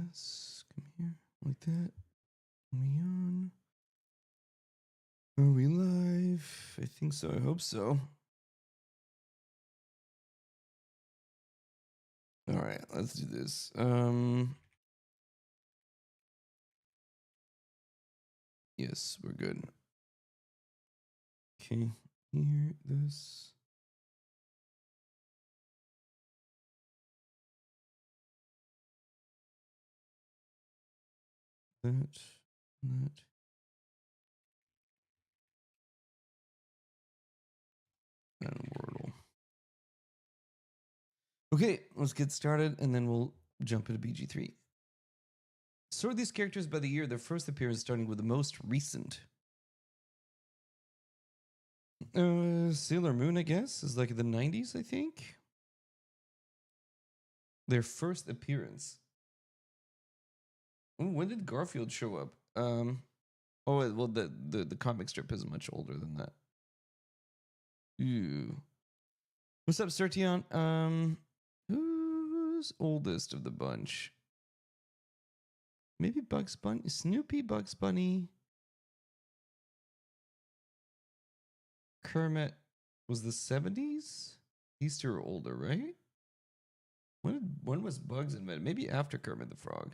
this. Come here. Like that. Are we on? Are we live? I think so. I hope so. All right, let's do this. Yes, we're good. Okay, here, this. That. And Wordle. Okay, let's get started and then we'll jump into BG3. Sort these characters by the year of their first appearance, starting with the most recent. Sailor Moon, I guess, is like the 90s, I think. Their first appearance. Ooh, when did Garfield show up? Oh, well, the comic strip is much older than that. Ooh. What's up, Sertion? Who's oldest of the bunch? Maybe Bugs Bunny? Snoopy, Bugs Bunny. Kermit was the 70s? These two are older, right? When was Bugs invented? Maybe after Kermit the Frog.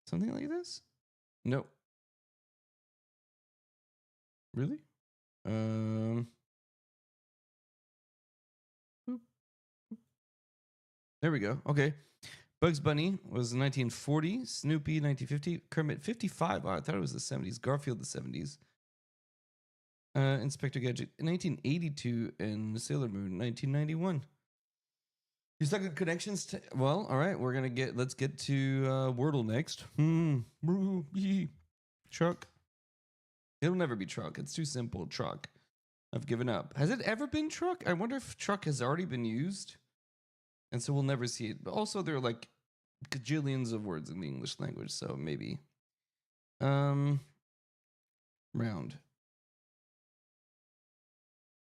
Something like this? Nope. Really? There we go. Okay. Bugs Bunny was 1940, Snoopy 1950, Kermit 55. Oh, I thought it was the 70s. Garfield the 70s. Inspector Gadget 1982 and Sailor Moon 1991. You stuck at connections? Well, all right. Let's get to Wordle next. Truck. It'll never be truck. It's too simple. Truck. I've given up. Has it ever been truck? I wonder if truck has already been used. And so we'll never see it. But also, there are like gajillions of words in the English language. So maybe. Round.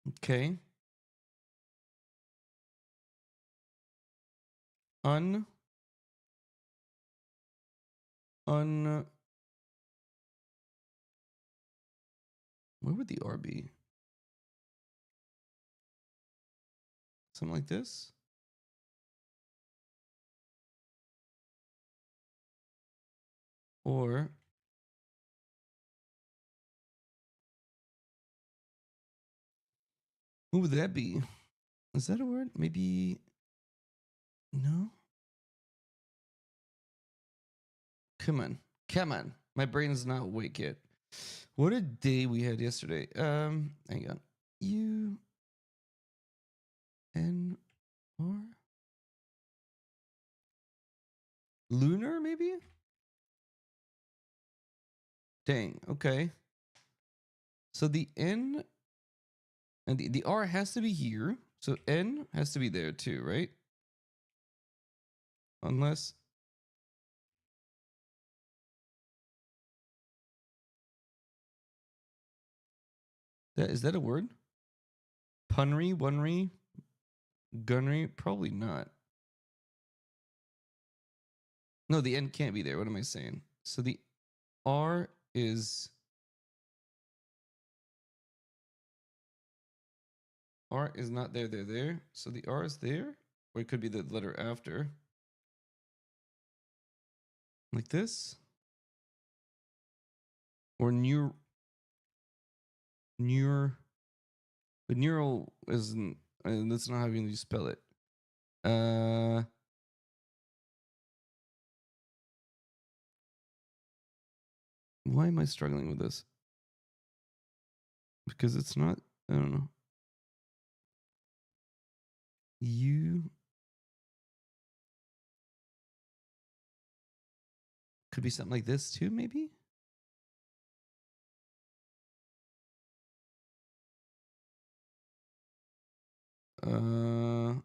Okay. Where would the R be? Something like this? Or what would that be? Is that a word? Maybe. No? Come on. Come on. My brain is not awake yet. What a day we had yesterday. Hang on. UNR? Lunar, maybe? Dang, okay. So the N and the R has to be here. So N has to be there too, right? Unless. Is that a word? Punry, onery, gunry? Probably not. No, the N can't be there. What am I saying? So the R is. R is not there. So the R is there. Or it could be the letter after. Like this. Or but neural isn't. That's not how you spell it. Why am I struggling with this? Because it's not. I don't know. Could be something like this too, maybe. Come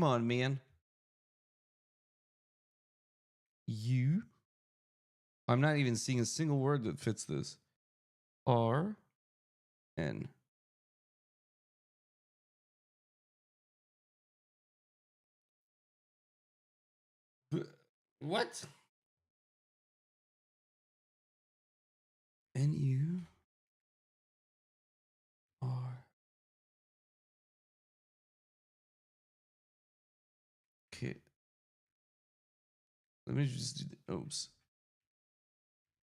on, man. I'm not even seeing a single word that fits this. R N. What? NU R. Okay. Let me just do the oops.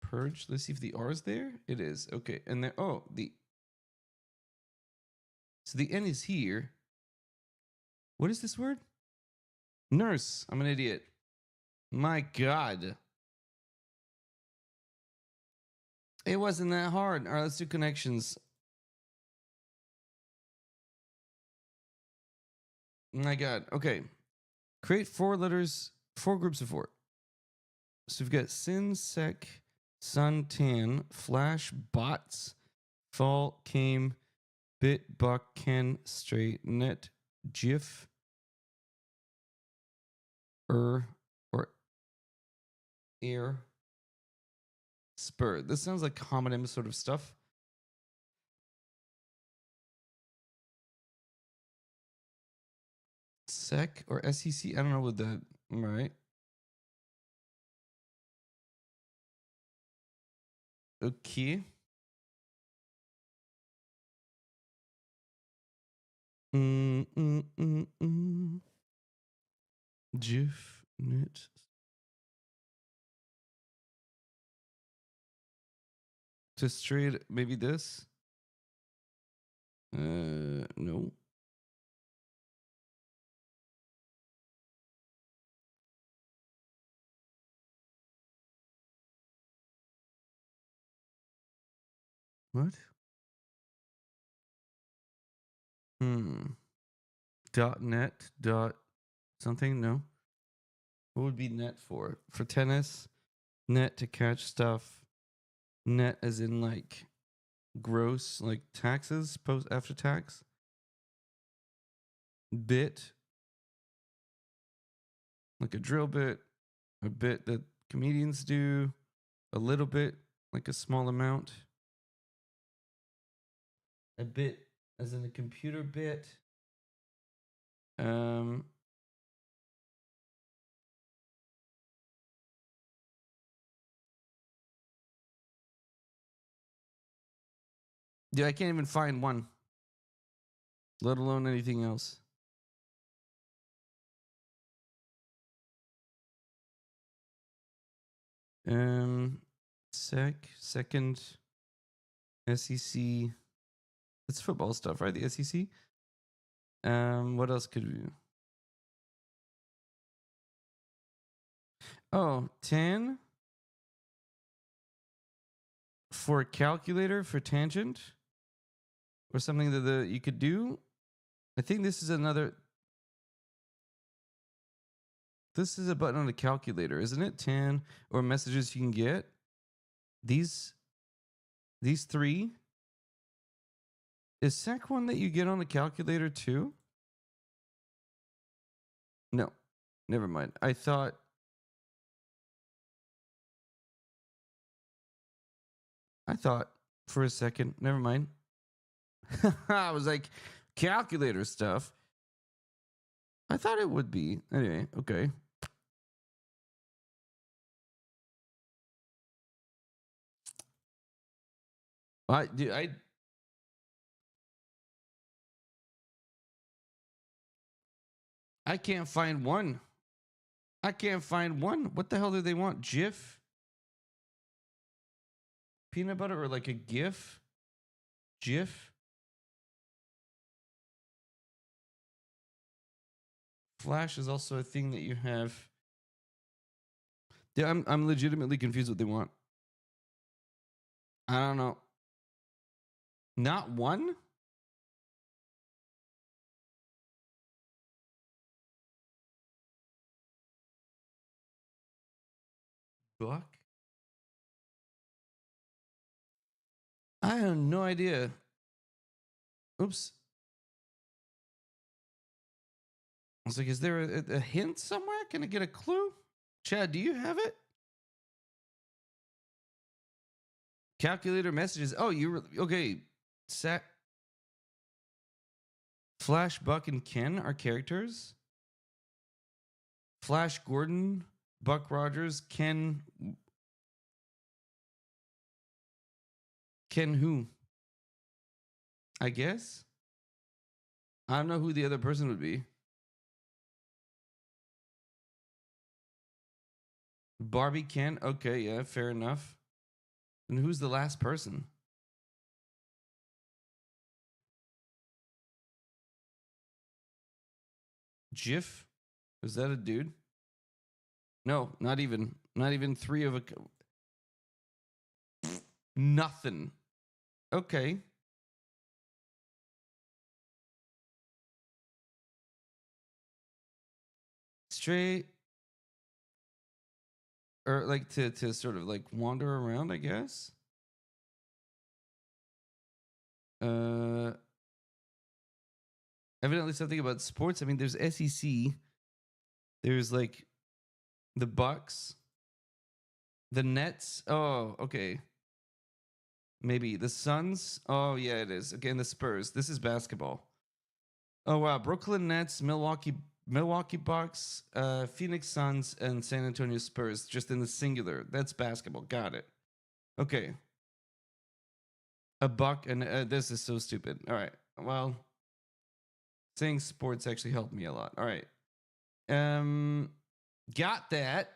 Purge. Let's see if the R is there. It is. Okay. And then so the N is here. What is this word? Nurse. I'm an idiot. My God. It wasn't that hard. All right, let's do connections. My God. Okay. Create 4 letters, 4 groups of 4. So we've got sin, sec, sun, tan, flash, bots, fall, came, bit, buck, ken, straight, net, gif, or air, spur. This sounds like homonym sort of stuff. Sec or SEC? I don't know what that. All right. Okay. GIF, net. To straight, maybe this. No. What? Dot net. Dot something. No. What would be net for? For tennis, net to catch stuff. Net as in like gross, like taxes post after tax. Bit, like a drill bit, a bit that comedians do, a little bit, like a small amount. A bit as in a computer bit. Yeah, I can't even find one, let alone anything else. Second, SEC. It's football stuff, right? The SEC. What else could we? Oh, 10 for calculator for tangent or something that you could do. I think this is another. This is a button on a calculator, isn't it? 10 or messages you can get. These 3. Is sec one that you get on the calculator too? No, never mind. I thought for a second. Never mind. I was like, calculator stuff. I thought it would be. Anyway, okay. I can't find one. I can't find one. What the hell do they want? GIF? Peanut butter or like a GIF? GIF? Flash is also a thing that you have. Yeah, I'm legitimately confused what they want. I don't know. Not one? Buck? I have no idea. Oops. I was like, is there a hint somewhere? Can I get a clue? Chad, do you have it? Calculator messages. Oh, you were okay. Flash, Buck, and Ken are characters. Flash Gordon, Buck Rogers, Ken. Ken who? I guess. I don't know who the other person would be. Barbie Ken. Okay, yeah, fair enough. And who's the last person? Jif? Is that a dude? No, not even. Not even three of a. Nothing. Okay. Straight. Or like to sort of like wander around, I guess. Uh Evidently something about sports. I mean, there's SEC. There's like the Bucks, the Nets. Oh, okay. Maybe the Suns. Oh, yeah, it is. Again, the Spurs. This is basketball. Oh wow, Brooklyn Nets, Milwaukee Bucks, Phoenix Suns, and San Antonio Spurs, just in the singular. That's basketball. Got it. Okay. A buck, and this is so stupid. All right. Well, saying sports actually helped me a lot. All right. Got that.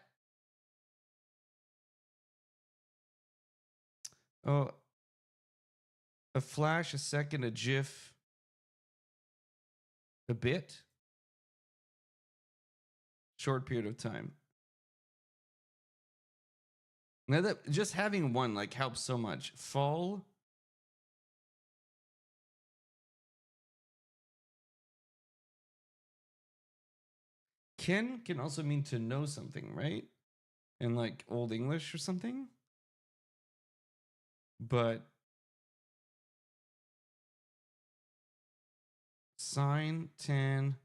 Oh, a flash, a second, a GIF, a bit, short period of time. Now that just having one like helps so much. Fall. Can also mean to know something, right? In like Old English or something. But sign 10.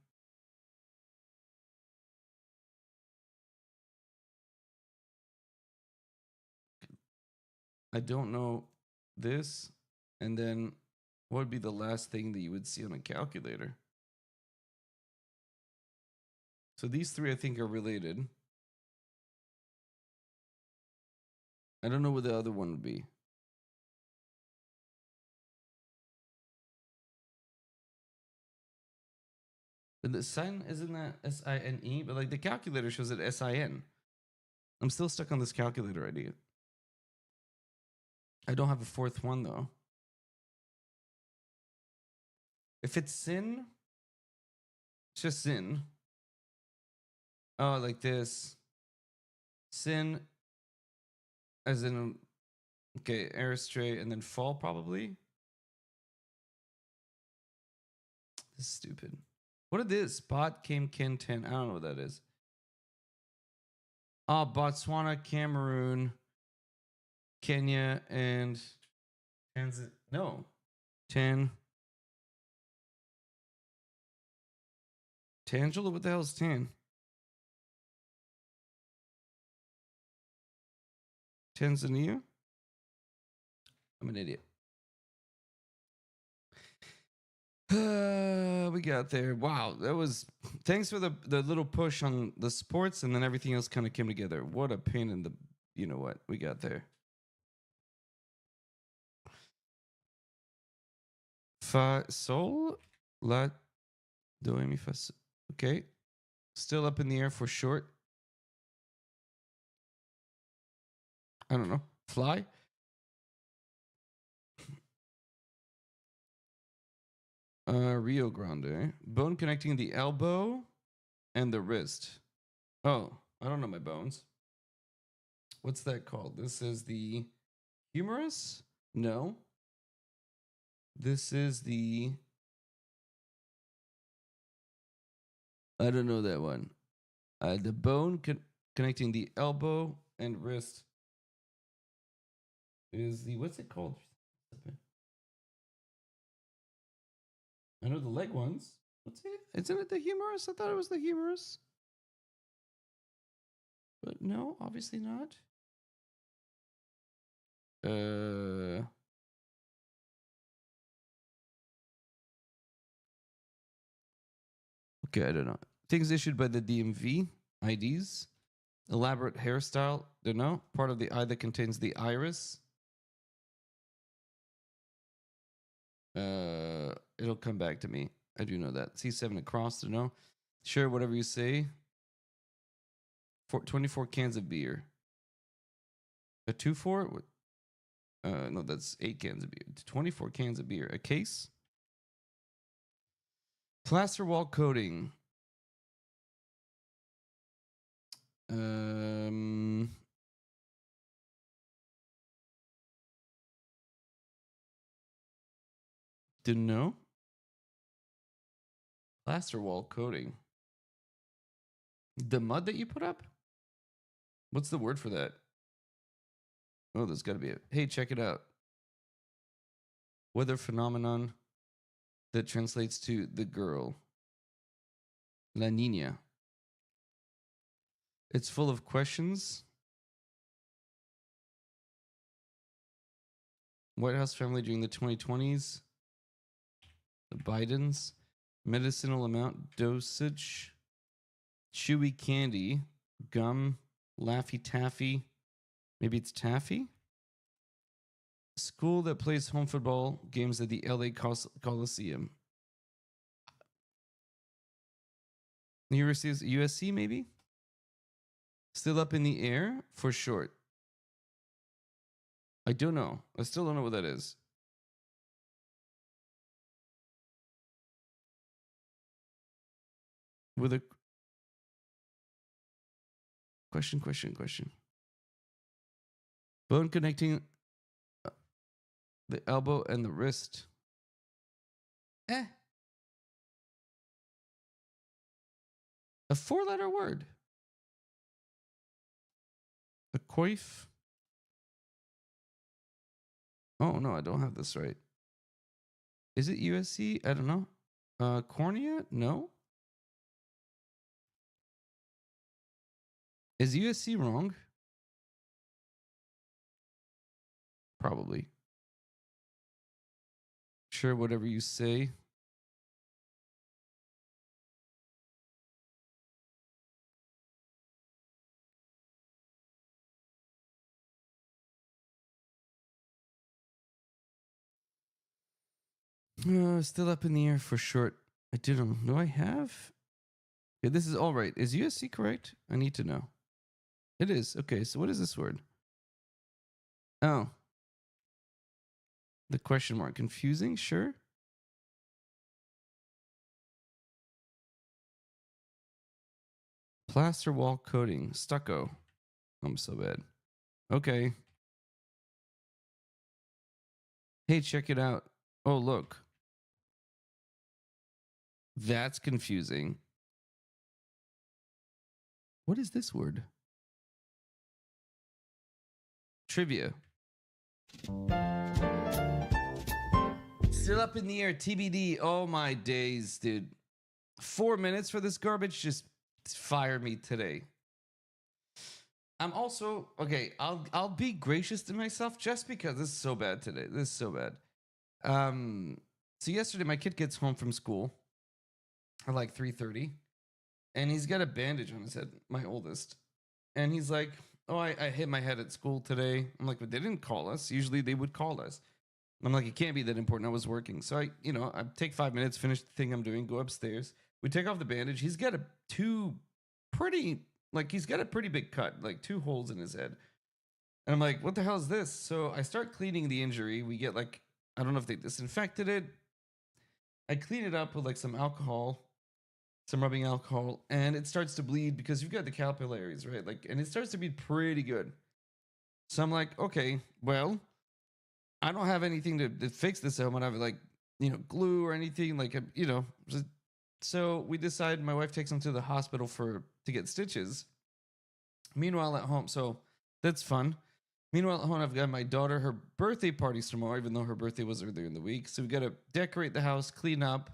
I don't know this. And then what would be the last thing that you would see on a calculator? So these three I think are related. I don't know what the other one would be. But the sign isn't that SINE, but like the calculator shows it SIN. I'm still stuck on this calculator idea. I don't have a fourth one though. If it's sin, it's just sin. Oh, like this. Sin, as in, okay, air straight and then fall probably. This is stupid. What is this? Bot came Ken 10. I don't know what that is. Oh, Botswana, Cameroon, Kenya, and Tanzania. No. 10. Tangela? What the hell is 10? Tanzania? I'm an idiot. We got there. Wow, that was. Thanks for the little push on the sports, and then everything else kind of came together. What a pain in the. You know what? We got there. Fa sol la do mi fa. Okay, still up in the air for short. I don't know. Fly. Rio Grande. Bone connecting the elbow and the wrist. Oh, I don't know my bones. What's that called? This is the humerus? No. This is the. I don't know that one. The bone connecting the elbow and wrist is the. What's it called? I know the leg ones. What's it? Isn't it the humerus? I thought it was the humerus. But no, obviously not. Okay, I don't know. Things issued by the DMV, IDs, elaborate hairstyle, don't know. Part of the eye that contains the iris. It'll come back to me. I do know that. C7 across, don't know. Sure, whatever you say. 24 cans of beer. A 2-4? No, that's 8 cans of beer. 24 cans of beer. A case? Plaster wall coating. Don't know. Plaster wall coating. The mud that you put up? What's the word for that? Oh, there's got to be it. Hey, check it out. Weather phenomenon that translates to the girl. La Nina. It's full of questions. White House family during the 2020s. The Bidens. Medicinal amount, dosage. Chewy candy. Gum. Laffy Taffy. Maybe it's Taffy? School that plays home football games at the LA Coliseum. University of USC, maybe? Still up in the air for short. I don't know. I still don't know what that is. With a question. Bone connecting the elbow and the wrist. A 4-letter word. A coif. Oh, no, I don't have this right. Is it USC? I don't know. Cornea? No. Is USC wrong? Probably. Sure, whatever you say. Still up in the air for short. I didn't. Do I have? Yeah, this is all right. Is USC correct? I need to know. It is. Okay, so what is this word? Oh. The question mark. Confusing? Sure. Plaster wall coating. Stucco. I'm so bad. Okay. Hey, check it out. Oh, look. That's confusing. What is this word? Trivia. Still up in the air. TBD. Oh, my days, dude. 4 minutes for this garbage just fired me today. I'm also okay. I'll be gracious to myself just because this is so bad today. This is so bad. So yesterday my kid gets home from school at like 3:30, and he's got a bandage on his head. My oldest, and he's like, "Oh, I hit my head at school today." I'm like, "But they didn't call us. Usually they would call us." I'm like, "It can't be that important. I was working." So I take 5 minutes, finish the thing I'm doing, go upstairs. We take off the bandage. He's got he's got a pretty big cut, like 2 holes in his head. And I'm like, what the hell is this? So I start cleaning the injury. We get like, I don't know if they disinfected it. I clean it up with like some alcohol, some rubbing alcohol, and it starts to bleed because you've got the capillaries, right? Like, and it starts to bleed pretty good. So I'm like, okay, well, I don't have anything to fix this. I don't have like, glue or anything like, so we decide my wife takes him to the hospital to get stitches. Meanwhile at home, so that's fun. Meanwhile at home, I've got my daughter, her birthday party's tomorrow, even though her birthday was earlier in the week. So we got to decorate the house, clean up,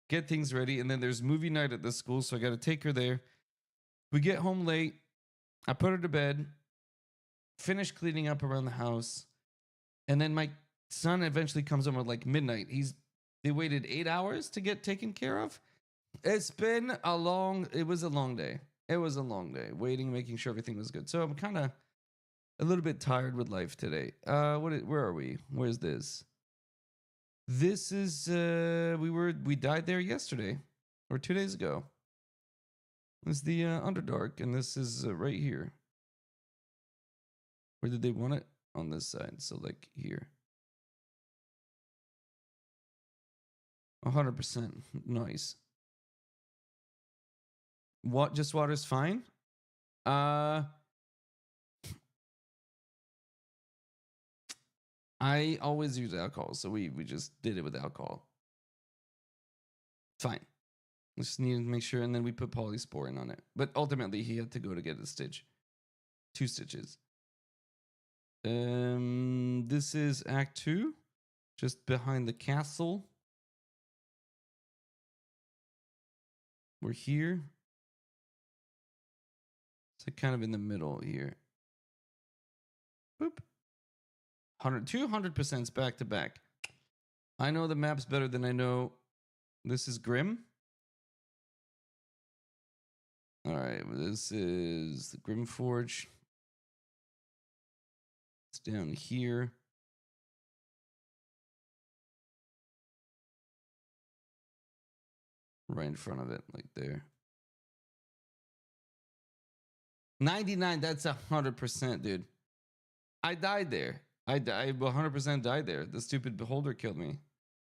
get things ready. And then there's movie night at the school. So I got to take her there. We get home late. I put her to bed, finish cleaning up around the house. And then my son eventually comes home at like midnight. They waited 8 hours to get taken care of. It's been a long. It was a long day. It was a long day. Waiting, making sure everything was good. So I'm kind of a little bit tired with life today. Where are we? Where's this? This is we died there yesterday or 2 days ago. It's the Underdark, and this is right here. Where did they want it? On this side. So like here. 100%. Nice. What? Just water's fine? Uh, I always use alcohol, so we just did it with alcohol. Fine. Just need to make sure, and then we put polysporin on it. But ultimately, he had to go to get a stitch. 2 stitches. This is Act 2, just behind the castle. We're here. So kind of in the middle here. Boop. 200% back to back. I know the maps better than I know. This is Grim. All right, this is the Grim Forge. It's down here. Right in front of it, like there. 99, that's 100%, dude. I died there. I 100% died there. The stupid beholder killed me.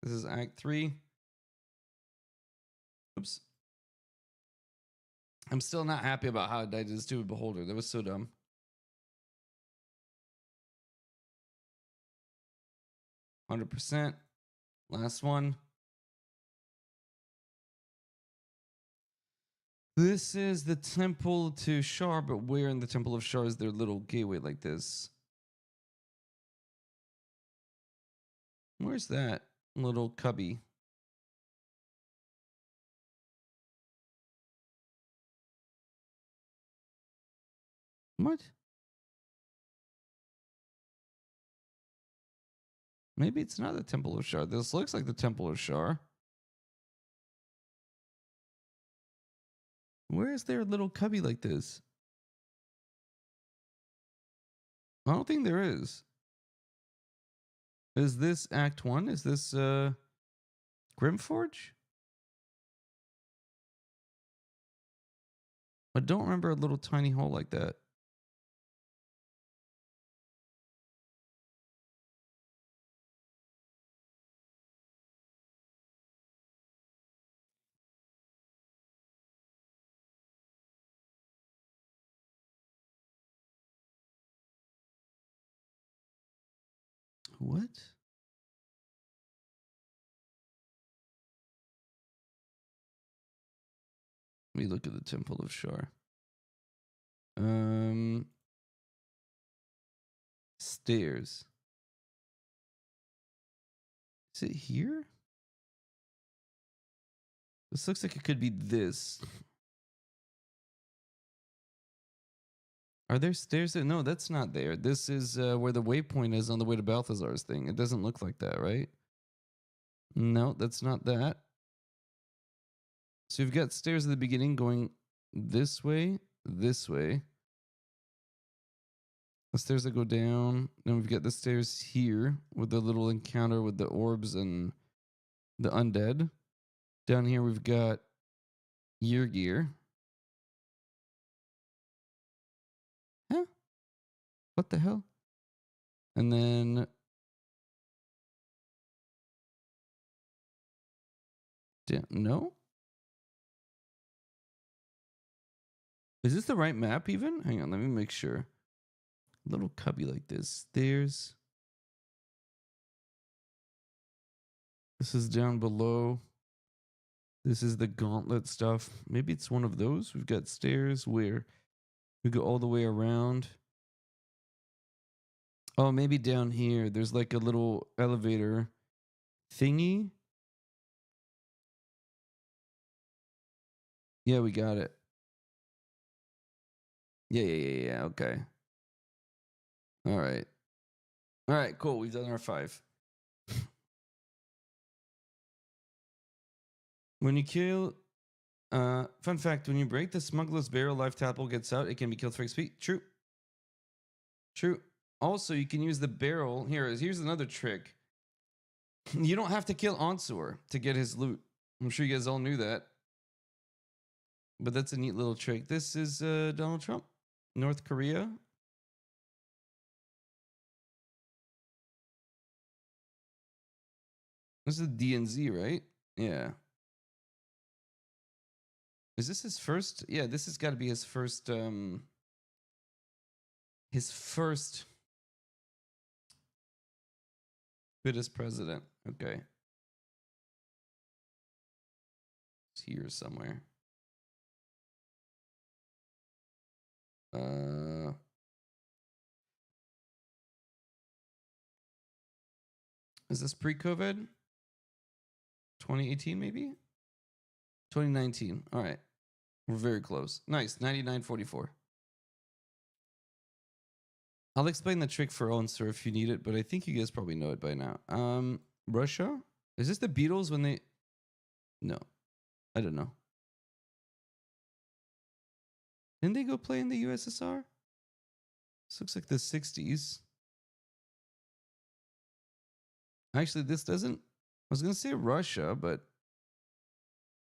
This is Act 3. Oops. I'm still not happy about how I died to the stupid beholder. That was so dumb. 100%. Last one. This is the temple to Shar, but where in the temple of Shar is their little gateway like this? Where's that little cubby? What? Maybe it's not the temple of Shar. This looks like the temple of Shar. Where is there a little cubby like this? I don't think there is. Is this Act 1? Is this Grimforge? I don't remember a little tiny hole like that. What? Let me look at the Temple of Shar. Stairs. Is it here? This looks like it could be this. Are there stairs there? No, that's not there. This is where the waypoint is on the way to Balthazar's thing. It doesn't look like that, right? No, that's not that. So you've got stairs at the beginning going this way, this way. The stairs that go down. Then we've got the stairs here with the little encounter with the orbs and the undead. Down here we've got year gear. Huh? What the hell? And then no? Is this the right map even? Hang on, let me make sure. Little cubby like this. Stairs. This is down below. This is the gauntlet stuff. Maybe it's one of those. We've got stairs where we go all the way around. Oh, maybe down here. There's like a little elevator thingy. Yeah, we got it. Yeah. Okay. All right. All right, cool. We've done our 5. When you kill Fun fact: when you break the smuggler's barrel, live tadpole gets out. It can be killed for XP. True. True. Also, you can use the barrel. Here's another trick. You don't have to kill Onsor to get his loot. I'm sure you guys all knew that. But that's a neat little trick. This is Donald Trump, North Korea. This is DNZ, right? Yeah. Is this his first? Yeah, this has got to be his first. His first bid as president. Okay. It's here somewhere. Is this pre-COVID? 2018, maybe? 2019. All right. We're very close. Nice. 99.44. I'll explain the trick for Onsor if you need it, but I think you guys probably know it by now. Russia? Is this the Beatles when they... No. I don't know. Didn't they go play in the USSR? This looks like the 60s. Actually, this doesn't... I was going to say Russia, but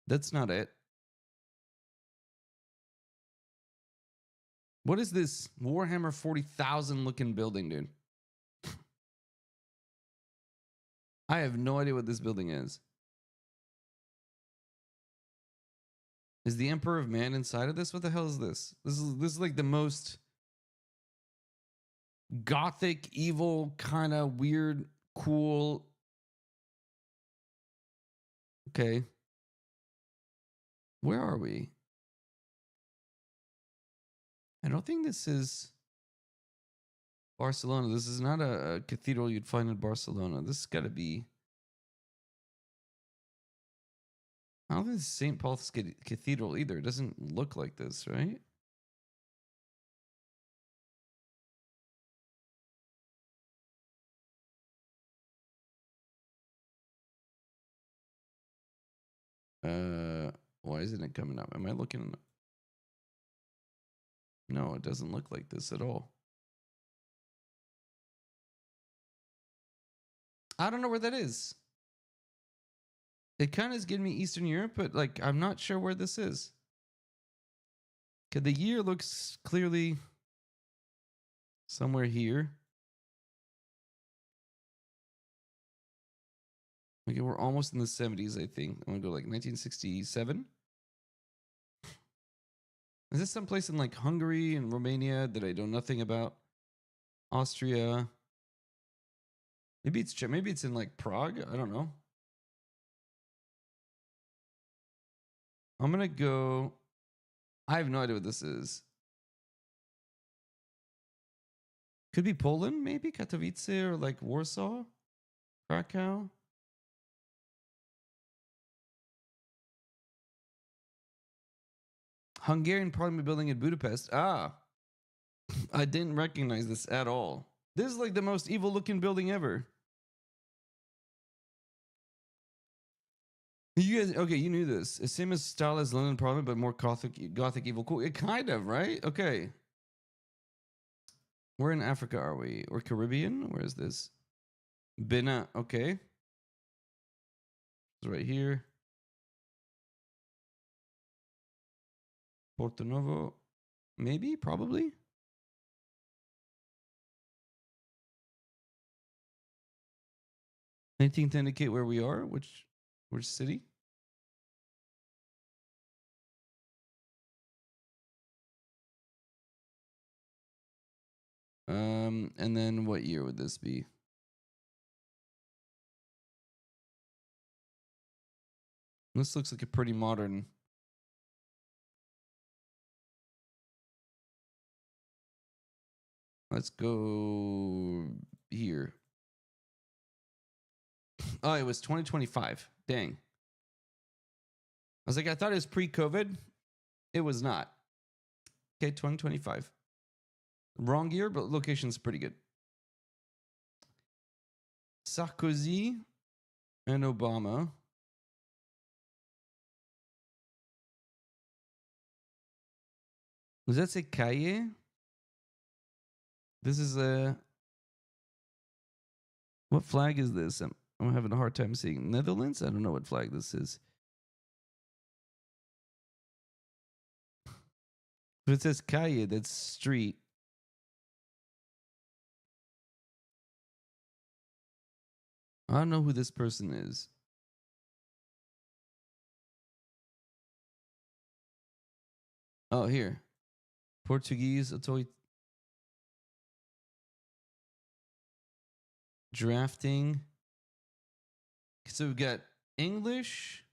that's not it. What is this Warhammer 40,000 looking building, dude? I have no idea what this building is. Is the Emperor of Man inside of this? What the hell is this? This is like the most gothic, evil, kind of weird, cool. Okay. Where are we? I don't think this is Barcelona. This is not a cathedral you'd find in Barcelona. This has got to be... I don't think it's St. Paul's Cathedral either. It doesn't look like this, right? Why isn't it coming up? Am I looking? No, it doesn't look like this at all. I don't know where that is. It kind of is giving me Eastern Europe, but like I'm not sure where this is. Okay, the year looks clearly somewhere here. Okay, we're almost in the 70s, I think. I'm gonna go like 1967. Is this someplace in like Hungary and Romania that I know nothing about? Austria. Maybe it's in like Prague. I don't know. I'm gonna go. I have no idea what this is. Could be Poland, maybe Katowice or like Warsaw, Krakow. Hungarian Parliament building in Budapest. Ah, I didn't recognize this at all. This is like the most evil looking building ever. You guys, okay, you knew this. It's same as style as London Parliament, but more gothic evil. Cool. It kind of, right? Okay. Where in Africa are we? Or Caribbean? Where is this? Benin. Okay. It's right here. Porto Novo. Maybe, probably. Anything to indicate where we are? Which city? And then what year would this be? This looks like a pretty modern. Let's go here. Oh, it was 2025. Dang. I was like, I thought it was pre-COVID. It was not. Okay, 2025. Wrong year, but location's pretty good. Sarkozy and Obama. Does that say calle? This is a... What flag is this? I'm having a hard time seeing. Netherlands? I don't know what flag this is. But it says calle, that's street. I don't know who this person is. Oh, here. Portuguese, drafting. So we've got English,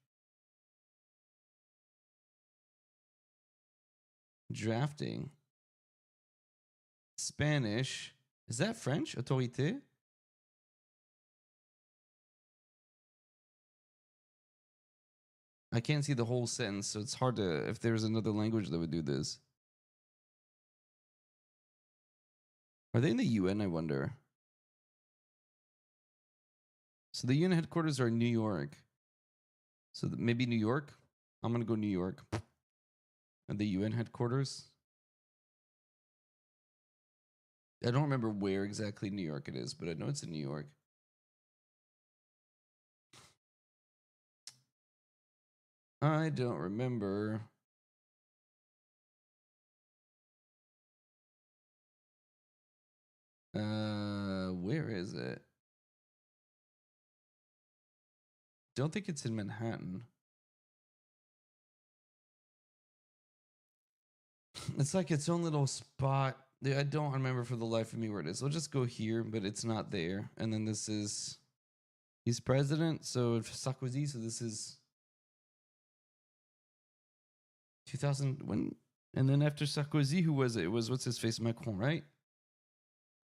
drafting, Spanish. Is that French? Autorité? I can't see the whole sentence, so it's hard to, if there's another language that would do this. Are they in the UN, I wonder? So the UN headquarters are in New York. So maybe New York? I'm going to go New York. And the UN headquarters. I don't remember where exactly New York it is, but I know it's in New York. I don't remember. Where is it? Don't think it's in Manhattan. It's like its own little spot. I don't remember for the life of me where it is. I'll just go here, but it's not there. And then this is, he's president, so Sarkozy. So this is 2000 when, and then after Sarkozy, who was it? It was what's his face, Macron, right?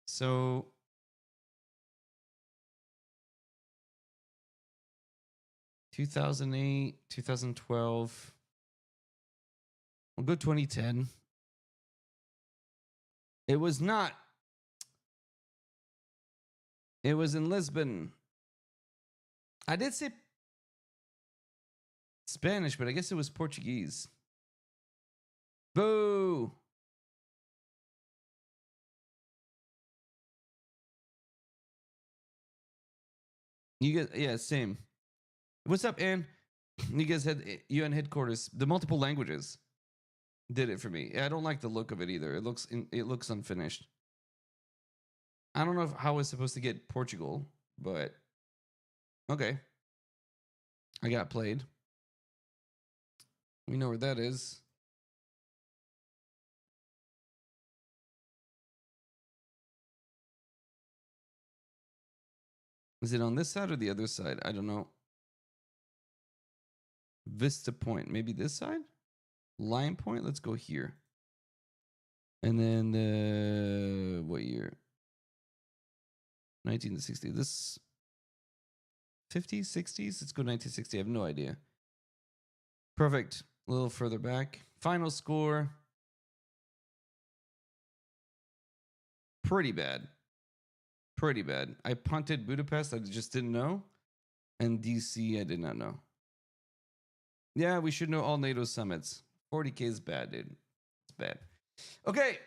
So 2008, 2012. We'll go 2010. It was not. It was in Lisbon. I did say Spanish, but I guess it was Portuguese. Boo! You guys, yeah, same. What's up, Ann? You guys had UN headquarters. The multiple languages did it for me. I don't like the look of it either. It looks unfinished. I don't know how it's supposed to get Portugal, but okay. I got played. We know where that is. Is it on this side or the other side? I don't know. Vista Point. Maybe this side? Lion Point? Let's go here. And then what year? 1960. This 50s, 60s? Let's go 1960. I have no idea. Perfect. A little further back. Final score. Pretty bad. Pretty bad. I punted Budapest. I just didn't know. And DC, I did not know. Yeah, we should know all NATO summits. 40K is bad, dude. It's bad. Okay.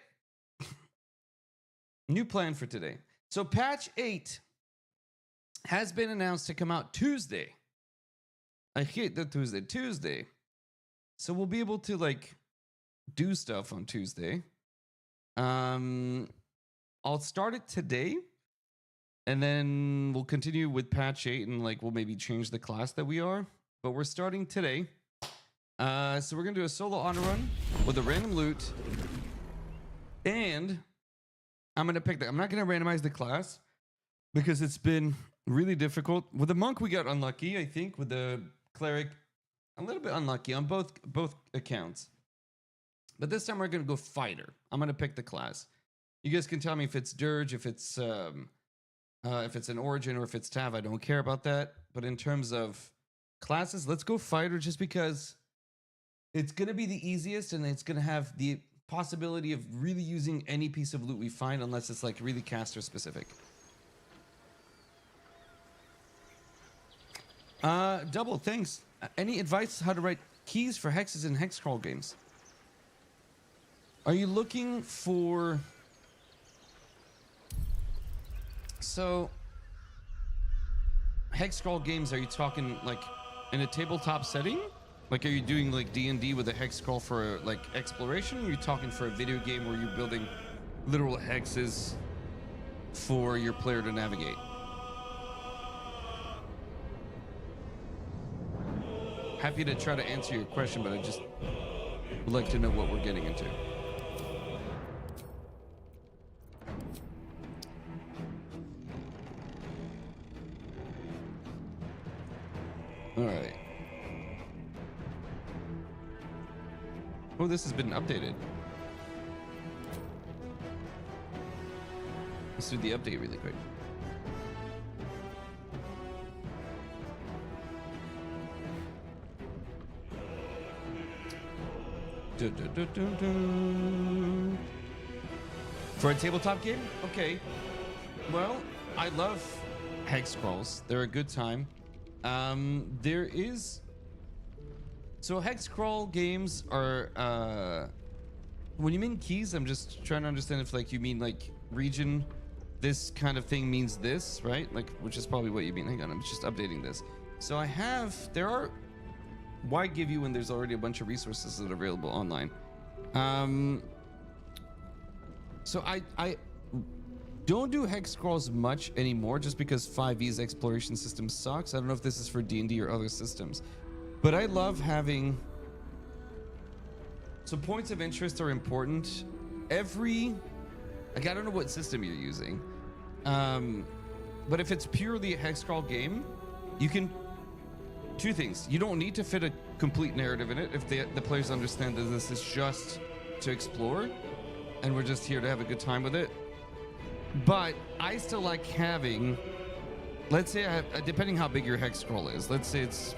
New plan for today. So patch 8 has been announced to come out Tuesday. I hate the Tuesday. So we'll be able to like do stuff on Tuesday. I'll start it today. And then we'll continue with patch 8 and like we'll maybe change the class that we are. But we're starting today. So we're gonna do a solo honor run with a random loot. And I'm gonna pick I'm not gonna randomize the class because it's been really difficult. With the monk, we got unlucky, I think. With the cleric, a little bit unlucky on both accounts. But this time we're gonna go fighter. I'm gonna pick the class. You guys can tell me if it's dirge, if it's an origin, or if it's Tav. I don't care about that. But in terms of classes, let's go fighter just because it's going to be the easiest and it's going to have the possibility of really using any piece of loot we find unless it's like really caster specific. Double, thanks. Any advice how to write keys for hexes in hex crawl games? Are you looking for... So, hex scroll games, are you talking like in a tabletop setting? Like, are you doing like D&D with a hex scroll for like exploration? Or are you talking for a video game where you're building literal hexes for your player to navigate? Happy to try to answer your question, but I just would like to know what we're getting into. All right. Oh, this has been updated. Let's do the update really quick. For a tabletop game? Okay. Well, I love hex scrolls. They're a good time. There is... So hex scroll games are... when you mean keys, I'm just trying to understand if like you mean like region, this kind of thing means this, right? Like, which is probably what you mean. Hang on, I'm just updating this. So I have... There are... Why give you when there's already a bunch of resources that are available online? So I don't do hex scrolls much anymore just because 5e's exploration system sucks. I don't know if this is for D&D or other systems, but I love having... So points of interest are important. Like, I don't know what system you're using, but if it's purely a hex scroll game, you can... Two things. You don't need to fit a complete narrative in it if the players understand that this is just to explore and we're just here to have a good time with it. But I still like having, let's say I have, depending how big your hex scroll is, let's say it's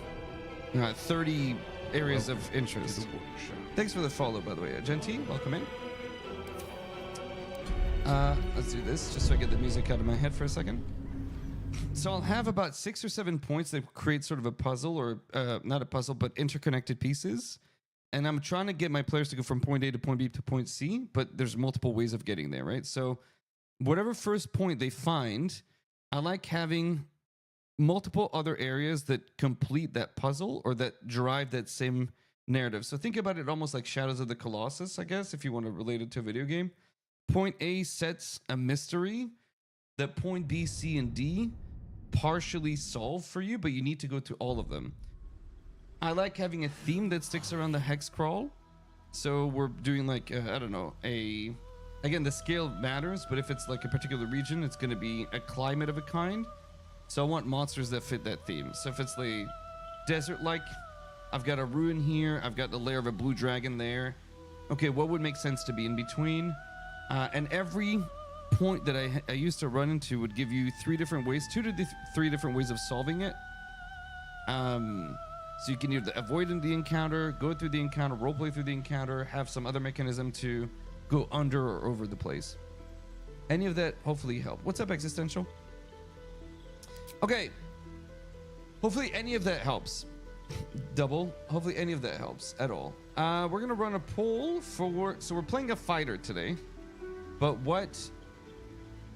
30 areas of interest. Thanks for the follow, by the way. Genty, welcome in. Let's do this just so I get the music out of my head for a second. So I'll have about 6 or 7 points that create sort of a puzzle, or not a puzzle, but interconnected pieces. And I'm trying to get my players to go from point A to point B to point C, but there's multiple ways of getting there, right? So whatever first point they find, I like having multiple other areas that complete that puzzle or that drive that same narrative. So think about it almost like Shadows of the Colossus, I guess, if you want to relate it to a video game. Point A sets a mystery that point B, C, and D partially solve for you, but you need to go through all of them. I like having a theme that sticks around the hex crawl. So we're doing like, I don't know, again, the scale matters, but if it's like a particular region, it's going to be a climate of a kind. So I want monsters that fit that theme. So if it's like desert-like, I've got a ruin here. I've got the lair of a blue dragon there. Okay, what would make sense to be in between? And every point that I used to run into would give you 3 different ways, 2 to 3 different ways of solving it. So you can either avoid the encounter, go through the encounter, roleplay through the encounter, have some other mechanism to go under or over the place. Any of that hopefully help. What's up, Existential? Okay. Hopefully any of that helps. Double. Hopefully any of that helps at all. We're going to run a poll for... So we're playing a fighter today. But what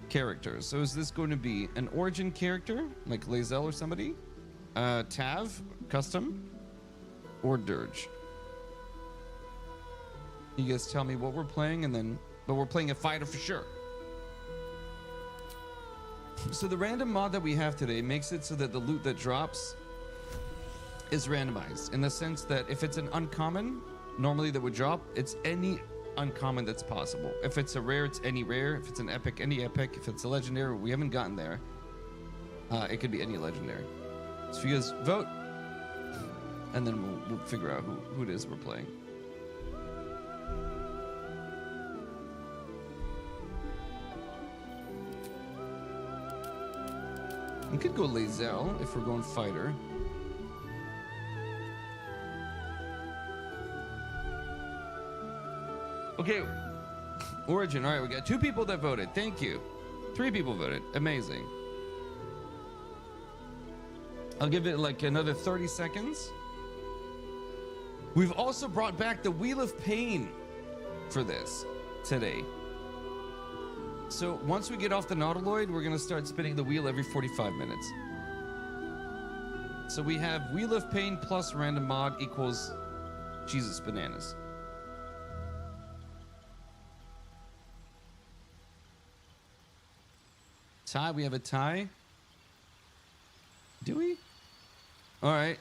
characters? So is this going to be an origin character, like Lae'zel or somebody? Tav, custom, or Dirge? You guys tell me what we're playing, and then... But we're playing a fighter for sure. So the random mod that we have today makes it so that the loot that drops is randomized, in the sense that if it's an uncommon, normally that would drop, it's any uncommon that's possible. If it's a rare, it's any rare. If it's an epic, any epic. If it's a legendary, we haven't gotten there. It could be any legendary. So if you guys vote, and then we'll figure out who it is we're playing. We could go Lae'zel if we're going fighter. Okay, origin. All right, we got 2 people that voted. Thank you. 3 people voted. Amazing. I'll give it like another 30 seconds. We've also brought back the Wheel of Pain for this today. So once we get off the Nautiloid, we're going to start spinning the wheel every 45 minutes. So we have Wheel of Pain plus random mod equals Jesus bananas. Tie, we have a tie. Do we? All right.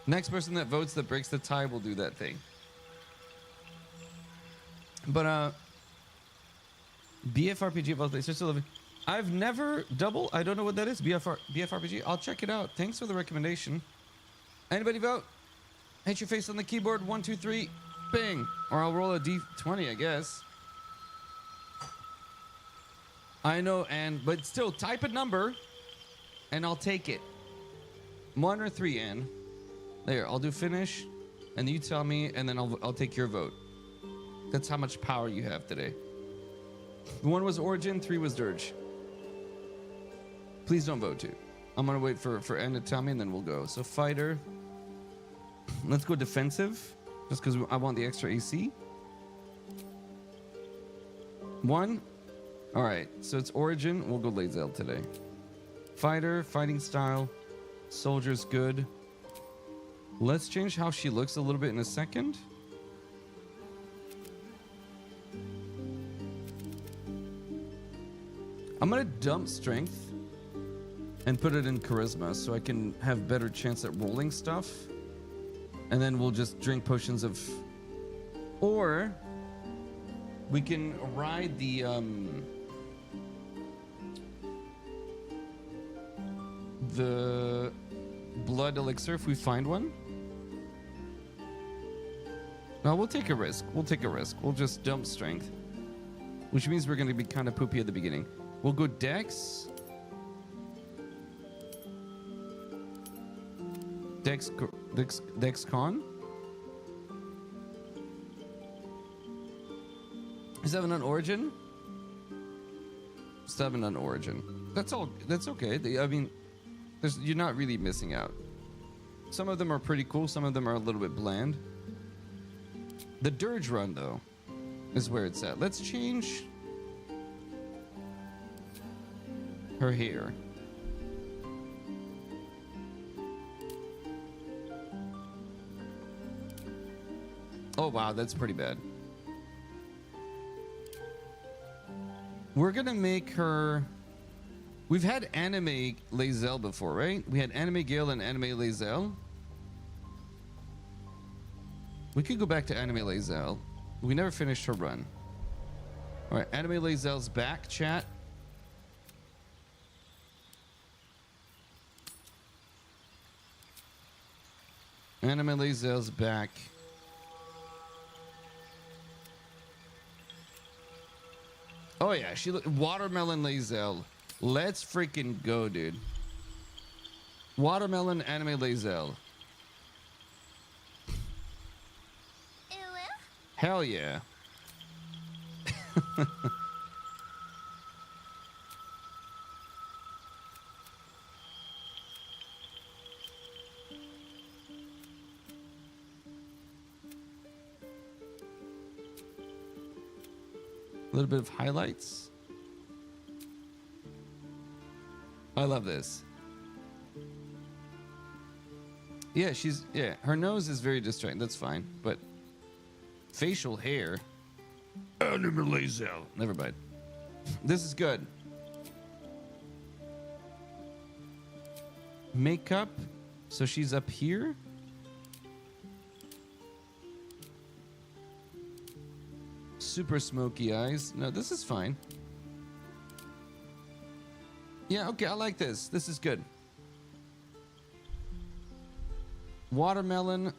Next person that votes that breaks the tie will do that thing. But BFRPG of all places still living. I've never I don't know what that is. BFRPG. I'll check it out. Thanks for the recommendation. Anybody vote? Hit your face on the keyboard. 1, 2, 3. Bing. Or I'll roll a D20, I guess. I know, but still type a number and I'll take it. 1 or 3, Ann. There, I'll do finish and you tell me and then I'll take your vote. That's how much power you have today. 1 was Origin, 3 was Dirge. Please don't vote too. I'm gonna wait for Ann to tell me and then we'll go. So fighter. Let's go defensive, just because I want the extra AC. 1. All right, so it's Origin. We'll go Lae'zel today. Fighter, fighting style, soldier's good. Let's change how she looks a little bit in a second. I'm gonna dump strength and put it in charisma so I can have better chance at rolling stuff. And then we'll just drink potions of, or we can ride the blood elixir if we find one. No, we'll take a risk. We'll just dump strength, which means we're going to be kind of poopy at the beginning. We'll go Dex. Dex Con. Is that an Origin? 7 on Origin. That's all. That's okay. I mean, you're not really missing out. Some of them are pretty cool. Some of them are a little bit bland. The Dirge run, though, is where it's at. Let's change her hair. Oh, wow, that's pretty bad. We're gonna make her... We've had anime Lae'zel before, right? We had anime Gale and anime Lae'zel. We could go back to anime Lae'zel. We never finished her run. All right, anime Lae'zel's back, chat. Anime Lae'zel's back. Oh yeah, she look Watermelon Lae'zel. Let's freaking go, dude. Watermelon anime Lae'zel. Hell yeah. A little bit of highlights. I love this. Yeah, her nose is very distracting. That's fine, but facial hair. Anime Lae'zel. Never mind. This is good. Makeup. So she's up here. Super smoky eyes. No, this is fine. Yeah, okay, I like this. This is good. Watermelon.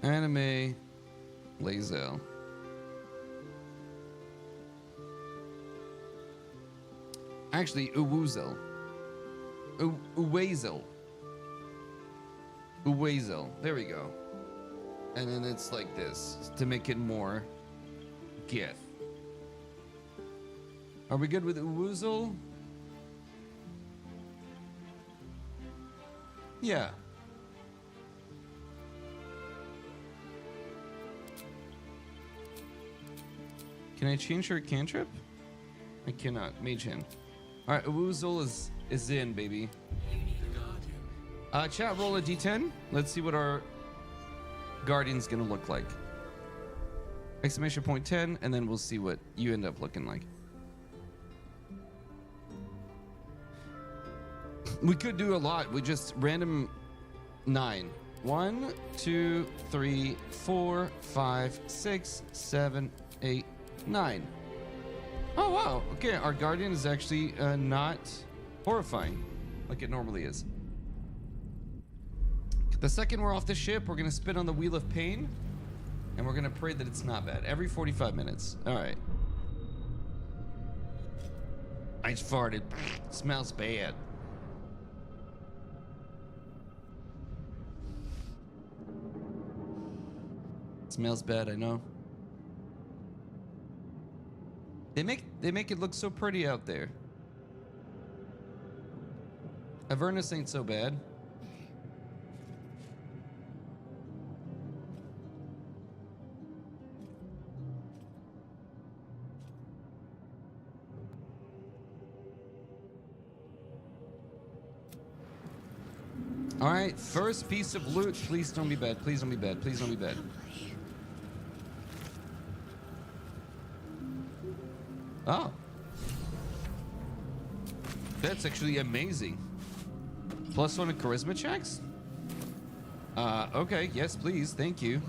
Anime Lae'zel. Actually, Uwuzel. Uwazel. Uwazel. There we go. And then it's like this to make it more gith. Are we good with Uwuzel? Yeah. Can I change her cantrip? I cannot. Mage hand. All right, Woozle is in, baby. Chat, roll a d10. Let's see what our guardian's gonna look like. Exclamation point 10, and then we'll see what you end up looking like. We could do a lot. We just random 9. 1, 2, 3, 4, 5, 6, 7, 8, 9. Oh, wow. Okay, our guardian is actually not horrifying like it normally is. The second we're off the ship, we're going to spin on the Wheel of Pain, and we're going to pray that it's not bad. Every 45 minutes. All right. I just farted. Smells bad. Smells bad, I know. They make it look so pretty out there. Avernus ain't so bad. All right, first piece of loot. Please don't be bad. Please don't be bad. Please don't be bad. Oh. That's actually amazing. +1 in charisma checks? Okay, yes, please, thank you.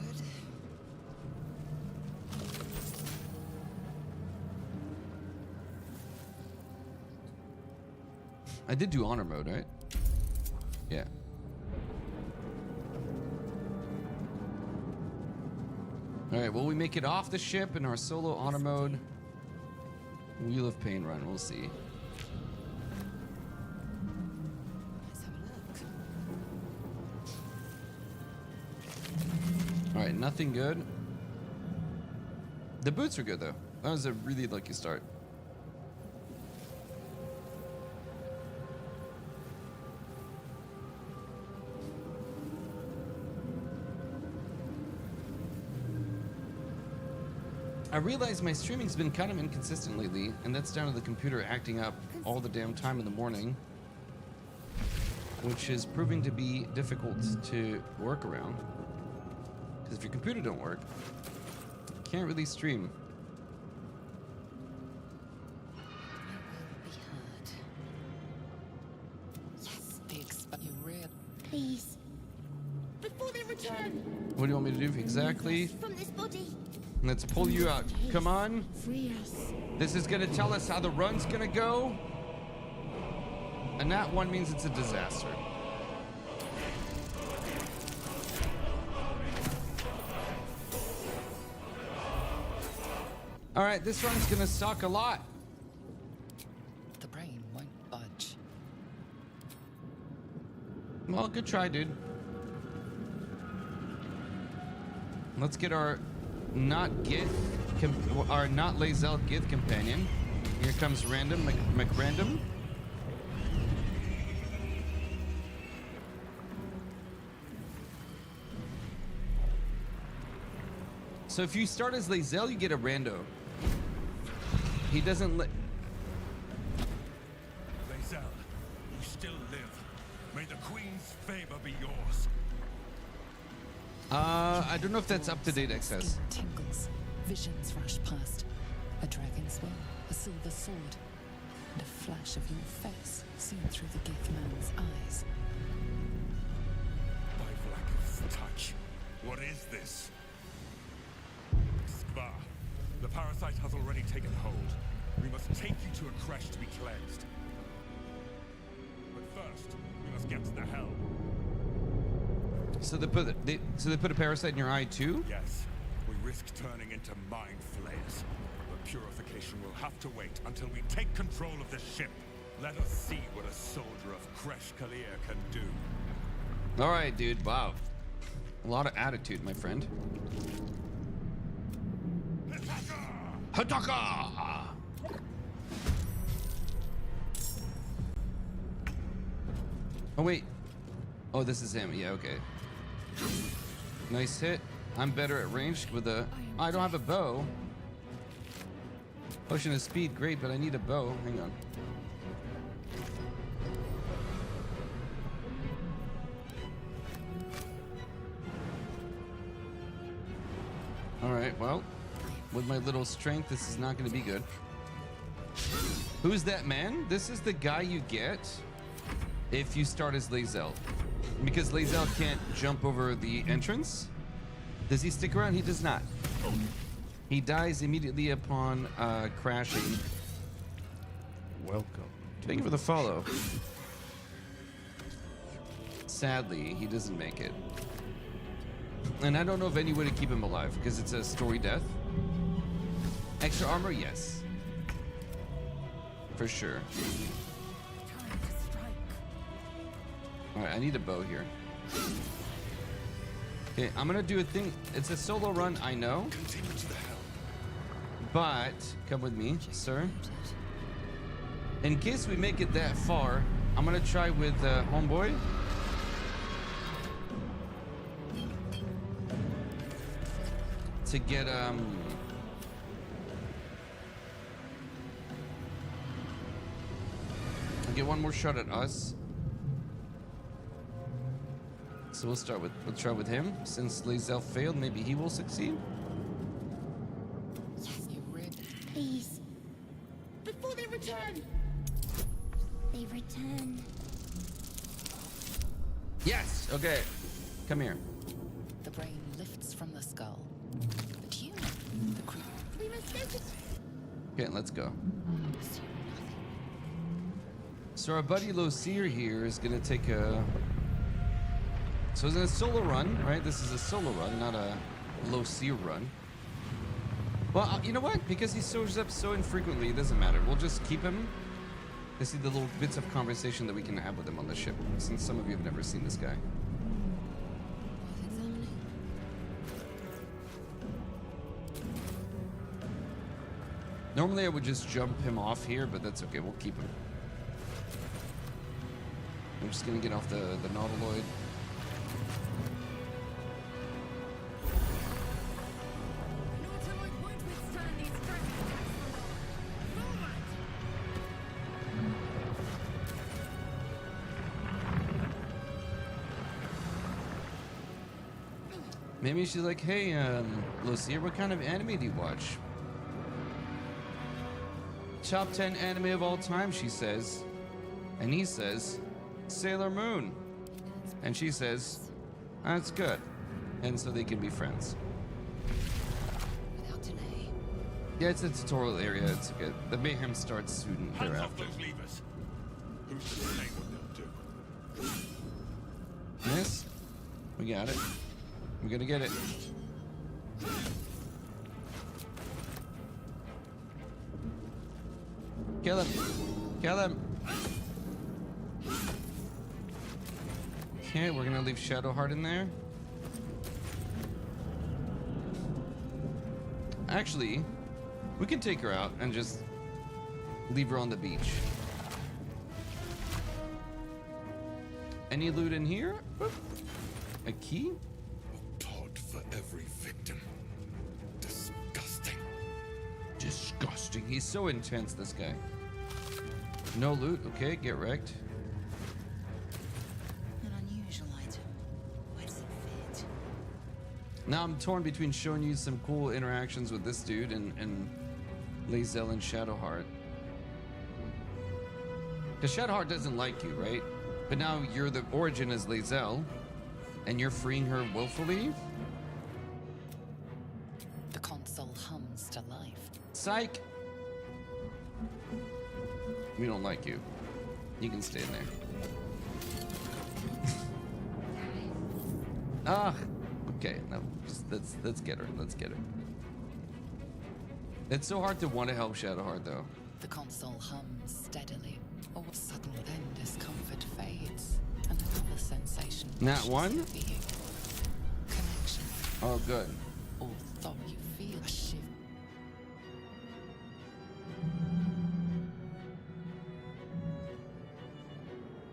I did do honor mode, right? Yeah. All right, will we make it off the ship in our solo honor mode? Wheel of Pain run, we'll see. Let's have a look. All right, nothing good. The boots are good though. That was a really lucky start. I realize my streaming's been kind of inconsistent lately, and that's down to the computer acting up all the damn time in the morning, which is proving to be difficult to work around. Because if your computer don't work, you can't really stream. Yes, you real. Please. Before they return. What do you want me to do exactly? From this body. Let's pull you out. Come on. Free us. This is gonna tell us how the run's gonna go. And that one means it's a disaster. All right, this run's gonna suck a lot. The brain won't budge. Well, good try, dude. Let's get our not Lae'zel Gith companion. Here comes Random McRandom. So if you start as Lae'zel, you get a rando. He doesn't let. Lae'zel, you still live. May the Queen's favor be yours. I don't know if that's up-to-date access. Skin tingles. Visions rush past. A dragon's will, a silver sword, and a flash of your face seen through the Gith man's eyes. By Vlaakith's touch. What is this? Skvar, the parasite has already taken hold. We must take you to a creche to be cleansed. But first, we must get to the helm. So they put a parasite in your eye too? Yes, we risk turning into mind flayers. But purification will have to wait until we take control of the ship. Let us see what a soldier of Creche Kalir can do. All right, dude. Wow. A lot of attitude, my friend. Hataka! Oh, wait. Oh, this is him. Yeah, okay. Nice hit. I'm better at range with a... I don't have a bow. Potion of speed, great, but I need a bow. Hang on. Alright, well, with my little strength, this is not going to be good. Who's that man? This is the guy you get if you start as Lae'zel. Because Lae'zel can't jump over the entrance. Does he stick around? He does not. He dies immediately upon crashing. Welcome. Thank you for the follow. Sadly, he doesn't make it. And I don't know of any way to keep him alive because it's a story death. Extra armor, yes. For sure. Time to strike. Alright, I need a bow here. Okay, I'm gonna do a thing. It's a solo run, I know. Continue to the helm. But come with me, sir. In case we make it that far, I'm gonna try with homeboy. To get I'll get one more shot at us. So we'll try with him. Since Lae'zel failed, maybe he will succeed. Yes, You ready? please. Before they return. They return. Yes. Okay. Come here. The brain lifts from the skull. But you, the crew, We must go to... Okay, let's go. assume nothing. So our buddy Losir here is gonna take a. So it's a solo run, right? This is a solo run, not a Losir run. Well, you know what? Because he shows up so infrequently, it doesn't matter. We'll just keep him to see the little bits of conversation that we can have with him on the ship. Since some of you have never seen this guy. Worth examining. Normally I would just jump him off here, but that's okay. We'll keep him. I'm just gonna get off the Nautiloid. Nor till I won't withstand these dragon attacks. Forward! Maybe she's like, hey, Lucia, what kind of anime do you watch? Top 10 anime of all time, she says. And he says, Sailor Moon. And she says, that's good. And so they can be friends. Without delay. Yeah, it's a tutorial area. It's good. The mayhem starts soon Hands off thereafter. those levers. Who's to say what they'll do? Yes, we got it. We're gonna get it. Kill him. Kill him. Okay, we're gonna leave Shadowheart in there. Actually, we can take her out and just leave her on the beach. Any loot in here? Oop. A key? Pod for every victim. Disgusting. Disgusting. He's so intense, this guy. No loot. Okay, get wrecked. An unusual item. Where does it fit? Now I'm torn between showing you some cool interactions with this dude and Lae'zel and Shadowheart. Because Shadowheart doesn't like you, right? But now you're the origin as Lae'zel, and you're freeing her willfully? The console hums to life. Psych! We don't like you. You can stay in there. Ah! Okay, no, just let's get her. Let's get her. It's so hard to want to help Shadowheart, though. The console hums steadily. Or suddenly then discomfort fades. And another sensation. Nat pushes one? over you. Connection. Oh, good. Although you feel a shift.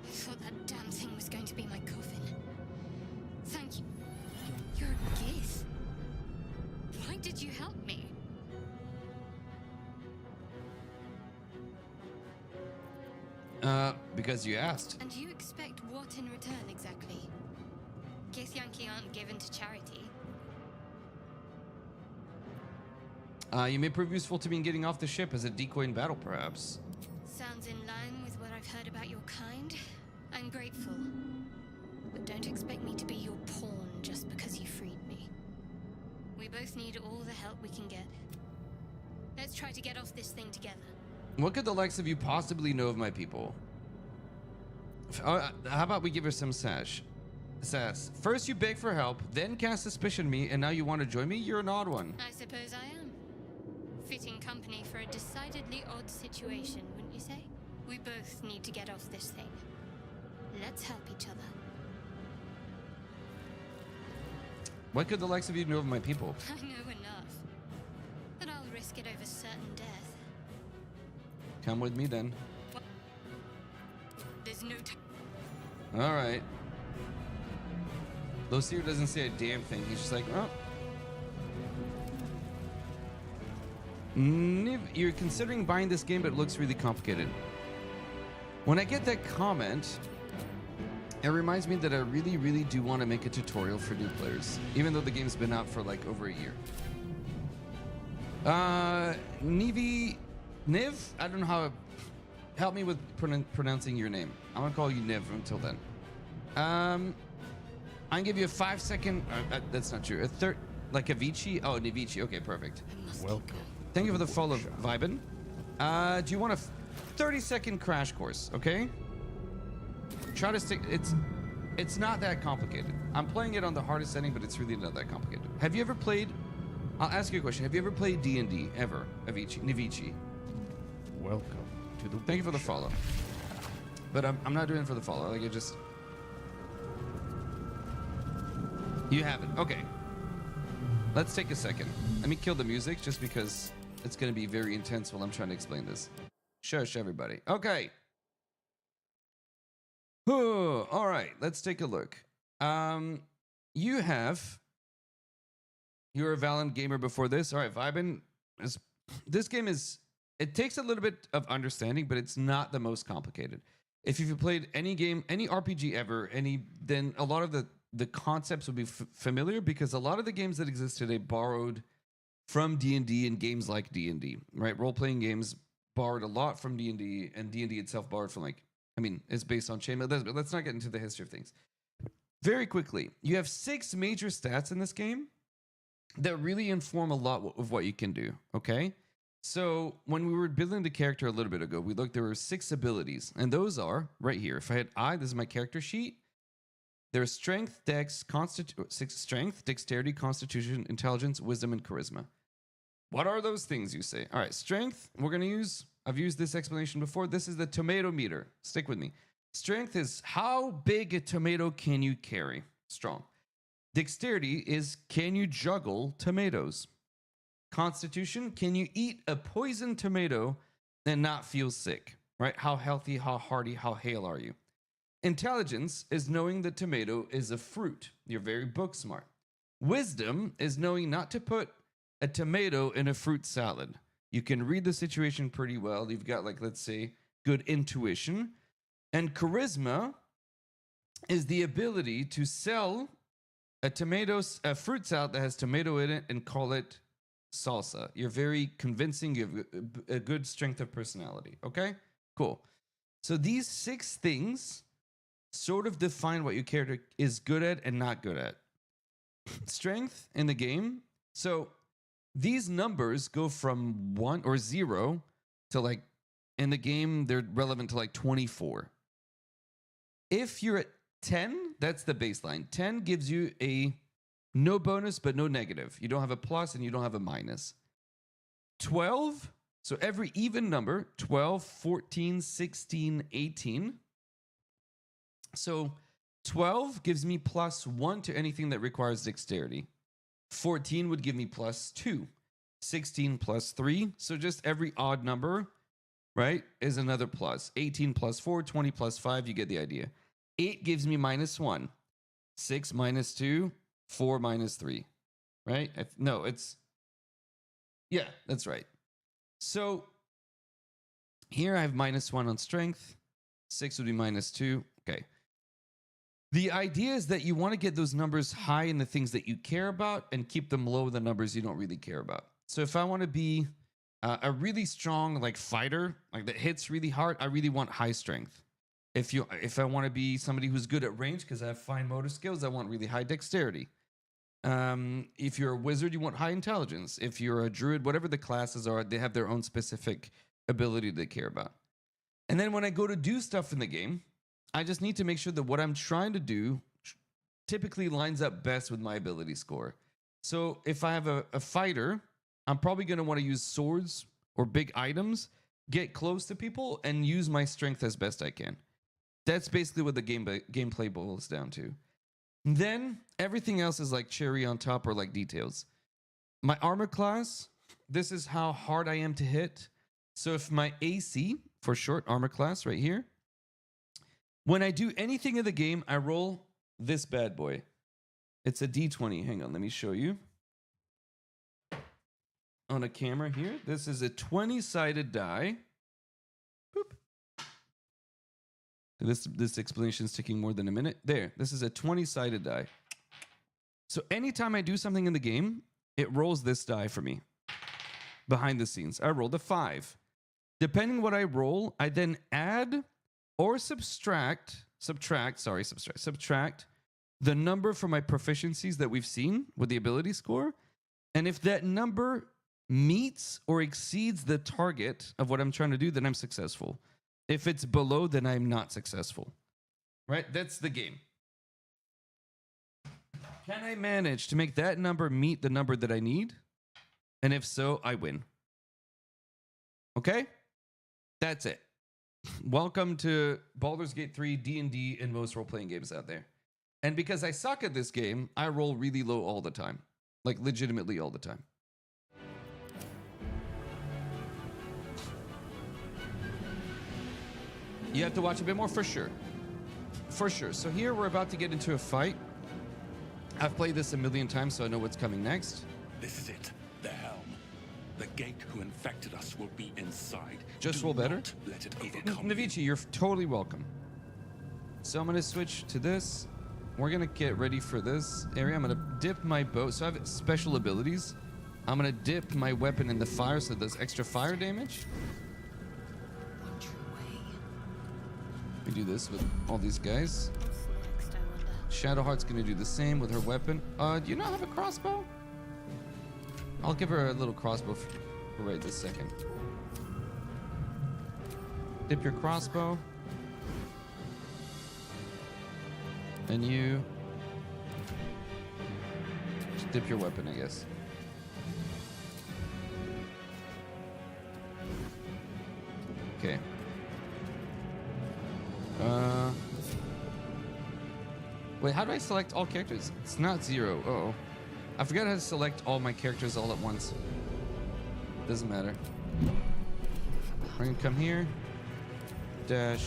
I thought that damn thing was going to be my coffin. Thank you. You're a gift. Why did you help me? Because you asked. And you expect what in return exactly? Githyanki aren't given to charity. You may prove useful to me in getting off the ship as a decoy in battle, perhaps. Sounds in line with what I've heard about your kind. I'm grateful. But don't expect me to be your pawn just because you freed me. We both need all the help we can get. Let's try to get off this thing together. What could the likes of you possibly know of my people? How about we give her some sass? First you beg for help, then cast suspicion on me, and now you want to join me? You're an odd one. I suppose I am. Fitting company for a decidedly odd situation, wouldn't you say? We both need to get off this thing. Let's help each other. What could the likes of you know of my people? I know enough. But I'll risk it over certain death. Come with me then. There's no time. All right. Losir doesn't say a damn thing. He's just like, oh. Niv, you're considering buying this game, but it looks really complicated. When I get that comment, it reminds me that I really, really do want to make a tutorial for new players, even though the game's been out for like over a year. Niv, I don't know how. Help me with pronouncing your name. I'm gonna call you Niv until then. I'm gonna give you a 5-second. That's not true. Like Avicii. Oh, Nivici. Okay, perfect. Welcome. Thank you for the follow, Vibin. Do you want a 30-second crash course? Okay. Try to stick. It's not that complicated. I'm playing it on the hardest setting, but it's really not that complicated. Have you ever played? I'll ask you a question. Have you ever played D&D ever, Avicii? Nivici. Welcome to the. Thank you for the follow. But I'm not doing it for the follow. Like, it just. You haven't. Okay. Let's take a second. Let me kill the music just because it's going to be very intense while I'm trying to explain this. Shush, everybody. Okay. All right. Let's take a look. You're a Valorant gamer before this. All right, Vibin. This game is. It takes a little bit of understanding, but it's not the most complicated. If you've played any game, any RPG ever, then a lot of the concepts would be familiar because a lot of the games that exist today borrowed from D&D and games like D&D, right? Role-playing games borrowed a lot from D&D, and D&D itself borrowed from it's based on chainmail. But let's not get into the history of things. Very quickly, you have 6 major stats in this game that really inform a lot of what you can do, okay? So when we were building the character a little bit ago, we looked, there were 6 abilities, and those are right here. If I had this is my character sheet. There's strength, strength, dexterity, constitution, intelligence, wisdom, and charisma. What are those things, you say? All right, strength, I've used this explanation before. This is the tomato meter. Stick with me. Strength is how big a tomato can you carry? Strong. Dexterity is can you juggle tomatoes? Constitution, can you eat a poisoned tomato and not feel sick? Right? How healthy, how hardy, how hale are you? Intelligence is knowing the tomato is a fruit. You're very book smart. Wisdom is knowing not to put a tomato in a fruit salad. You can read the situation pretty well. You've got, let's say, good intuition. And charisma is the ability to sell a fruit salad that has tomato in it and call it salsa. You're very convincing. You have a good strength of personality. Okay? Cool. So these 6 things sort of define what your character is good at and not good at. Strength in the game. So these numbers go from 1 or 0 to in the game, they're relevant to 24. If you're at 10, that's the baseline. 10 gives you a no bonus, but no negative. You don't have a plus and you don't have a minus. 12, so every even number, 12, 14, 16, 18. So 12 gives me +1 to anything that requires dexterity. 14 would give me +2. 16 +3. So just every odd number, right, is another plus. 18 +4, 20 +5, you get the idea. 8 gives me -1. 6 -2, 4 -3, right? Yeah, that's right. So here I have -1 on strength, 6 would be -2. Okay. The idea is that you want to get those numbers high in the things that you care about and keep them low in the numbers you don't really care about. So if I want to be a really strong like fighter, like that hits really hard, I really want high strength. If I want to be somebody who's good at range because I have fine motor skills, I want really high dexterity. If you're a wizard, you want high intelligence. If you're a druid, whatever the classes are, they have their own specific ability they care about. And then when I go to do stuff in the game, I just need to make sure that what I'm trying to do typically lines up best with my ability score. So if I have a fighter, I'm probably going to want to use swords or big items, get close to people, and use my strength as best I can. That's basically what the gameplay boils down to. Then everything else is like cherry on top or like details. My armor class, this is how hard I am to hit. So if my AC, for short, armor class right here, when I do anything in the game, I roll this bad boy. It's a D20. Hang on, let me show you. On a camera here, this is a 20-sided die. Boop. This explanation is taking more than a minute. There, this is a 20-sided die. So anytime I do something in the game, it rolls this die for me. Behind the scenes, I rolled a 5. Depending what I roll, I then add or subtract the number for my proficiencies that we've seen with the ability score. And if that number meets or exceeds the target of what I'm trying to do, then I'm successful. If it's below, then I'm not successful. Right? That's the game. Can I manage to make that number meet the number that I need? And if so, I win. Okay? That's it. Welcome to Baldur's Gate 3, D&D, and most role-playing games out there. And because I suck at this game, I roll really low all the time. Like, legitimately all the time. You have to watch a bit more, for sure. For sure. So here, we're about to get into a fight. I've played this a million times, so I know what's coming next. This is it. The helm. The gate who infected us will be inside. Just Do roll better. not let it overcome you. Navici, you're totally welcome. So I'm going to switch to this. We're going to get ready for this area. I'm going to dip my bow. So I have special abilities. I'm going to dip my weapon in the fire so it does extra fire damage. We do this with all these guys. Next, I wonder. Shadowheart's going to do the same with her weapon. Do you not have a crossbow? I'll give her a little crossbow for right this second. Dip your crossbow. And you just dip your weapon, I guess. Okay. Wait, how do I select all characters? It's not 0. Uh-oh. I forgot how to select all my characters all at once. Doesn't matter. We're gonna come here. Dash.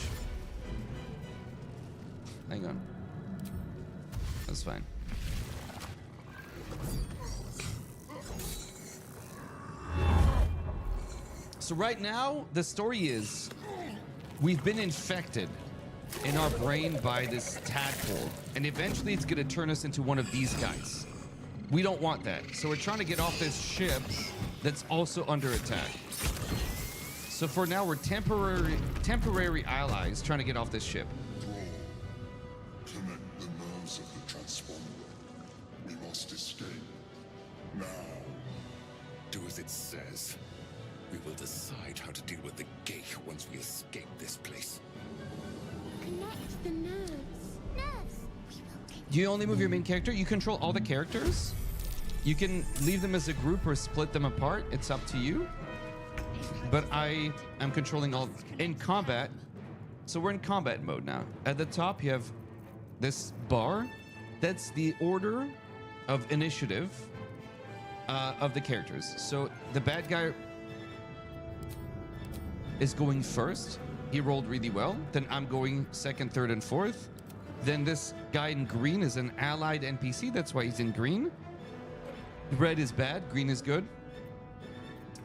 Hang on. That's fine. So right now, the story is we've been infected in our brain by this tadpole, and eventually it's going to turn us into one of these guys. We don't want that. So we're trying to get off this ship that's also under attack. So for now, we're temporary allies trying to get off this ship. Connect the nerves of the transponder. We must escape. Now. Do as it says. We will decide how to deal with the gate once we escape this place. Connect the nerves. Nerves. We will take Do you only move your main character? You control all the characters. You can leave them as a group or split them apart. It's up to you. But I am controlling all in combat. So we're in combat mode now. At the top, you have this bar. That's the order of initiative of the characters. So the bad guy is going first. He rolled really well. Then I'm going second, third, and fourth. Then this guy in green is an allied NPC. That's why he's in green. Red is bad. Green is good.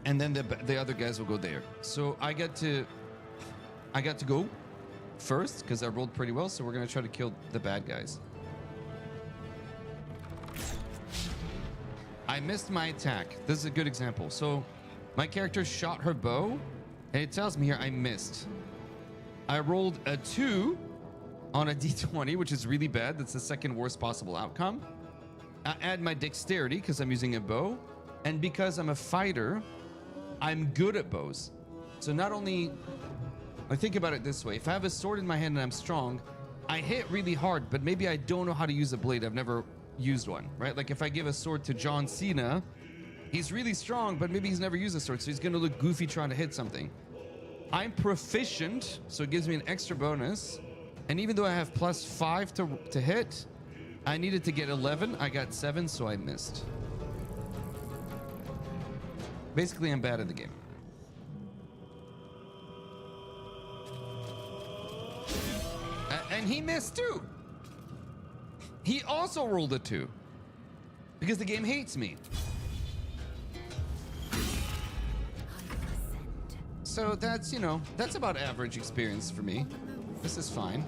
And then the other guys will go there. So I got to go first because I rolled pretty well, so we're gonna try to kill the bad guys. I missed my attack. This is a good example. So my character shot her bow, and it tells me here I missed. I rolled a 2 on a d20, which is really bad. That's the second worst possible outcome. I add my dexterity because I'm using a bow, and because I'm a fighter, I'm good at bows. So not only, I think about it this way: if I have a sword in my hand and I'm strong, I hit really hard, but maybe I don't know how to use a blade. I've never used one, right? Like if I give a sword to John Cena, he's really strong, but maybe he's never used a sword, so he's gonna look goofy trying to hit something. I'm proficient, so it gives me an extra bonus. And even though I have +5 to hit, I needed to get 11. I got 7, so I missed. Basically, I'm bad at the game. And he missed too. He also rolled a 2 because the game hates me. So that's, you know, that's about average experience for me. This is fine.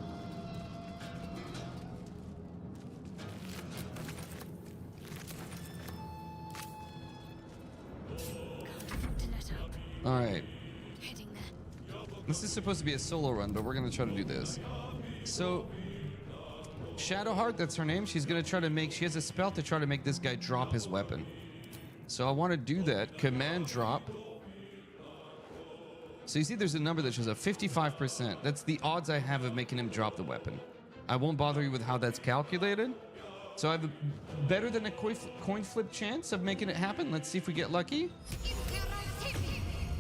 All right. This is supposed to be a solo run, but we're gonna try to do this. So Shadowheart, that's her name. She's gonna try to make, she has a spell to try to make this guy drop his weapon. So I want to do that. Command drop. So you see there's a number that shows up, 55%. That's the odds I have of making him drop the weapon. I won't bother you with how that's calculated. So I have a better than a coin flip chance of making it happen. Let's see if we get lucky.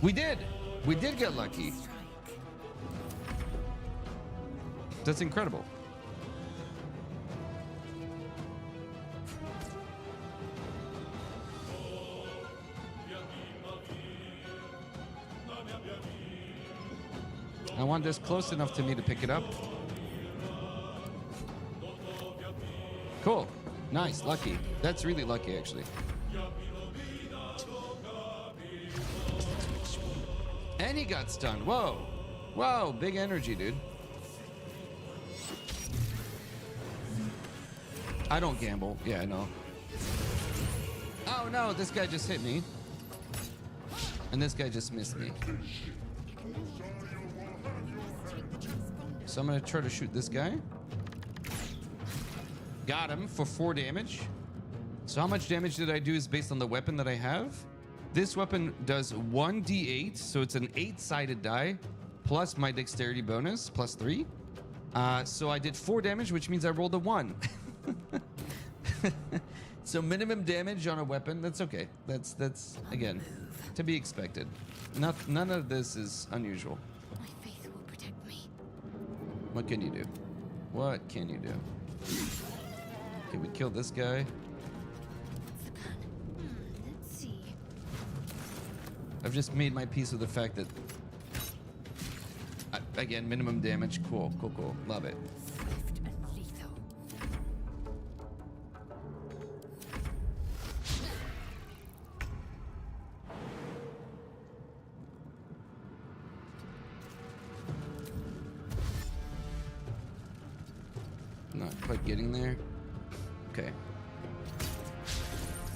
We did. We did get lucky. That's incredible. I want this close enough to me to pick it up. Cool. Nice. Lucky. That's really lucky, actually. And he got stunned. Whoa. Whoa. Big energy, dude. I don't gamble. Yeah, I know. Oh, no. This guy just hit me. And this guy just missed me. So I'm going to try to shoot this guy. Got him for 4 damage. So how much damage did I do is based on the weapon that I have. This weapon does 1d8, so it's an 8-sided die, plus my dexterity bonus, +3. So I did 4 damage, which means I rolled a 1. So minimum damage on a weapon, that's okay. That's again, to be expected. None of this is unusual. My faith will protect me. What can you do? What can you do? Okay, we kill this guy. What's the plan? Let's see. I've just made my peace with the fact that, again, minimum damage. Cool. Love it. Swift and lethal. Not quite getting there. Okay.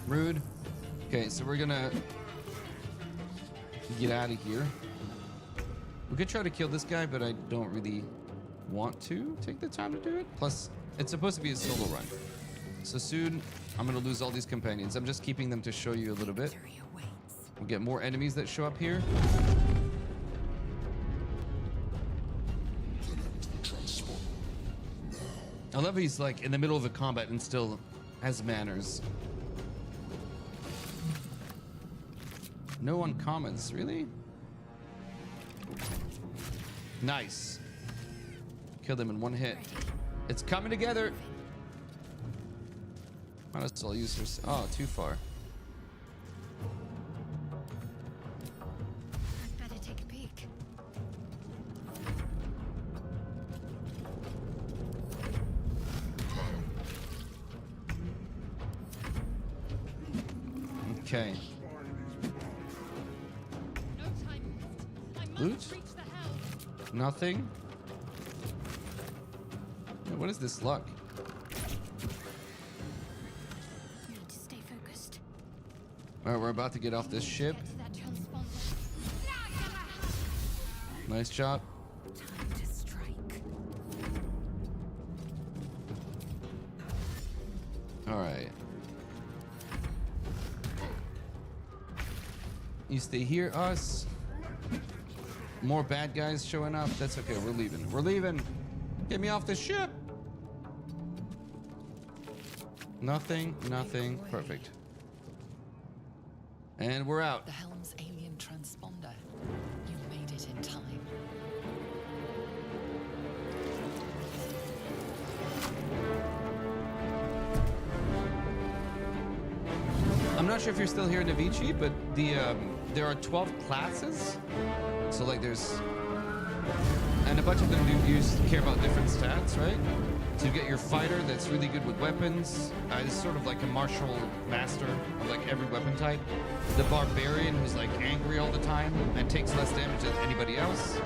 Rude. Okay, so we're gonna get out of here. We could try to kill this guy, but I don't really want to take the time to do it. Plus, it's supposed to be a solo run. So soon, I'm gonna lose all these companions. I'm just keeping them to show you a little bit. We'll get more enemies that show up here. I love he's like in the middle of a combat and still has manners. No uncommons, really? Nice. Killed him in 1 hit. It's coming together. Might as well use this. Oh, too far. I'd better take a peek. Okay. No time left. I must Loot? reach the helm. Nothing. What is this luck? Need to stay focused. All right, we're about to get off this ship. Get to that transponder. Nice job. Time to strike. All right. You stay here, us. More bad guys showing up. That's okay. We're leaving. We're leaving. Get me off the ship. Nothing. Nothing. Perfect. And we're out. The Helm's alien transponder. You made it in time. I'm not sure if you're still here in Avicii, but there are 12 classes. So like there's, and a bunch of them do care about different stats, right? So you get your fighter that's really good with weapons. Is sort of like a martial master of like every weapon type. The barbarian who's like angry all the time and takes less damage than anybody else.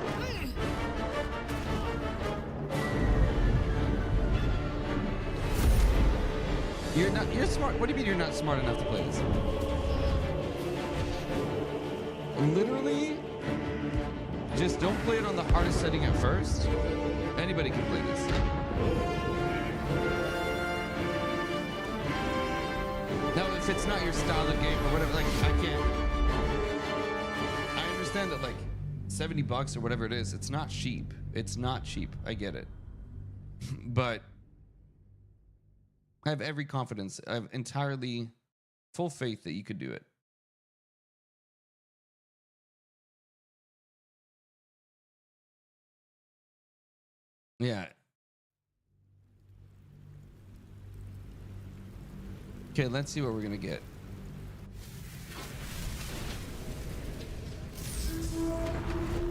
You're smart. What do you mean you're not smart enough to play this? Literally, just don't play it on the hardest setting at first. Anybody can play this. Now, if it's not your style of game or whatever, like, I can't. I understand that, like, $70 or whatever it is, it's not cheap. It's not cheap. I get it. But I have every confidence. I have entirely full faith that you could do it. Yeah. Okay, let's see what we're gonna get.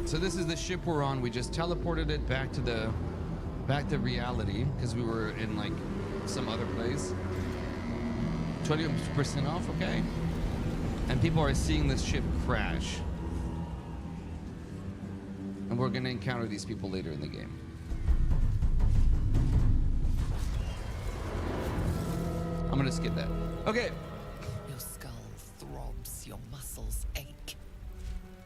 So this is the ship we're on. We just teleported it back to reality because we were in like some other place. 20% off, okay? And people are seeing this ship crash. And we're gonna encounter these people later in the game. I'm gonna skip that. Okay. Your skull throbs, your muscles ache.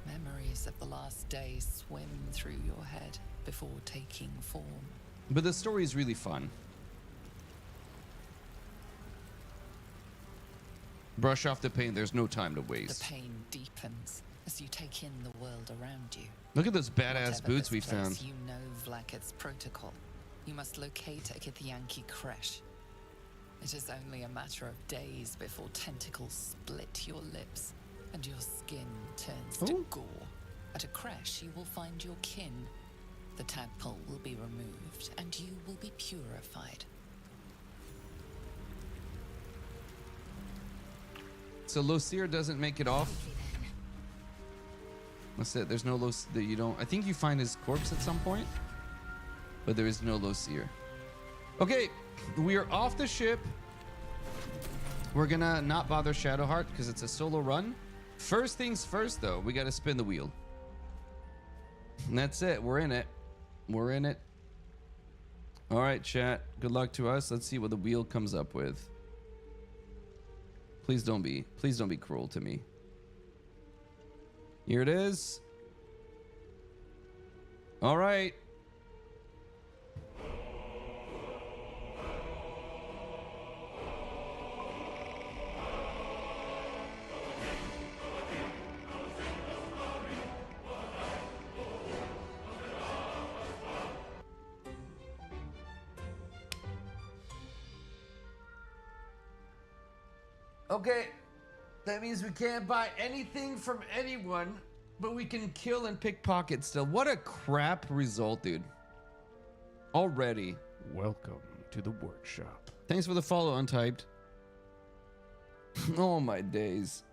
Memories of the last day swim through your head before taking form. But the story is really fun. Brush off the pain. There's no time to The waste. pain deepens as you take in the world around you. Look at those badass Whatever boots this we place, found. You know Vlaakith's protocol. You must locate a Githyanki creche. It is only a matter of days before tentacles split your lips and your skin turns to Ooh. gore. At a creche, you will find your kin. The tadpole will be removed and you will be purified. So Losir doesn't make it off. That's it. There's no Losir. You don't. I think you find his corpse at some point, but there is no Losir. Okay, we are off the ship. We're gonna not bother Shadowheart because it's a solo run. First things first, though, we gotta spin the wheel. And that's it. We're in it. We're in it. All right, chat. Good luck to us. Let's see what the wheel comes up with. Please don't be cruel to me. Here it is. All right. Okay, that means we can't buy anything from anyone, but we can kill and pickpocket still. What a crap result, dude. Already. Welcome to the workshop. Thanks for the follow, Untyped. Oh my days.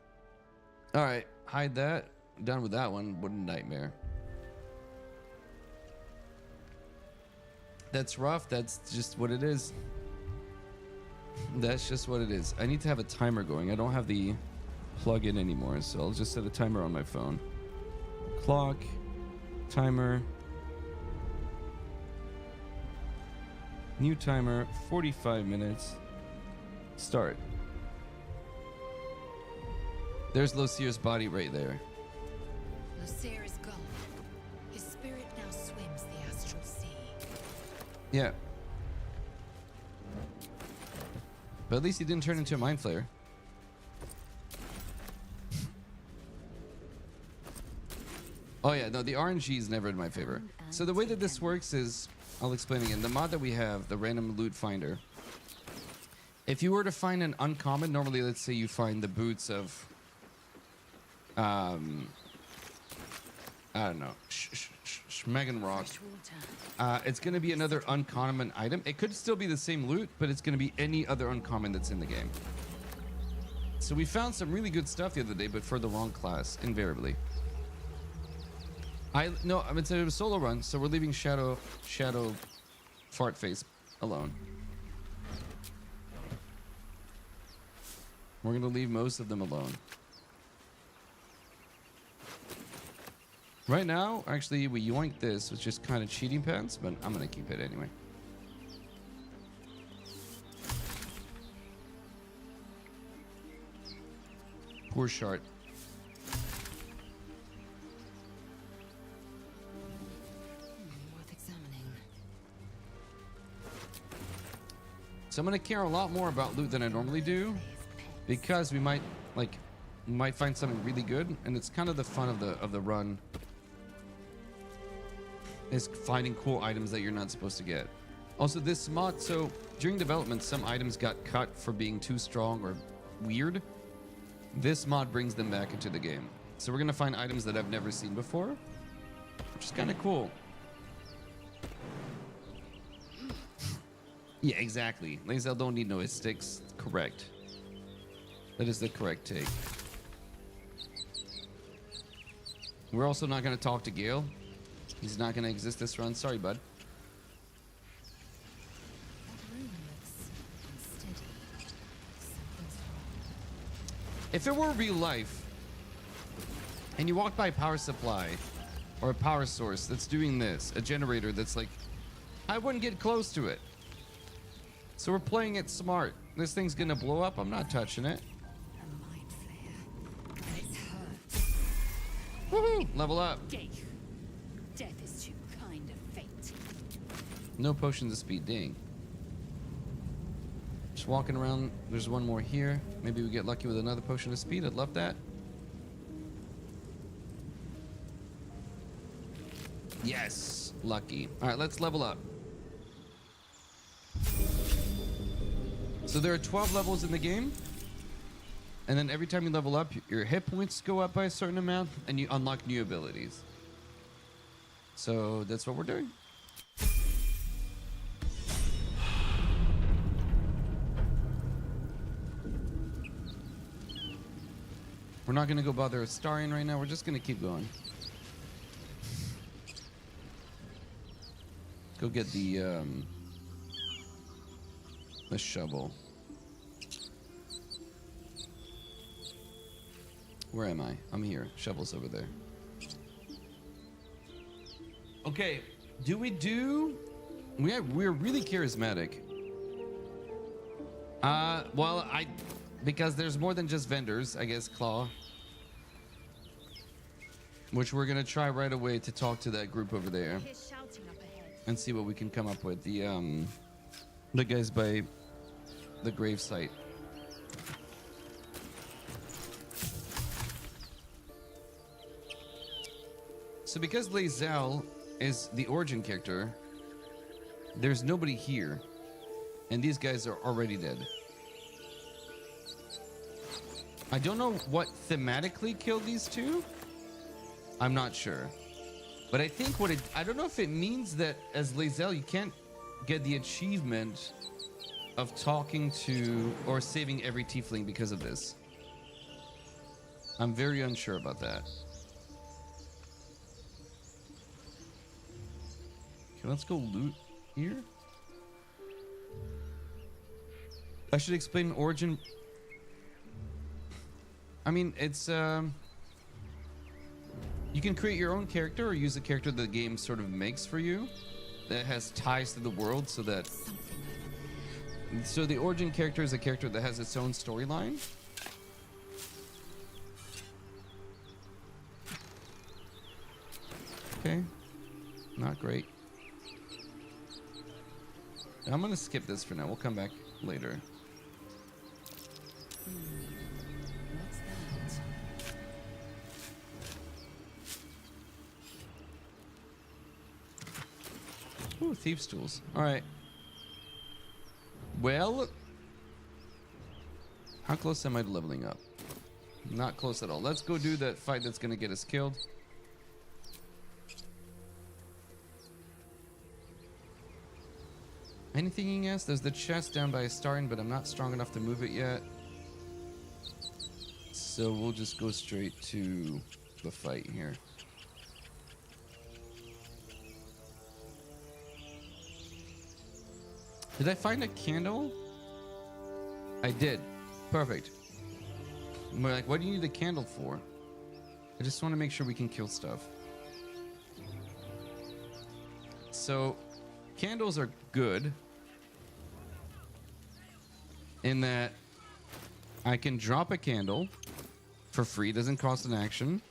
All right, hide that. Done with that one. What a nightmare. That's rough. That's just what it is. That's just what it is. I need to have a timer going. I don't have the plug-in anymore, so I'll just set a timer on my phone. Clock, timer. New timer, 45 minutes. Start. There's Losir's body right there. Lucere is gone. His spirit now swims the astral sea. Yeah. But at least he didn't turn into a mind flayer. Oh yeah, no, the RNG is never in my favor. So the way that this works is, I'll explain again. The mod that we have, the random loot finder. If you were to find an uncommon, normally let's say you find the boots of, I don't know, Schmegan Rock. It's going to be another uncommon item. It could still be the same loot, but it's going to be any other uncommon that's in the game. So we found some really good stuff the other day, but for the wrong class, invariably. No, I mean, it's a solo run, so we're leaving Shadow Fart Face alone. We're gonna leave most of them alone. Right now, actually, we yoinked this, which is kind of cheating pants, but I'm gonna keep it anyway. Poor Shart. Worth examining. So I'm gonna care a lot more about loot than I normally do, because we might find something really good, and it's kind of the fun of the run is finding cool items that you're not supposed to get. Also, this mod, so during development, some items got cut for being too strong or weird. This mod brings them back into the game. So we're gonna find items that I've never seen before, which is kind of cool. Yeah, exactly. Lae'zel don't need no sticks. Correct. That is the correct take. We're also not going to talk to Gale. He's not going to exist this run. Sorry, bud. That room looks unsteady. Something's wrong. If it were real life, and you walked by a power supply or a power source that's doing this, a generator that's like, I wouldn't get close to it. So we're playing it smart. This thing's going to blow up. I'm not touching it. A mind flayer. And it's her. Woohoo! Level up. Death is too kind of fate. No potions of speed. Dang. Just walking around. There's one more here. Maybe we get lucky with another potion of speed. I'd love that. Yes. Lucky. All right, let's level up. So there are 12 levels in the game. And then every time you level up, your hit points go up by a certain amount and you unlock new abilities. So that's what we're doing. We're not going to go bother Astarion right now. We're just going to keep going. Go get the shovel. Where am I? I'm here. Shovel's over there. Okay, we're really charismatic. Well, because there's more than just vendors, I guess, Claw. Which we're gonna try right away to talk to that group over there. And see what we can come up with. The guys by the grave site. So because Lae'zel is the origin character, there's nobody here. And these guys are already dead. I don't know what thematically killed these two. I'm not sure. But I think I don't know if it means that as Lae'zel you can't get the achievement of talking to or saving every tiefling because of this. I'm very unsure about that. Okay, let's go loot here. I should explain origin. I mean, it's you can create your own character or use a character the game sort of makes for you. that has ties to the world, so that Something so the origin character is a character that has its own storyline. Okay, not great. I'm gonna skip this for now. We'll come back later. What's that? Ooh, thieves' tools. All right. Well, how close am I to leveling up? Not close at all. Let's go do that fight that's gonna get us killed. Anything else? There's the chest down by a starting, but I'm not strong enough to move it yet. So we'll just go straight to the fight here. Did I find a candle? I did. Perfect. And we're like, what do you need a candle for? I just want to make sure we can kill stuff. So, candles are good in that I can drop a candle for free, doesn't cost an action.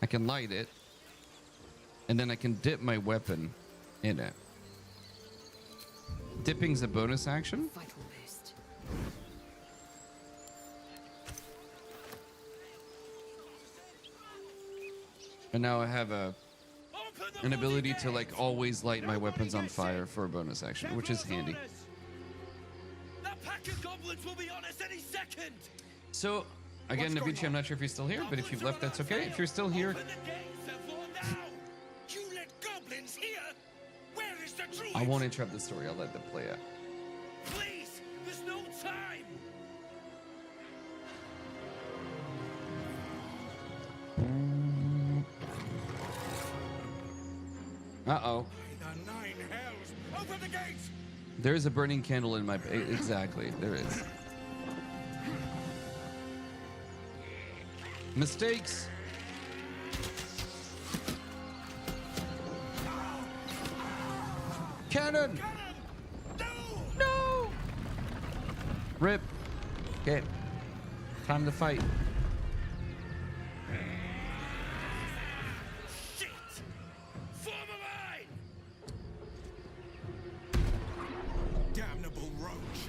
I can light it, and then I can dip my weapon in it. Dipping's a bonus action. Vital boost. And now I have an ability to like always light my weapons on fire for a bonus action, which is handy. That pack of goblins will be on us any second. So again, Navici, I'm not sure if you're still here, but if you've left, that's okay. If you're still here, Open the gates, therefore, now. You let goblins here? Where is the druid? I won't interrupt the story. I'll let them play out. Please, there's no time. Uh-oh. The nine hells! Open the gates. There is a burning candle in my... Exactly, there is. Mistakes. Cannon! No! Rip. Okay. Time to fight. Shit! Form a line. Damnable roach!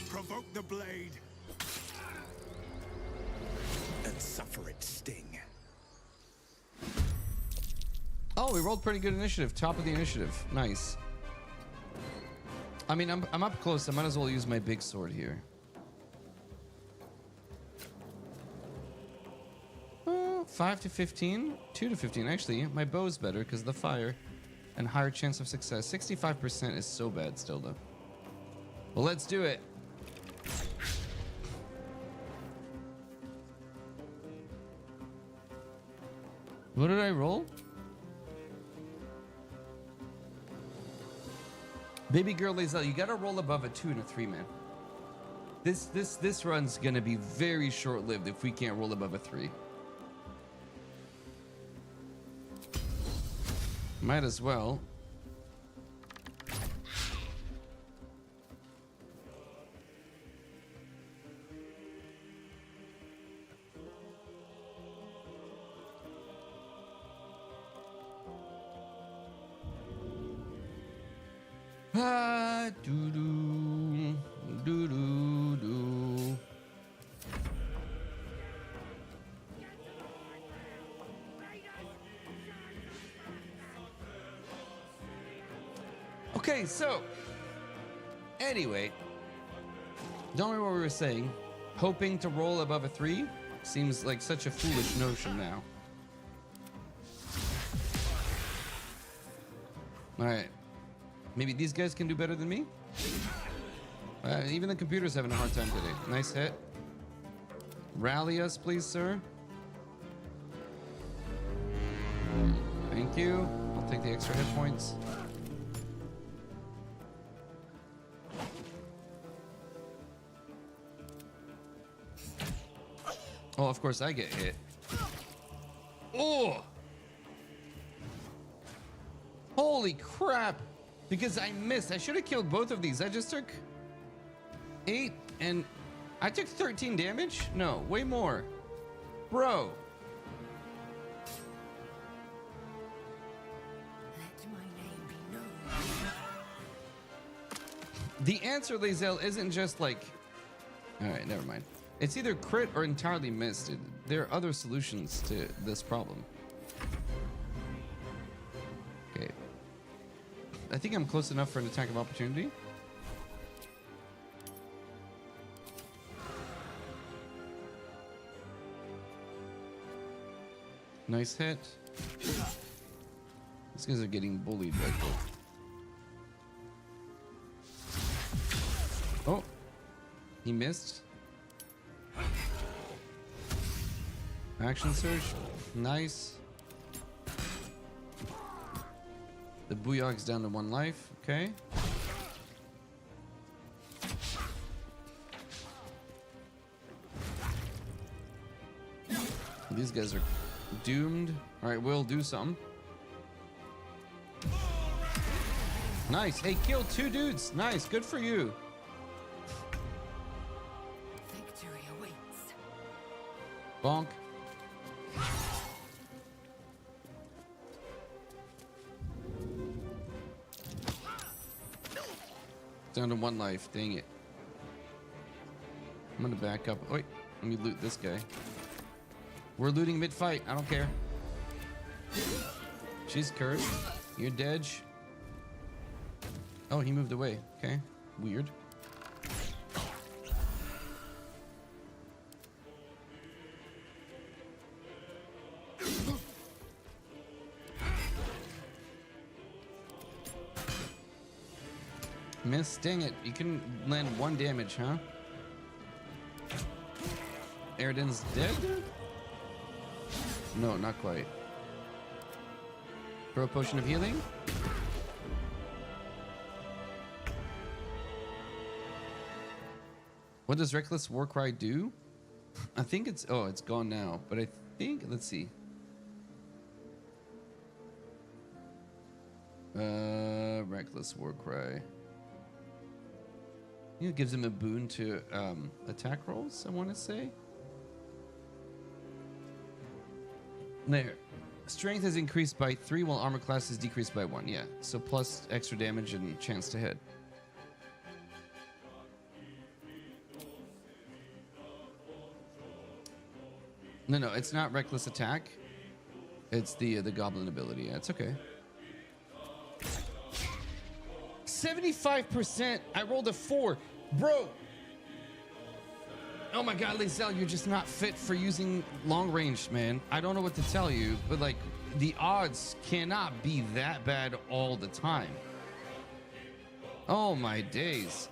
Provoke the blade and suffer its sting. Oh, we rolled pretty good initiative. Top of the initiative. Nice. I mean, I'm up close. I might as well use my big sword here. 5 to 15? 2 to 15. Actually, my bow's better because of the fire and higher chance of success. 65% is so bad still, though. Well, let's do it. What did I roll? Baby girl lays out. You gotta roll above a 2 and a 3, man. This run's gonna be very short-lived if we can't roll above a 3. Might as well. Ah, doo doo, doo doo doo. Okay, so anyway, don't remember what we were saying. Hoping to roll above a 3 seems like such a foolish notion now. All right. Maybe these guys can do better than me? Even the computer's having a hard time today. Nice hit. Rally us, please, sir. Thank you. I'll take the extra hit points. Oh, of course I get hit. Oh! Holy crap! Because I missed. I should have killed both of these. I just took 8 and I took 13 damage? No, way more. Bro. Let my name be known. The answer, Lae'zel, isn't just like... Alright, never mind. It's either crit or entirely missed. There are other solutions to this problem. Okay. I think I'm close enough for an attack of opportunity. Nice hit. These guys are getting bullied right there. Oh, he missed. Action surge, nice. The Booyog's down to 1 life, okay. These guys are doomed. All right, we'll do something. Nice. Hey, killed 2 dudes. Nice. Good for you. Victory awaits. Bonk. Down to 1 life. Dang it. I'm gonna back up. Wait, let me loot this guy. We're looting mid-fight. I don't care. She's cursed. You're dead. Oh, he moved away. Okay. Weird. Miss, dang it. You can land 1 damage, huh? Eridan's dead? No, not quite. Throw a potion of healing. What does Reckless Warcry do? I think it's... Oh, it's gone now. But I think... Let's see. Reckless Warcry. It gives him a boon to attack rolls, I want to say. There. Strength is increased by 3 while armor class is decreased by 1. Yeah. So plus extra damage and chance to hit. No, it's not reckless attack. It's the goblin ability. Yeah, it's okay. 75%. I rolled a 4. Bro. Oh my god, Lae'zel, you're just not fit for using long range, man. I don't know what to tell you, but like the odds cannot be that bad all the time. Oh my days.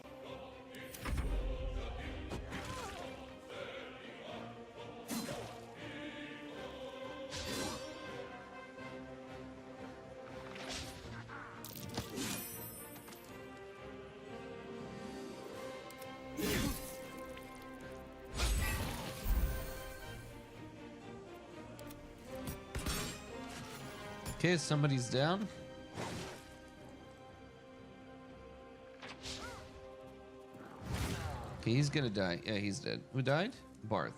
Okay, somebody's down. Okay, he's gonna die. Yeah, he's dead. Who died? Barth.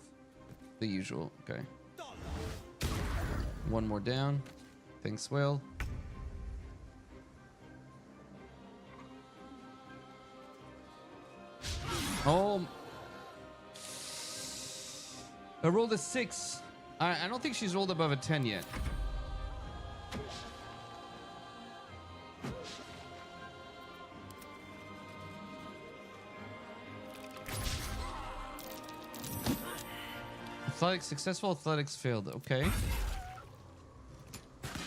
The usual. Okay. 1 more down. Thanks, Will. Oh. I rolled a 6. I don't think she's rolled above a 10 yet. Athletics successful, athletics failed. Okay.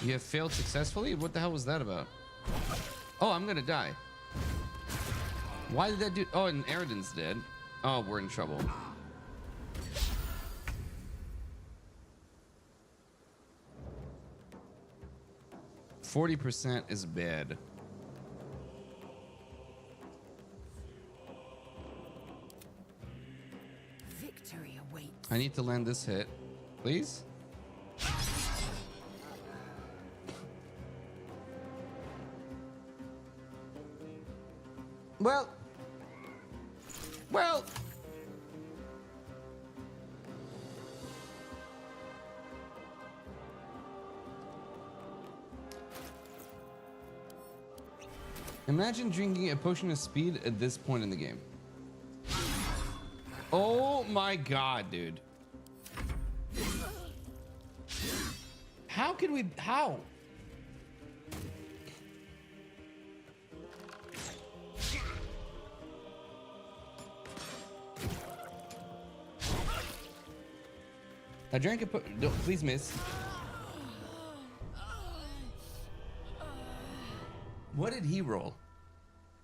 You have failed successfully? What the hell was that about? Oh, I'm gonna die. Why did that do? Oh, and Eridan's dead. Oh, we're in trouble. %40 is bad. Victory awaits. I need to land this hit, please. Well. Imagine drinking a potion of speed at this point in the game. Oh my god, dude. How can we... How? I drank a no, please miss. What did he roll?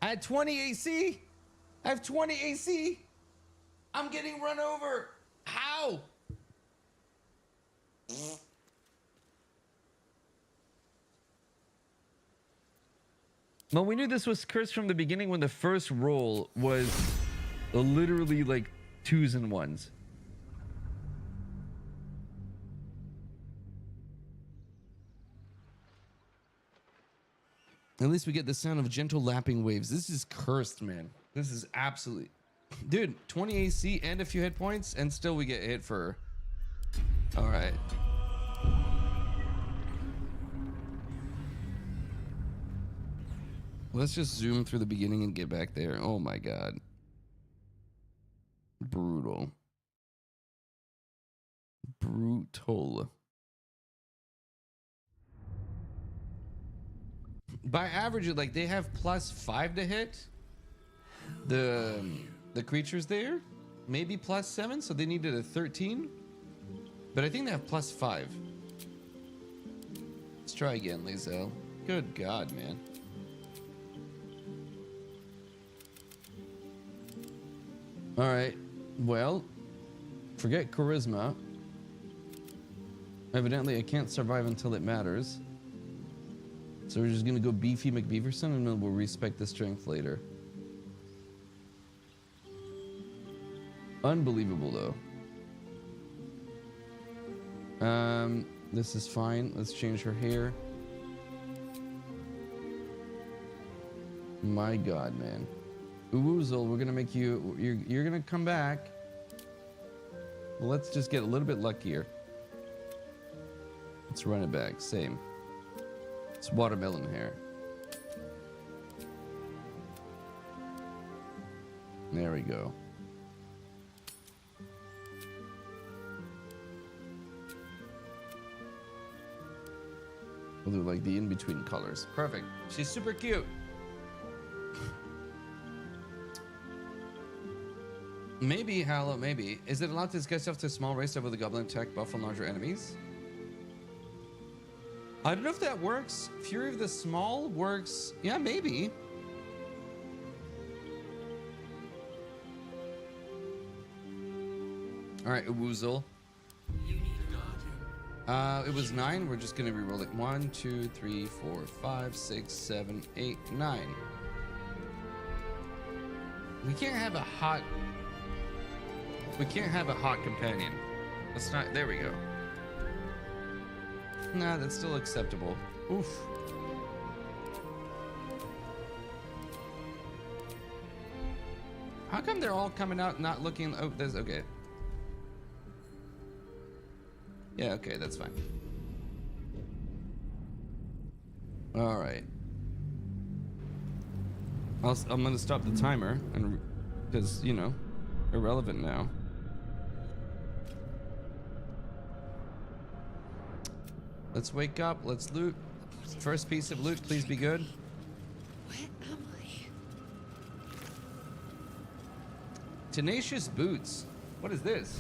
I had 20 AC. I have 20 AC. I'm getting run over. How? Well, we knew this was cursed from the beginning when the first roll was literally like 2s and 1s. At least we get the sound of gentle lapping waves. This is cursed, man. This is absolutely... Dude, 20 AC and a few hit points, and still we get hit for... All right. Let's just zoom through the beginning and get back there. Oh my god. Brutal. Brutal. By average, like they have +5 to hit. The creatures there, maybe +7, so they needed a 13. But I think they have +5. Let's try again, Lizelle. Good God, man. All right. Well, forget charisma. Evidently, I can't survive until it matters. So we're just gonna go beefy McBeaverson, and then we'll respect the strength later. Unbelievable, though. This is fine. Let's change her hair. My God, man. Uwoozle, we're gonna make you. You're gonna come back. Well, let's just get a little bit luckier. Let's run it back. Same. It's watermelon hair. There we go. We'll do like the in-between colors. Perfect. She's super cute. Maybe, Hallow, maybe. Is it allowed to disguise yourself to a small race over the goblin attack buff on larger enemies? I don't know if that works. Fury of the Small works. Yeah, maybe. All right, Uwoozle. It was 9. We're just gonna re-roll it. 1, 2, 3, 4, 5, 6, 7, 8, 9. We can't have a hot. We can't have a hot companion. Let's not. There we go. Nah, that's still acceptable. Oof. How come they're all coming out not looking? Oh, there's okay. Yeah, okay, that's fine. All right. I'm gonna stop the timer, and because you know, irrelevant now. Let's wake up. Let's loot. First piece of loot, please be good. Where am I? Tenacious boots. What is this?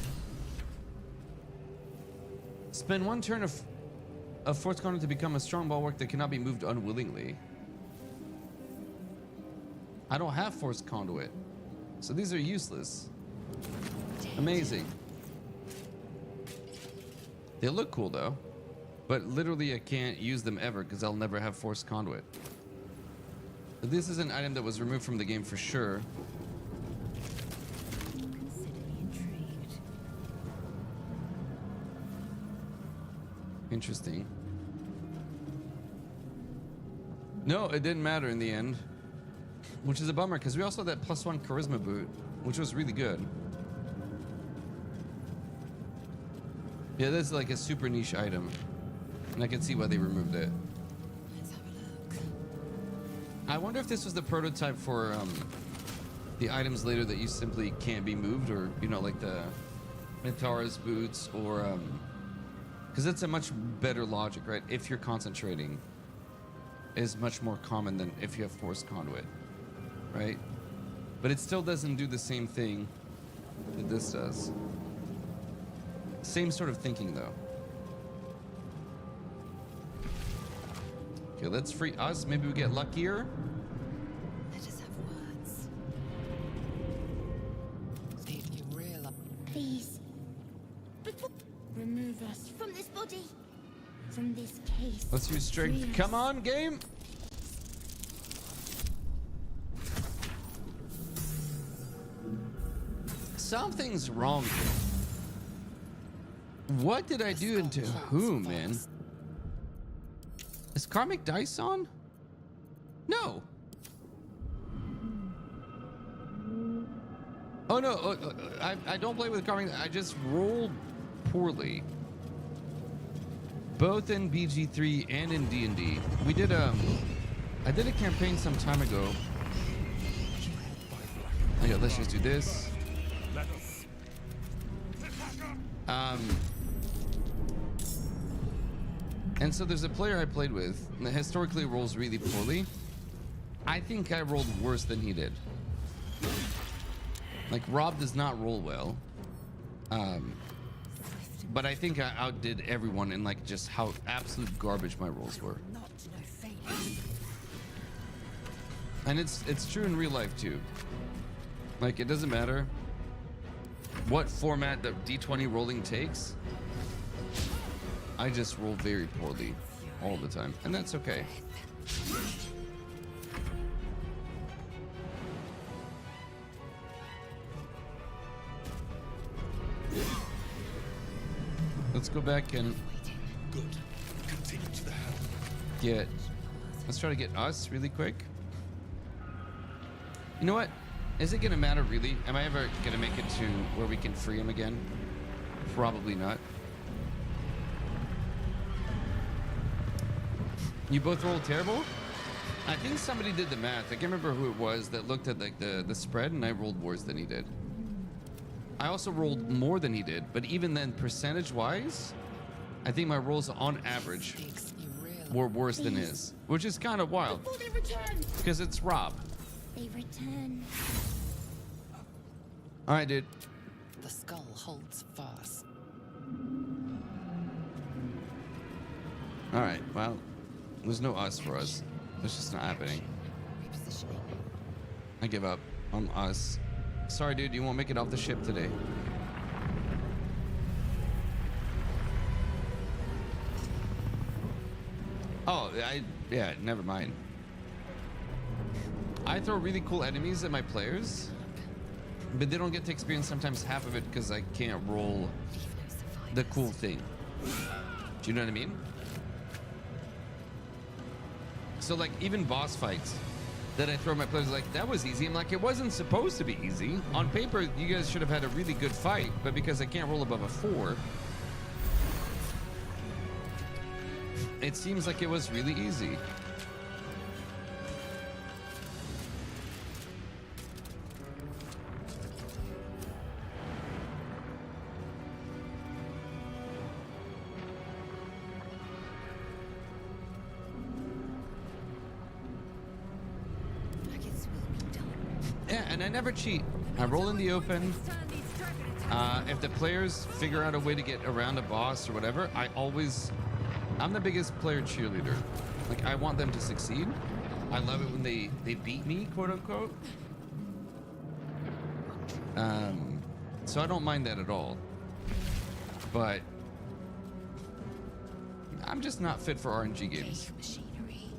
Spend 1 turn of force conduit to become a strong bulwark that cannot be moved unwillingly. I don't have force conduit, so these are useless. Amazing. They look cool though, but literally I can't use them ever because I'll never have force conduit. But this is an item that was removed from the game for sure. Consider me intrigued. Interesting. No, it didn't matter in the end. which is a bummer because we also had that +1 charisma boot, which was really good. Yeah, that's like a super niche item, and I can see why they removed it. Let's have a look. I wonder if this was the prototype for the items later that you simply can't be moved, or you know, like the Minotaur's boots, or because it's a much better logic, right? If you're concentrating, is much more common than if you have forced conduit, right? But it still doesn't do the same thing that this does. Same sort of thinking though. Okay, let's free us. Maybe we get luckier. Let us have words. Did you realize? Please. Remove us from this body. From this case. Let's use strength. Free us. Come on, game. Something's wrong here. What did I do into whom, man? Is Karmic Dice on? No. Oh no, I don't play with Karmic. I just rolled poorly. Both in BG3 and in D&D. We did I did a campaign some time ago. Oh yeah, let's just do this. And so there's a player I played with that historically rolls really poorly. I think I rolled worse than he did. Like, Rob does not roll well. But I think I outdid everyone in like just how absolute garbage my rolls were. Not to know failure. And it's true in real life too. Like, it doesn't matter what format the D20 rolling takes. I just roll very poorly all the time, and that's okay. Let's go back and Good. Continue to the helm. get. Let's try to get us really quick. You know what? Is it gonna matter really? Am I ever gonna make it to where we can free him again? Probably not. You both rolled terrible? I think somebody did the math. I can't remember who it was that looked at like the spread, and I rolled worse than he did. I also rolled more than he did, but even then, percentage-wise, I think my rolls on average Stakes you realize. were worse than his, which is kind of wild Before they return. because it's Rob. They return. All right, dude. The skull holds fast. All right. Well, there's no us for us. It's just not happening. Repositioning. I give up on us. Sorry, dude. You won't make it off the ship today. Oh, yeah, never mind. I throw really cool enemies at my players, but they don't get to experience sometimes half of it because I can't roll Leave no survivors. the cool thing. Do you know what I mean? So like even boss fights that I throw at my players, like, that was easy. I'm like, it wasn't supposed to be easy. On paper, you guys should have had a really good fight, but because I can't roll above a 4, it seems like it was really easy. Nuggets will be done. Yeah, and I never cheat. I roll in the open. If the players figure out a way to get around a boss or whatever, I'm the biggest player cheerleader. Like, I want them to succeed. I love it when they beat me, quote unquote. So I don't mind that at all. But I'm just not fit for RNG games. Cave machinery.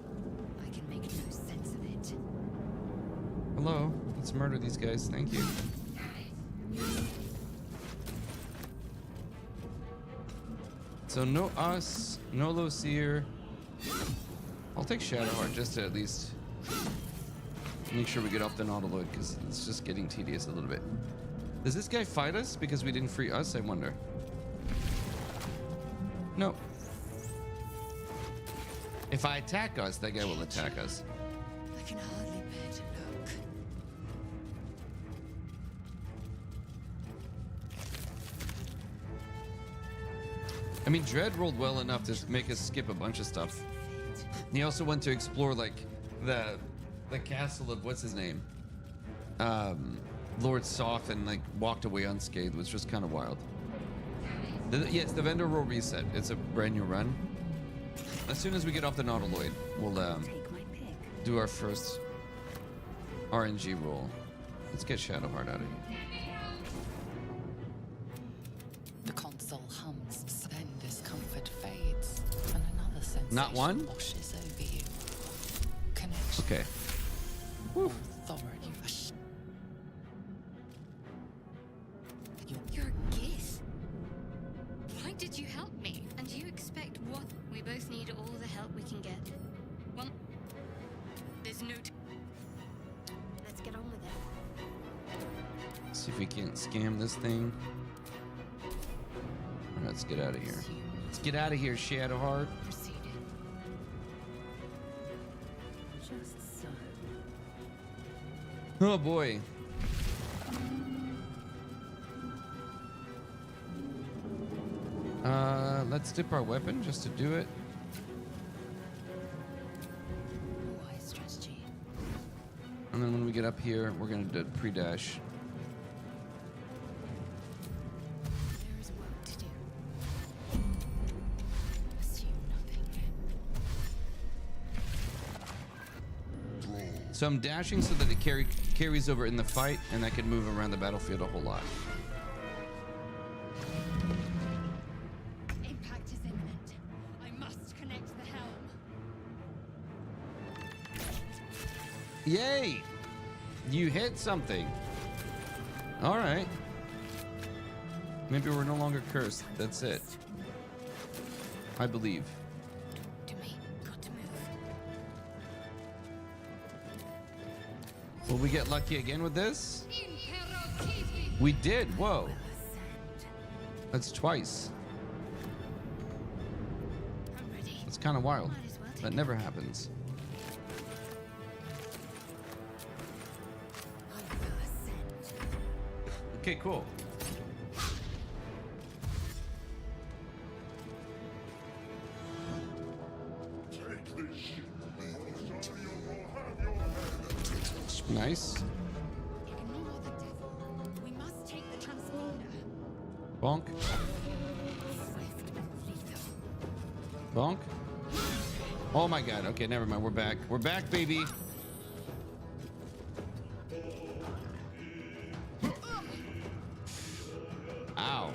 I can make no sense of it. Hello, let's murder these guys. Thank you. So no us, no Loseer. I'll take Shadowheart just to at least Make sure we get off the Nautiloid because it's just getting tedious a little bit. Does this guy fight us because we didn't free us? I wonder. No. If I attack us, that guy will attack us. I can hardly bear to look. I mean, Dread rolled well enough to make us skip a bunch of stuff. He also went to explore like the castle of what's his name, Lord Soth, and like walked away unscathed, which was kind of wild. Yes, the vendor will reset. It's a brand new run. As soon as we get off the Nautiloid, we'll do our first RNG roll. Let's get Shadowheart out of here. The console hums, then discomfort fades, and another sensation Not one? washes over you. Connection. Okay. Woo. Authority. You're a Gith. Why did you help me? And you expect what? We both need all the help we can get. Well, there's no. Let's get on with it. See if we can't scam this thing. All right, let's get out of here. Let's get out of here, Shadowheart. Proceeded. Just so. Oh boy. Let's dip our weapon just to do it. Wise strategy. And then when we get up here, we're gonna do pre-dash. There is work to do. Assume nothing. So I'm dashing so that it carries over in the fight, and I can move around the battlefield a whole lot. Impact is imminent. I must connect the helm. Yay! You hit something. All right. Maybe we're no longer cursed. That's it. I believe. To me, got to move. Will we get lucky again with this? We did. Whoa. That's twice. I'm ready. That's kind of wild. Might as well take That never happens. Okay, cool. Nice. Ignore the devil. We must take the transponder. Bonk. Swift and lethal. Bonk. Oh my god. Okay, never mind. We're back. We're back, baby. Ow.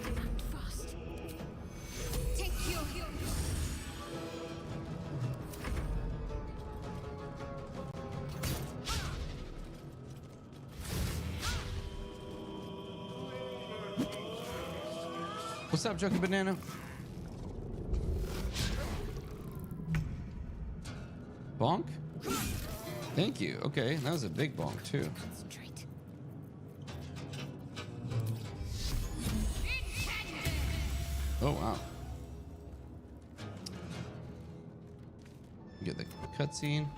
And fast. Take your heal. What's up, Junkie Banana? Bonk? Thank you. Okay, that was a big bonk, too. Concentrate. Oh, wow. Get the cutscene.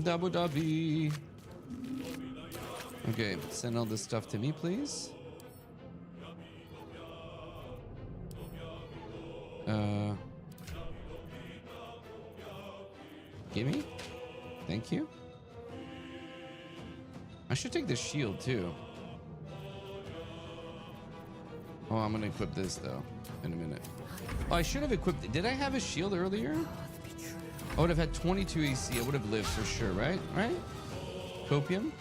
Double dubby. Okay, send all this stuff to me, please. Gimme? Thank you. I should take the shield too. Oh, I'm gonna equip this though in a minute. Oh, I should have equipped it. Did I have a shield earlier? I would have had 22 AC. I would have lived for sure, right? Right? Copium?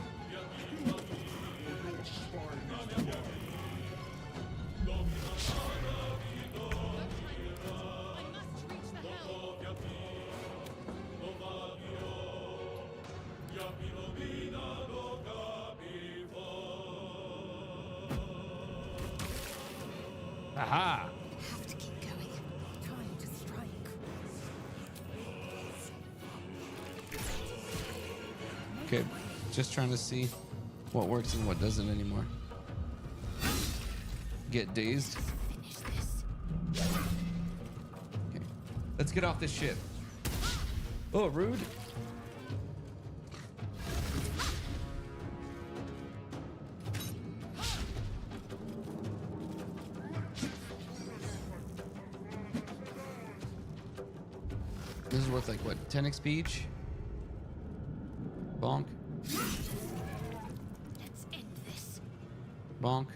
Aha! Have to keep going. Time to strike. Okay, just trying to see what works and what doesn't anymore. Get dazed. Finish this. Okay. Let's get off this ship. Oh, rude. This is worth like what, 10 XP each? Bonk. Let's end this. Bonk.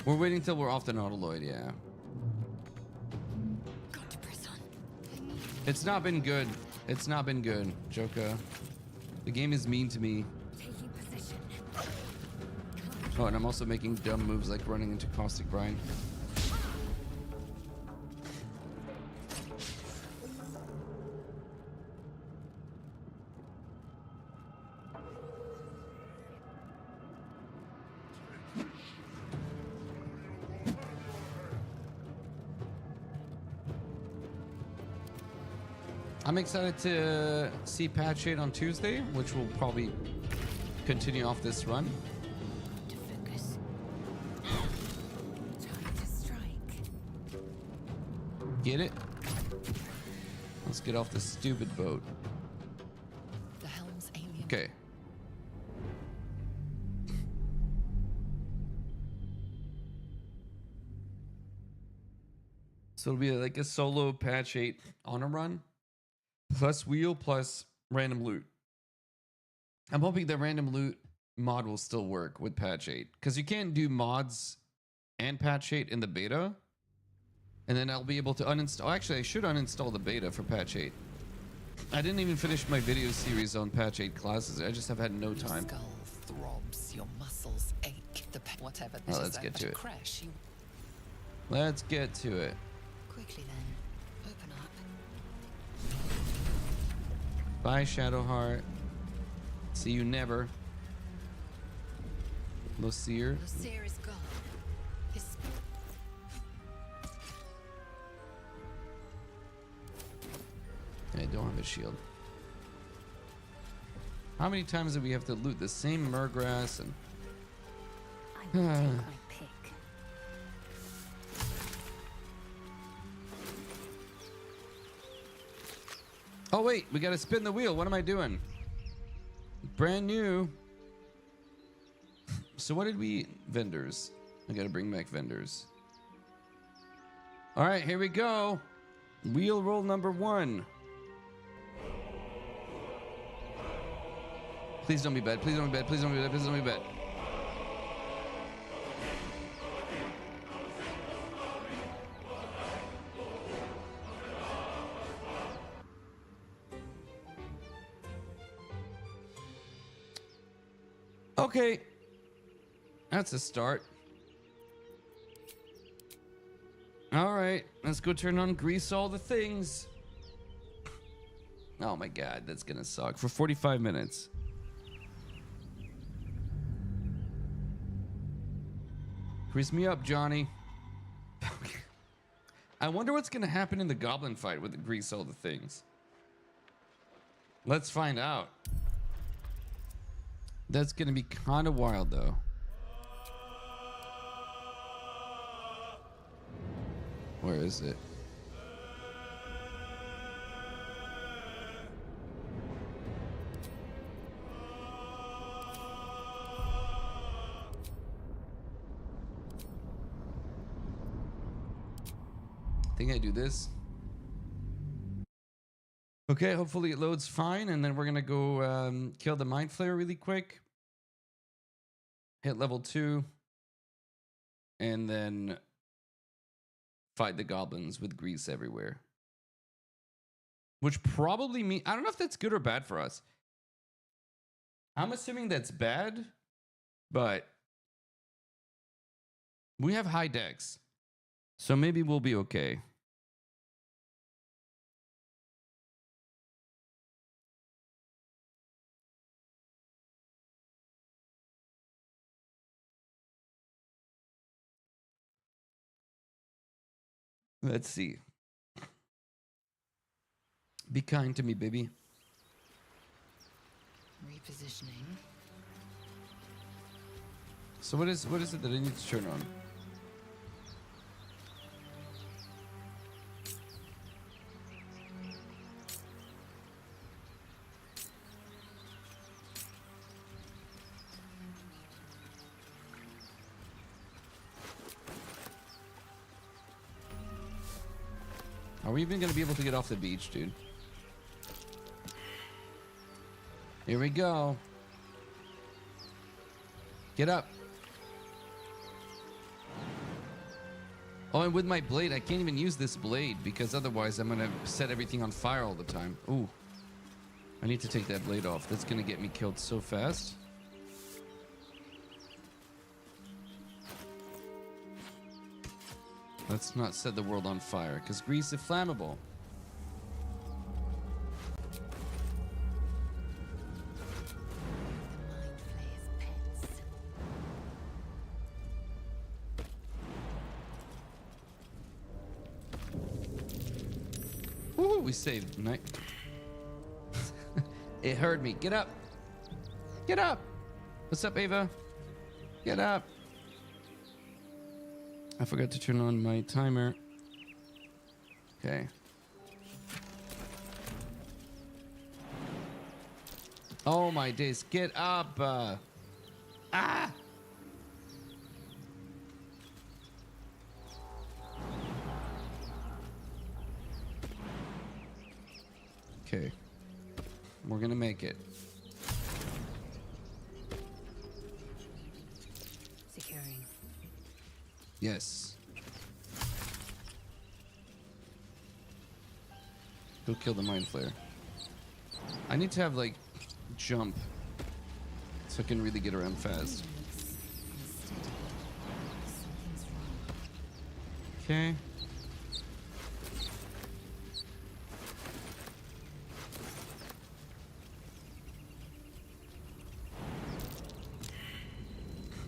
We're waiting till we're off the Nautiloid, yeah. Got to press on. It's not been good. It's not been good, Joka. The game is mean to me. Taking position. Oh, and I'm also making dumb moves like running into Caustic Brine. I'm excited to see patch 8 on Tuesday, which will probably continue off this run. Got to focus. Time to strike. Get it? Let's get off this stupid boat. The helm's alien. Okay. So it'll be like a solo patch 8 on a run, plus wheel, plus random loot. I'm hoping the random loot mod will still work with patch 8, because you can't do mods and patch 8 in the beta. And then I'll be able to uninstall. Actually, I should uninstall the beta for patch 8. I didn't even finish my video series on patch 8 classes. I just have had no Your time. skull throbs, your muscles ache. Whatever Oh, this let's is get to it. crash, you Let's get to it. Quickly then. Open up. Bye, Shadowheart. See you never. Lucere. Lucere is gone. His I don't have a shield. How many times do we have to loot the same Murgrass and I will take my pick. oh wait, we gotta spin the wheel. What am I doing? Brand new. So what did we vendors? I gotta bring back vendors. All right, here we go. Wheel roll number 1. Please don't be bad. Please don't be bad. Please don't be bad. Please don't be bad. Okay. That's a start. All right, let's go turn on Grease All the Things. Oh my god, that's gonna suck for 45 minutes. Grease me up, Johnny. I wonder what's gonna happen in the goblin fight with the Grease All the Things. Let's find out. That's gonna be kind of wild though. Where is it? I think I do this. Okay, hopefully it loads fine, and then we're gonna go kill the Mind Flayer really quick. Hit level 2. And then fight the goblins with grease everywhere. Which probably means, I don't know if that's good or bad for us. I'm assuming that's bad, but we have high dex. So maybe we'll be okay. Let's see. Be kind to me, baby. Repositioning. So what is it that I need to turn on? Are we even gonna be able to get off the beach, dude? Here we go. Get up. Oh, and with my blade, I can't even use this blade because otherwise I'm gonna set everything on fire all the time. Ooh. I need to take that blade off. That's gonna get me killed so fast. Let's not set the world on fire because grease is flammable. Woo, we saved. Night. It heard me. Get up. Get up. What's up, Ava? Get up. I forgot to turn on my timer. Okay. Oh my days. Get up. Ah. Okay. We're gonna make it. Securing. Yes. Go kill the mind flare. I need to have like jump so I can really get around fast. Okay.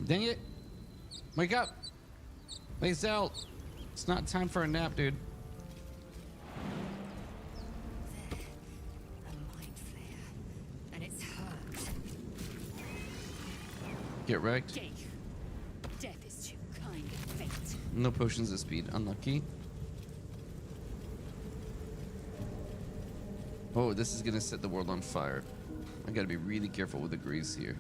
Dang it. Wake up. Lazel. It's not time for a nap, dude. A mind flare. And it's hurt. Get wrecked. Jake. Death is too kind of fate. No potions of speed. Unlucky. Oh, this is gonna set the world on fire. I gotta be really careful with the grease here.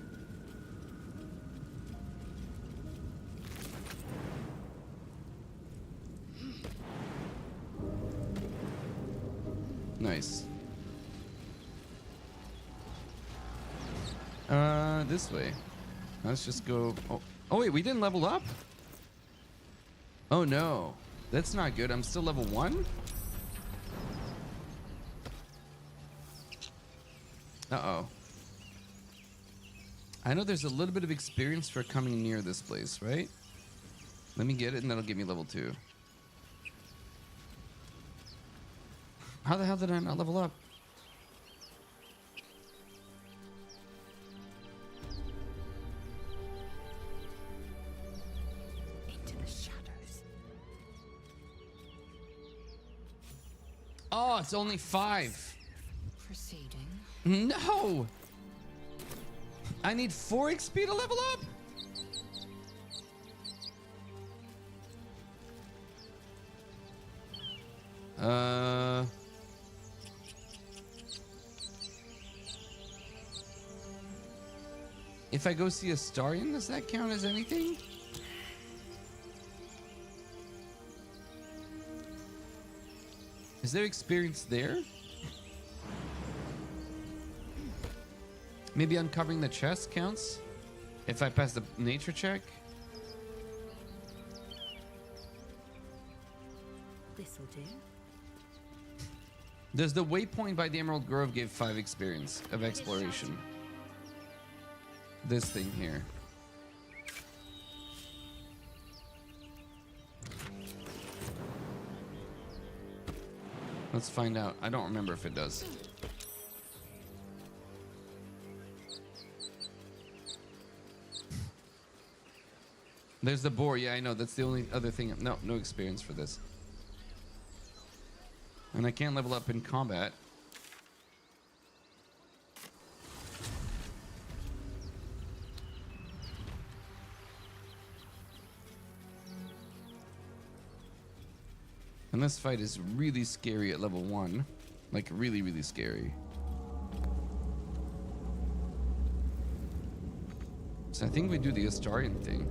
Nice. This way. Let's just go. Oh wait, we didn't level up? Oh no. That's not good. I'm still level 1? Uh-oh. I know there's a little bit of experience for coming near this place, right? Let me get it and that'll give me level 2. How the hell did I not level up? Into the shadows. Oh, it's only 5. Proceeding. No! I need 4 XP to level up? If I go see a Starian, does that count as anything? Is there experience there? Maybe uncovering the chest counts? If I pass the nature check? This'll do. Does the waypoint by the Emerald Grove give 5 experience of exploration? This thing here. Let's find out. I don't remember if it does. There's the boar. Yeah, I know. That's the only other thing. No experience for this. And I can't level up in combat. And this fight is really scary at level 1. Like, really, really scary. So I think we do the Astarian thing.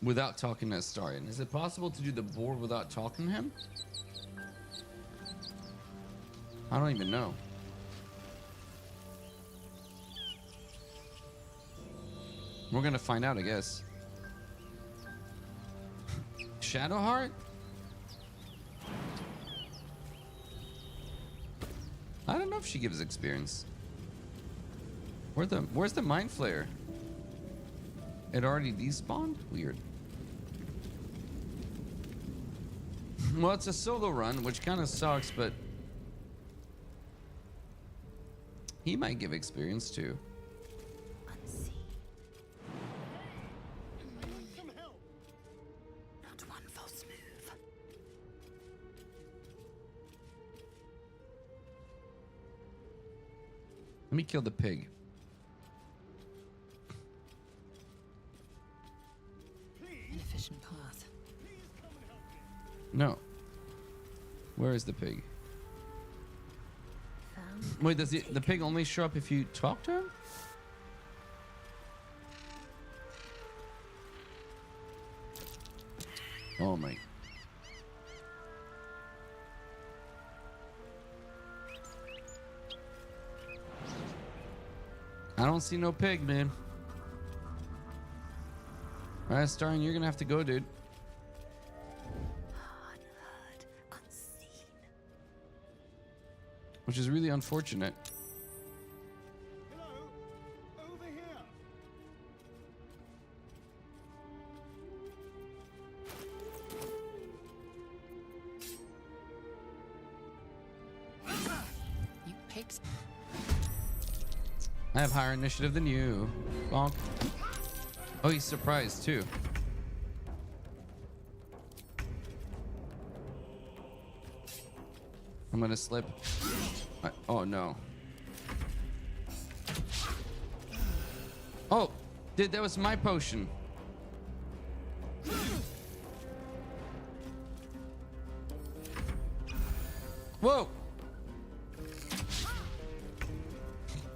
Without talking to Astarian. Is it possible to do the boar without talking to him? I don't even know. We're gonna find out, I guess. Shadowheart? I don't know if she gives experience. Where's the Mind Flayer? It already despawned? Weird. Well, it's a solo run, which kind of sucks, but he might give experience too. Not one false move. Let me kill the pig. An efficient path. No. Where is the pig? Wait, does the pig only show up if you talk to him? Oh my. I don't see no pig, man. Alright, Starring, you're gonna have to go, dude. Unheard, unseen. Which is really unfortunate. Hello? Over here! You pigs. I have higher initiative than you. Bonk. Oh, he's surprised too. I'm gonna slip. Oh no. Oh, dude, that was my potion. Whoa.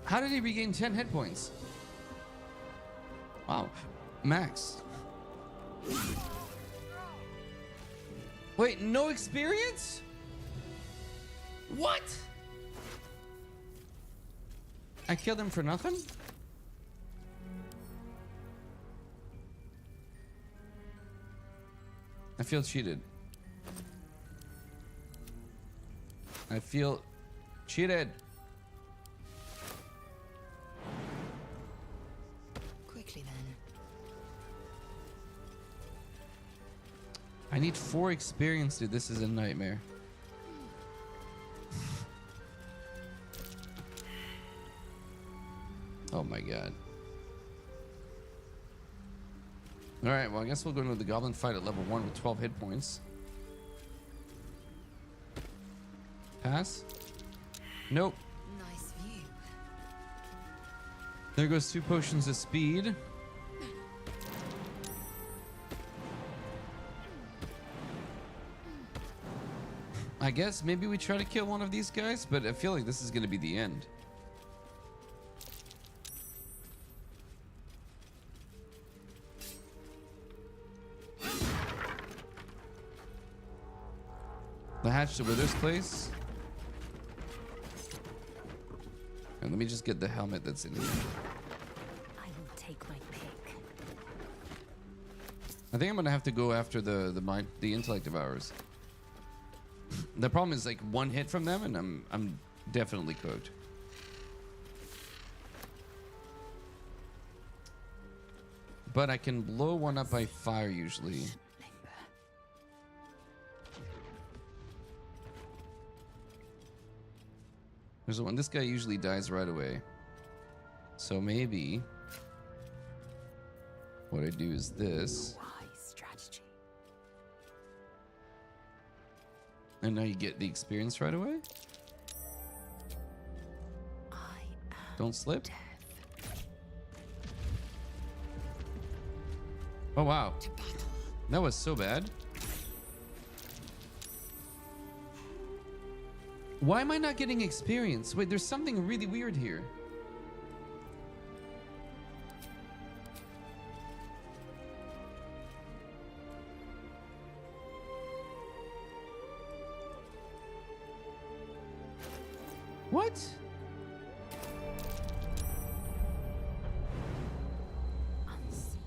How did he regain 10 hit points? Wow. Max. Wait, no experience? What? I killed him for nothing? I feel cheated. I feel cheated. Quickly then. I need 4 experience, dude. This is a nightmare. Oh my god. Alright, well I guess we'll go into the goblin fight at level 1 with 12 hit points. Pass? Nope. Nice view. There goes 2 potions of speed. I guess maybe we try to kill one of these guys, but I feel like this is going to be the end. The hatch to Wither's place. And let me just get the helmet that's in here. I will take my pick. I think I'm gonna have to go after the intellect devourers. The problem is like one hit from them, and I'm definitely cooked. But I can blow one up by fire usually. There's one. This guy usually dies right away. So maybe what I do is this. Wise strategy. And now you get the experience right away. I am Don't slip. death. Oh, wow. To battle. That was so bad. Why am I not getting experience? Wait, there's something really weird here. What? Unseen.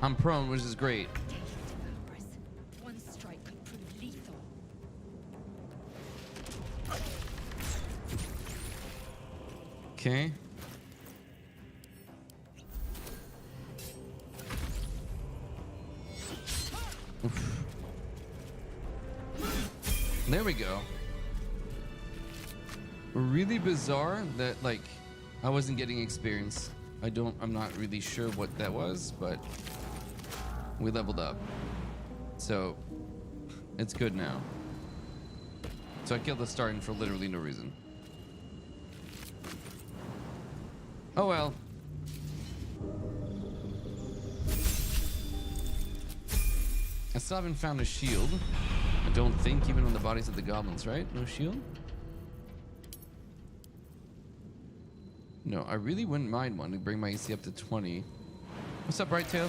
I'm prone, which is great. One strike could prove lethal. Okay. Oof. There we go. Really bizarre that like I wasn't getting experience. I'm not really sure what that was, but we leveled up. So it's good now. So I killed the Starting for literally no reason. Oh well. I still haven't found a shield. I don't think, even on the bodies of the goblins, right? No shield? No, I really wouldn't mind one to bring my AC up to 20. What's up, Brighttail?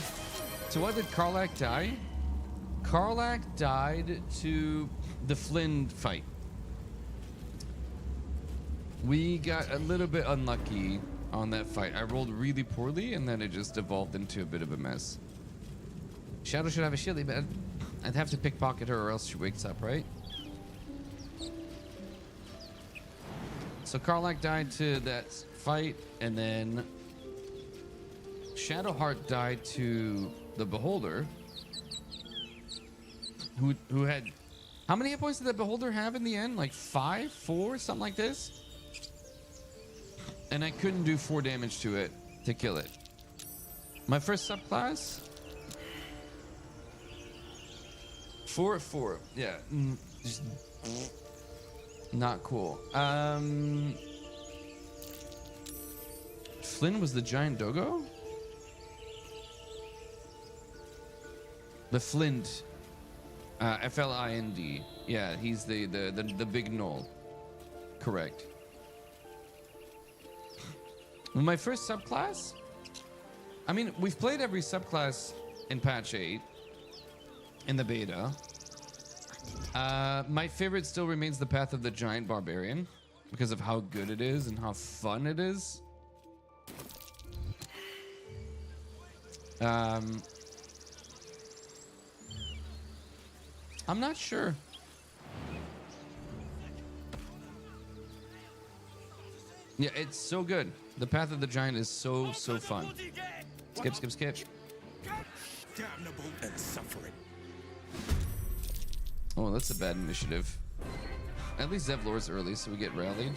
So why did Karlach die? Karlach died to the Flynn fight. We got a little bit unlucky on that fight. I rolled really poorly, and then it just evolved into a bit of a mess. Shadow should have a shield, but I'd have to pickpocket her or else she wakes up, right? So Karlach died to that fight, and then Shadowheart died to the Beholder, who had... How many hit points did the Beholder have in the end? Like 5, 4, something like this? And I couldn't do 4 damage to it to kill it. My first subclass... 4. Yeah. Just not cool. Flynn was the giant doggo? The Flint. F-L-I-N-D. Yeah, he's the big knoll. Correct. My first subclass? I mean, we've played every subclass in patch 8. In the beta. My favorite still remains the Path of the Giant Barbarian because of how good it is and how fun it is. I'm not sure. Yeah, it's so good. The Path of the Giant is so fun. Skip. Damnable and suffering. Oh, that's a bad initiative. At least Zevlor's early, so we get rallied.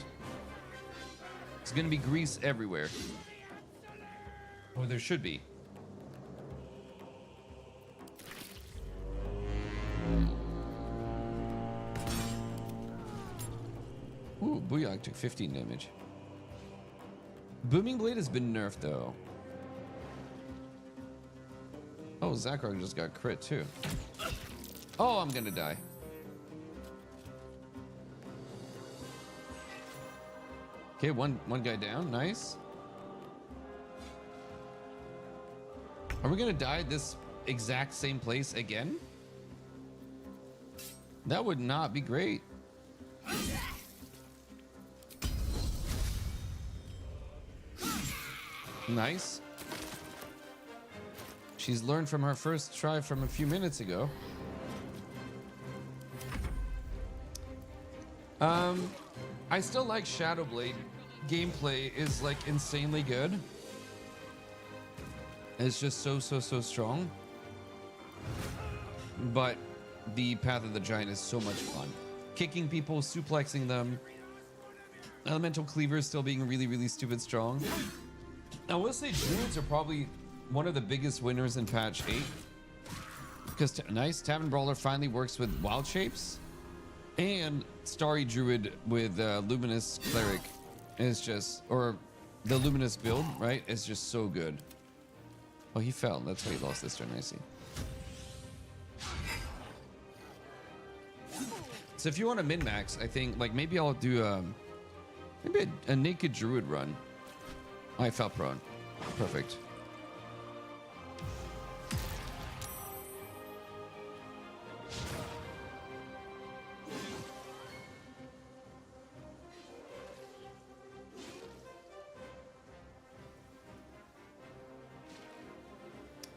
There's gonna be grease everywhere. Oh, there should be. Ooh, Booyah took 15 damage. Booming Blade has been nerfed, though. Oh, Zakar just got crit, too. Oh, I'm gonna die. Okay, one guy down. Nice. Are we gonna die at this exact same place again? That would not be great. Nice. She's learned from her first try from a few minutes ago. I still like Shadowblade. Gameplay is like insanely good. It's just so strong. But the Path of the Giant is so much fun. kicking people, suplexing them. Elemental cleavers still being really, really stupid strong. I will say druids are probably one of the biggest winners in patch 8. Because nice, Tavern Brawler finally works with wild shapes. And Starry Druid with Luminous Cleric is just, or the Luminous build, right? Is just so good. Oh, he fell. That's why he lost this turn, I see. So if you want to min-max, I think, like, maybe I'll do maybe a Naked Druid run. Oh, I fell prone. Perfect.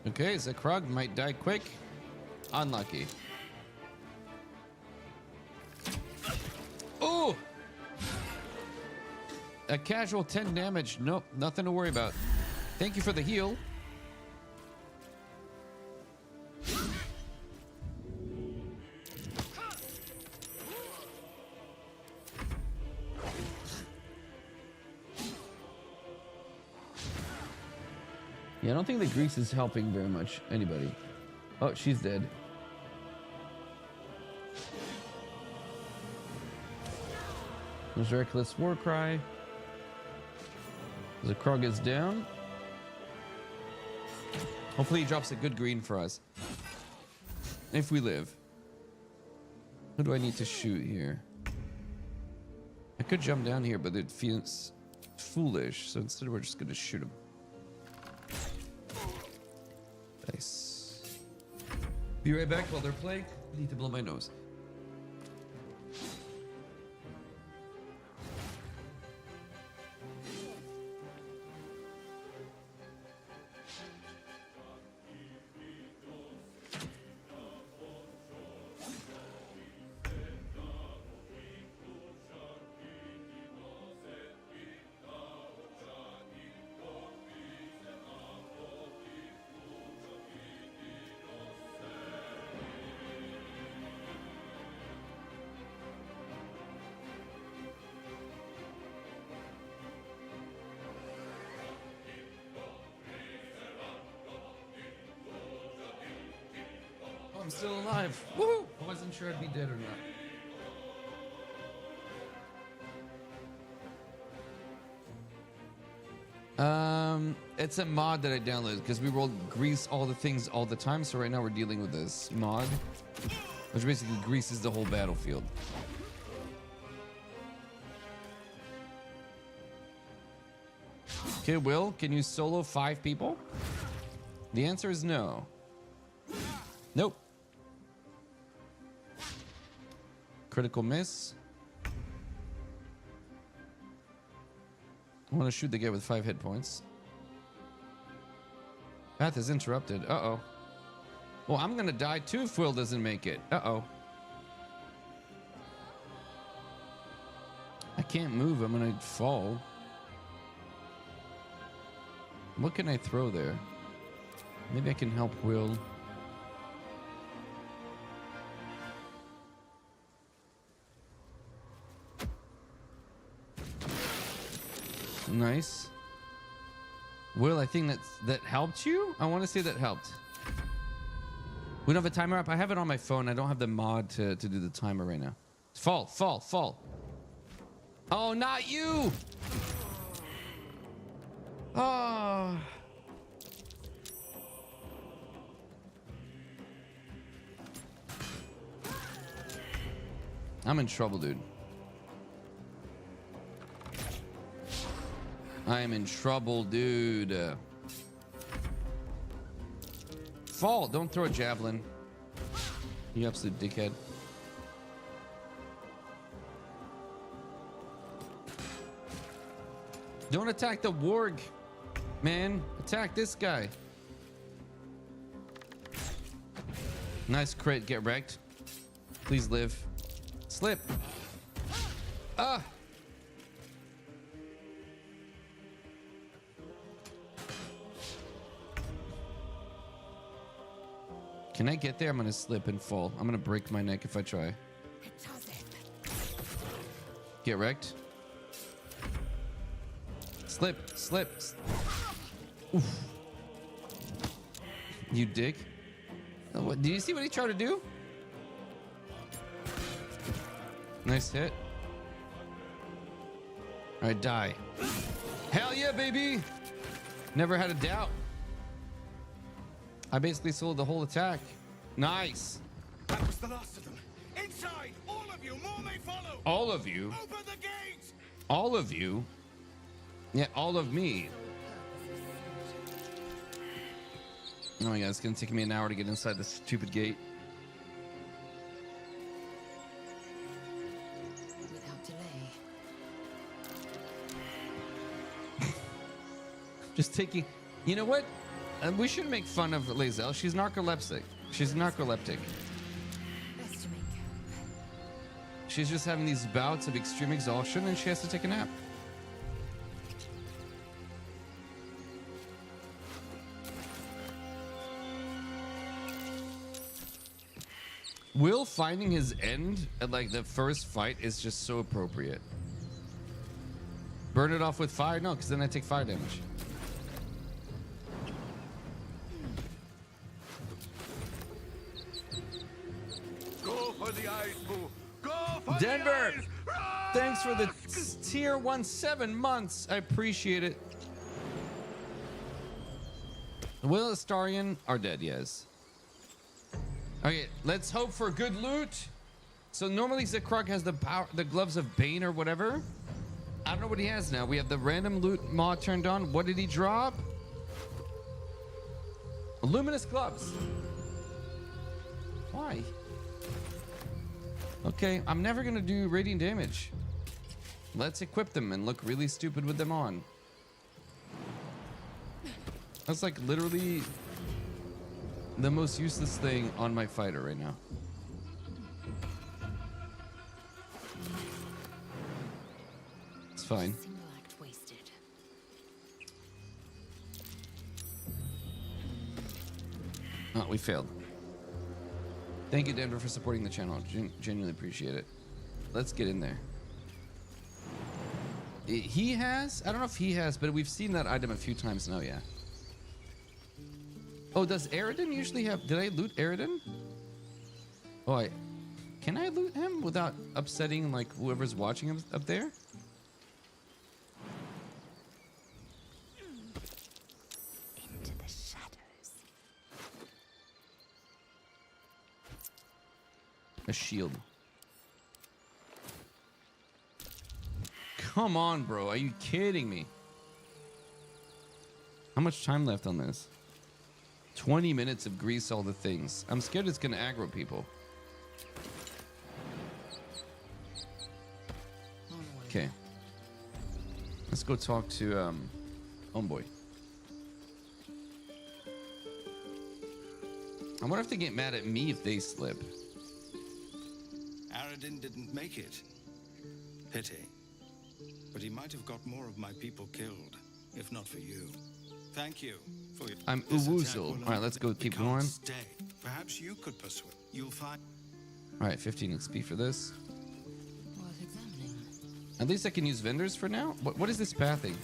Okay, Zakrug might die quick. Unlucky. Oh! A casual 10 damage. Nope, nothing to worry about. Thank you for the heal. Yeah, I don't think the grease is helping very much anybody. Oh, she's dead. There's Reckless Warcry. The Krog is down. Hopefully he drops a good green for us. If we live. Who do I need to shoot here? I could jump down here, but it feels foolish. So instead we're just going to shoot him. Nice. Be right back while they're playing. I need to blow my nose. I'm still alive. Woo! I wasn't sure I'd be dead or not. It's a mod that I downloaded because we rolled grease all the things all the time. So right now we're dealing with this mod, which basically greases the whole battlefield. Okay, Will, can you solo 5 people? The answer is no. Nope. Critical miss. I want to shoot the guy with 5 hit points. Path is interrupted. Uh-oh. Well, I'm gonna die too if Will doesn't make it. Uh-oh. I can't move. I'm gonna fall. What can I throw there? Maybe I can help Will. Nice. Will, I think that helped you? I want to say that helped. We don't have a timer up. I have it on my phone. I don't have the mod to do the timer right now. Fall, fall, fall. Oh, not you! Oh. I'm in trouble, dude. I am in trouble, dude. Fall. Don't throw a javelin. You absolute dickhead. Don't attack the warg, man. Attack this guy. Nice crit. Get wrecked. Please live. Slip. Ah. Can I get there? I'm gonna slip and fall. I'm gonna break my neck if I try. Get wrecked. Slip. Oof. You dick. Oh, what, did you see what he tried to do? Nice hit. All right, die. Hell yeah, baby. Never had a doubt. I basically sold the whole attack. Nice. That was the last of them. Inside! All of you! More may follow! All of you? Open the gates! All of you? Yeah, all of me. Oh my god, it's gonna take me an hour to get inside this stupid gate. Without delay. Just taking... You know what? We shouldn't make fun of Lae'zel. She's narcoleptic. She's narcoleptic. Best to make camp. She's just having these bouts of extreme exhaustion and she has to take a nap. Will finding his end at like the first fight is just so appropriate. Burn it off with fire? No, because then I take fire damage. Go for the eyes, Boo! Go for Denver! the eyes! Thanks for the tier 1 months. I appreciate it. Will Astarion are dead, yes. Okay, let's hope for good loot. So normally Zekrog has the power, the gloves of Bane or whatever. I don't know what he has now. We have the random loot mod turned on. What did he drop? Luminous gloves. Why? Okay, I'm never gonna do radiant damage. Let's equip them and look really stupid with them on. That's like literally the most useless thing on my fighter right now. It's fine. Single act wasted. Oh, we failed. Thank you, Denver, for supporting the channel. Genuinely appreciate it. Let's get in there. He has? I don't know if he has, but we've seen that item a few times now, yeah. Oh, does Aridin usually have... Did I loot Aridin? Oh, can I loot him without upsetting, like, whoever's watching him up there? Into the shadows. A shield. Come on, bro. Are you kidding me? How much time left on this? 20 minutes of grease all the things. I'm scared it's gonna aggro people. Okay. Let's go talk to Homeboy. I wonder if they get mad at me if they slip. Aradin didn't make it. Pity. But he might have got more of my people killed, if not for you. Thank you for your... I'm This attack Uwuzel. will All right, let's go we keep can't going. Stay. Perhaps you could persuade. You'll find... All right, 15 XP for this. Worth examining. At least I can use vendors for now. What is this pathing?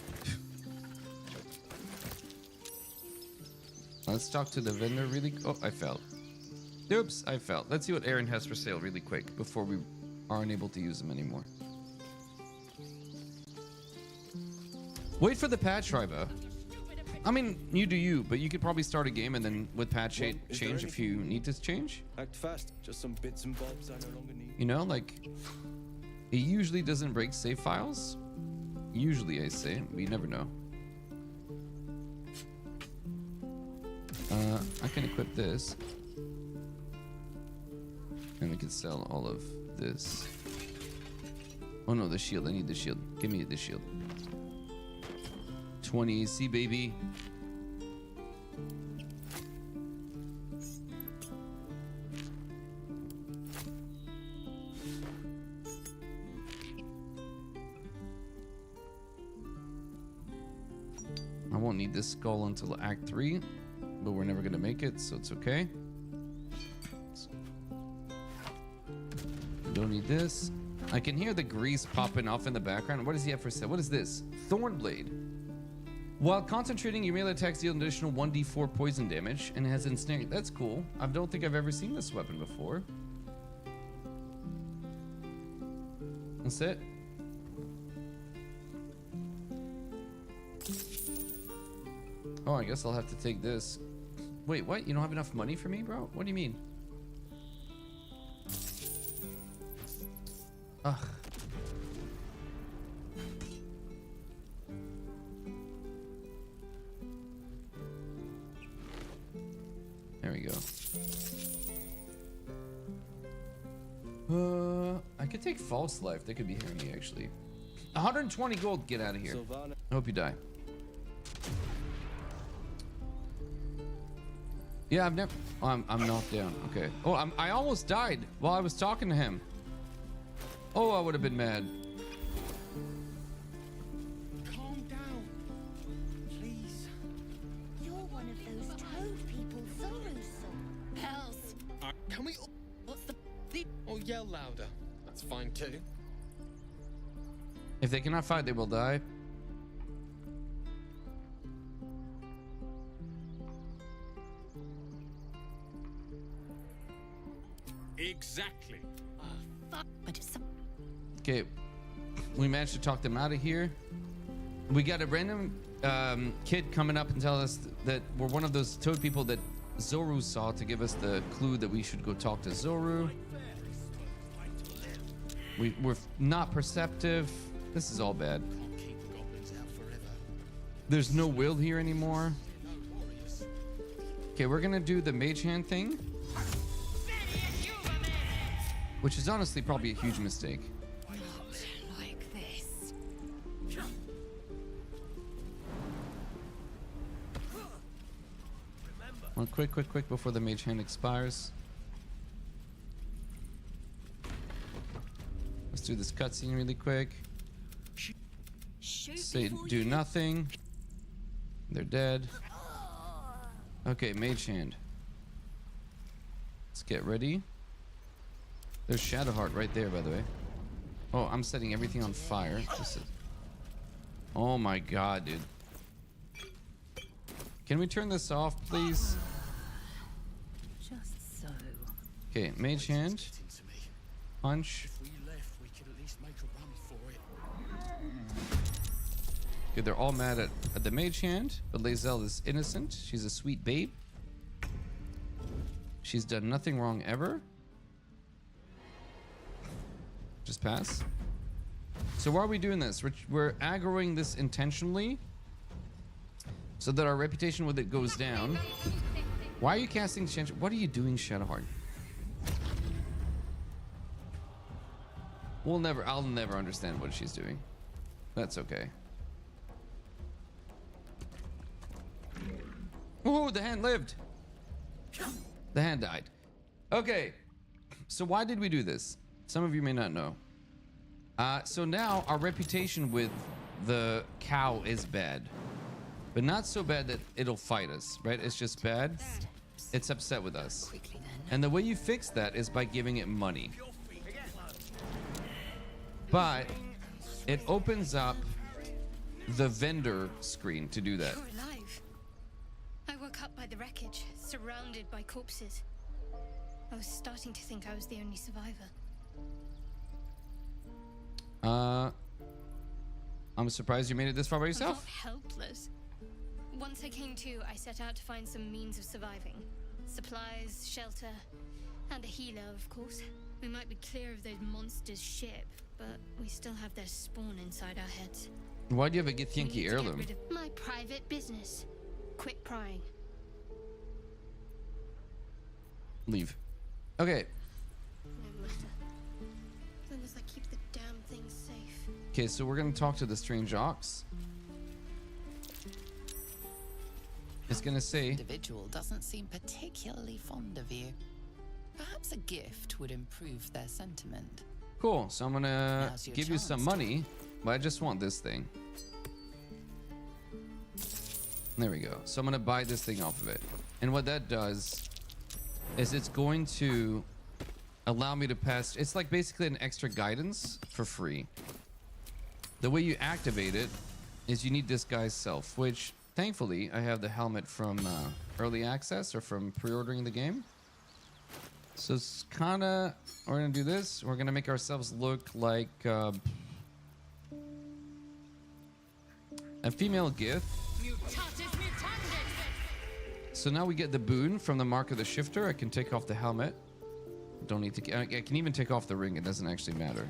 Let's talk to the vendor really... Oh, I fell. Oops, I fell. Let's see what Aaron has for sale really quick before we aren't able to use them anymore. Wait for the patch, Riva. I mean, you do you, but you could probably start a game and then with patch change if you need to change. Act fast. Just some bits and bobs I no longer need. You know, like, it usually doesn't break save files. Usually, I say. We never know. I can equip this. And we can sell all of this. Oh no, the shield. I need the shield. Give me the shield. 20 AC, baby. I won't need this skull until Act 3, but we're never gonna make it, so it's okay. Don't need this. I can hear the grease popping off in the background. What does he have for sale? What is this? Thornblade. While concentrating, your melee attacks deal an additional 1d4 poison damage and has ensnaring. That's cool. I don't think I've ever seen this weapon before. That's it. Oh, I guess I'll have to take this. Wait, what? You don't have enough money for me, bro? What do you mean? Ugh. There we go. I could take false life. They could be hearing me actually. 120 gold. Get out of here. I hope you die. Yeah, I've never. Oh, I'm knocked down. Okay. Oh, I almost died while I was talking to him. Oh, I would have been mad. Calm down, please. You're one of those toad people Zorro saw. Hells! Can we? What's the? Or yell louder. That's fine too. If they cannot fight, they will die. Exactly. Fuck! But it's some. Okay, we managed to talk them out of here. We got a random kid coming up and tell us that we're one of those toad people that Zoru saw to give us the clue that we should go talk to Zoru. We're not perceptive. This is all bad. Can't keep the goblins out forever. There's no will here anymore. Okay, we're gonna do the mage hand thing, which is honestly probably a huge mistake. Like this. Well, quick before the mage hand expires. Let's do this cutscene really quick. Say do nothing. They're dead. Okay, mage hand. Let's get ready. There's Shadowheart right there, by the way. Oh, I'm setting everything on fire. Oh my god, dude. Can we turn this off, please? Just so. Okay, mage hand. Punch. If we left, we could at least make a run for it. Okay, they're all mad at the mage hand, but Lae'zel is innocent. She's a sweet babe. She's done nothing wrong ever. Just pass. So why are we doing this? We're aggroing this intentionally so that our reputation with it goes down. Why are you casting Shadow? What are you doing, Shadowheart? I'll never understand what she's doing. That's okay. Oh, the hand lived. The hand died. Okay. So why did we do this? Some of you may not know. So now our reputation with the cow is bad, but not so bad that it'll fight us, right? It's just bad. It's upset with us. And the way you fix that is by giving it money. But it opens up the vendor screen to do that. You're alive. I woke up by the wreckage, surrounded by corpses. I was starting to think I was the only survivor. I'm surprised you made it this far by I yourself. felt helpless. Once I came to, I set out to find some means of surviving. Supplies, shelter, and a healer, of course. We might be clear of those monsters' ship, but we still have their spawn inside our heads. Why do you have a We need Githyanki to get heirloom? rid of my private business. Quit prying. Leave. Okay. No matter. As long as I keep the damn thing safe. Okay, so we're gonna talk to the strange ox. It's gonna say, Individual doesn't seem particularly fond of you. Perhaps a gift would improve their sentiment. cool, so I'm gonna Now's your give you some chance. money, but I just want this thing. There we go. So I'm gonna buy this thing off of it. And what that does is it's going to allow me to pass. It's like basically an extra guidance for free. The way you activate it is you need Disguise Self, which thankfully I have the helmet from early access or from pre-ordering the game. So it's kind of, we're going to do this. We're going to make ourselves look like a female Gith. So now we get the boon from the Mark of the Shifter. I can take off the helmet. Don't need to. I can even take off the ring. It doesn't actually matter.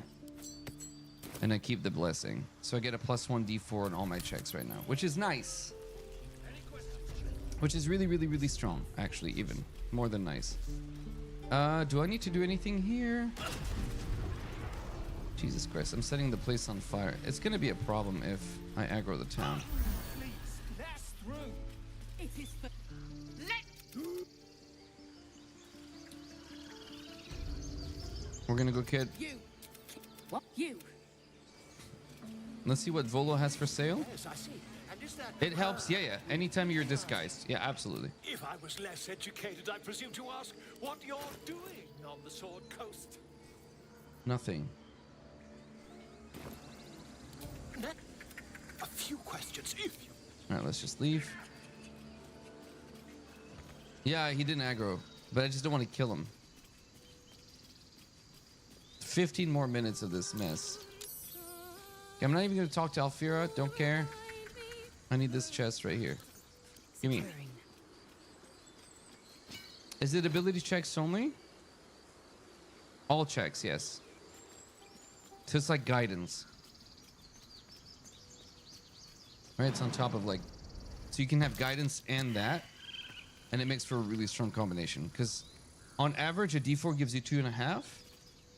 And I keep the blessing. So I get a +1 D4 on all my checks right now, which is nice. Which is really, really, really strong, actually, even more than nice. Do I need to do anything here? Jesus Christ, I'm setting the place on fire. It's gonna be a problem if I aggro the town. Please, that's through. It is for... We're gonna go kid. You. What? You. Let's see what Volo has for sale. Yes, I see. And is that... It helps, yeah. Anytime you're disguised. Yeah, absolutely. If I was less educated, I presume to ask what you're doing on the Sword Coast. Nothing. A few questions, if you... Alright, let's just leave. Yeah, he didn't aggro, but I just don't want to kill him. 15 more minutes of this mess. Okay, I'm not even going to talk to Alfira. Don't care. I need this chest right here. Give me. Is it ability checks only? All checks, yes. So it's like guidance. Right, it's on top of like... So you can have guidance and that. And it makes for a really strong combination. Because on average, a D4 gives you 2.5.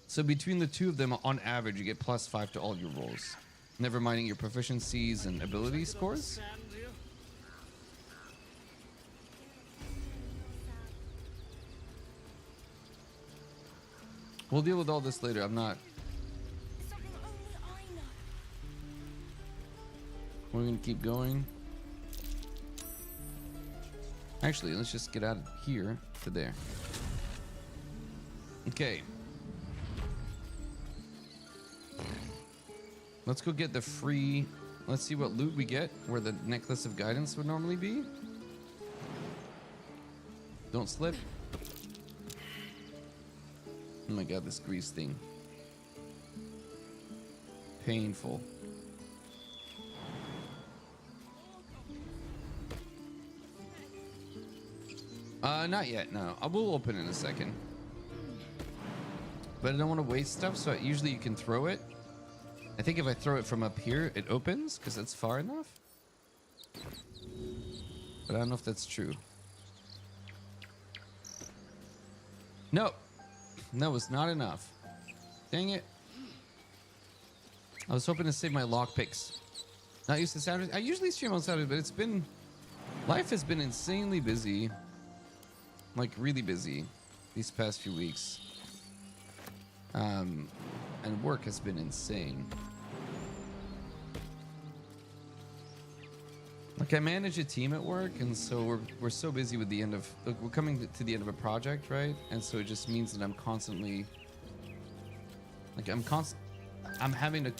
So between the two of them, on average, you get +5 to all your rolls. Never minding your proficiencies and ability scores. We'll deal with all this later. I'm not... We're gonna keep going. Actually, let's just get out of here to there. Okay. Let's go get the free... Let's see what loot we get where the necklace of guidance would normally be. Don't slip. Oh my god, this grease thing. Painful. Not yet, no. I will open in a second. But I don't want to waste stuff, so usually you can throw it. I think if I throw it from up here, it opens, because it's far enough. But I don't know if that's true. No. No, it's not enough. Dang it. I was hoping to save my lockpicks. Not used to Saturdays. I usually stream on Saturdays, but it's been... Life has been insanely busy. Like, really busy these past few weeks. And work has been insane. Like, I manage a team at work, and so we're so busy with the end of... Look, we're coming to the end of a project, right? And so it just means that I'm constantly... Like, I'm having to...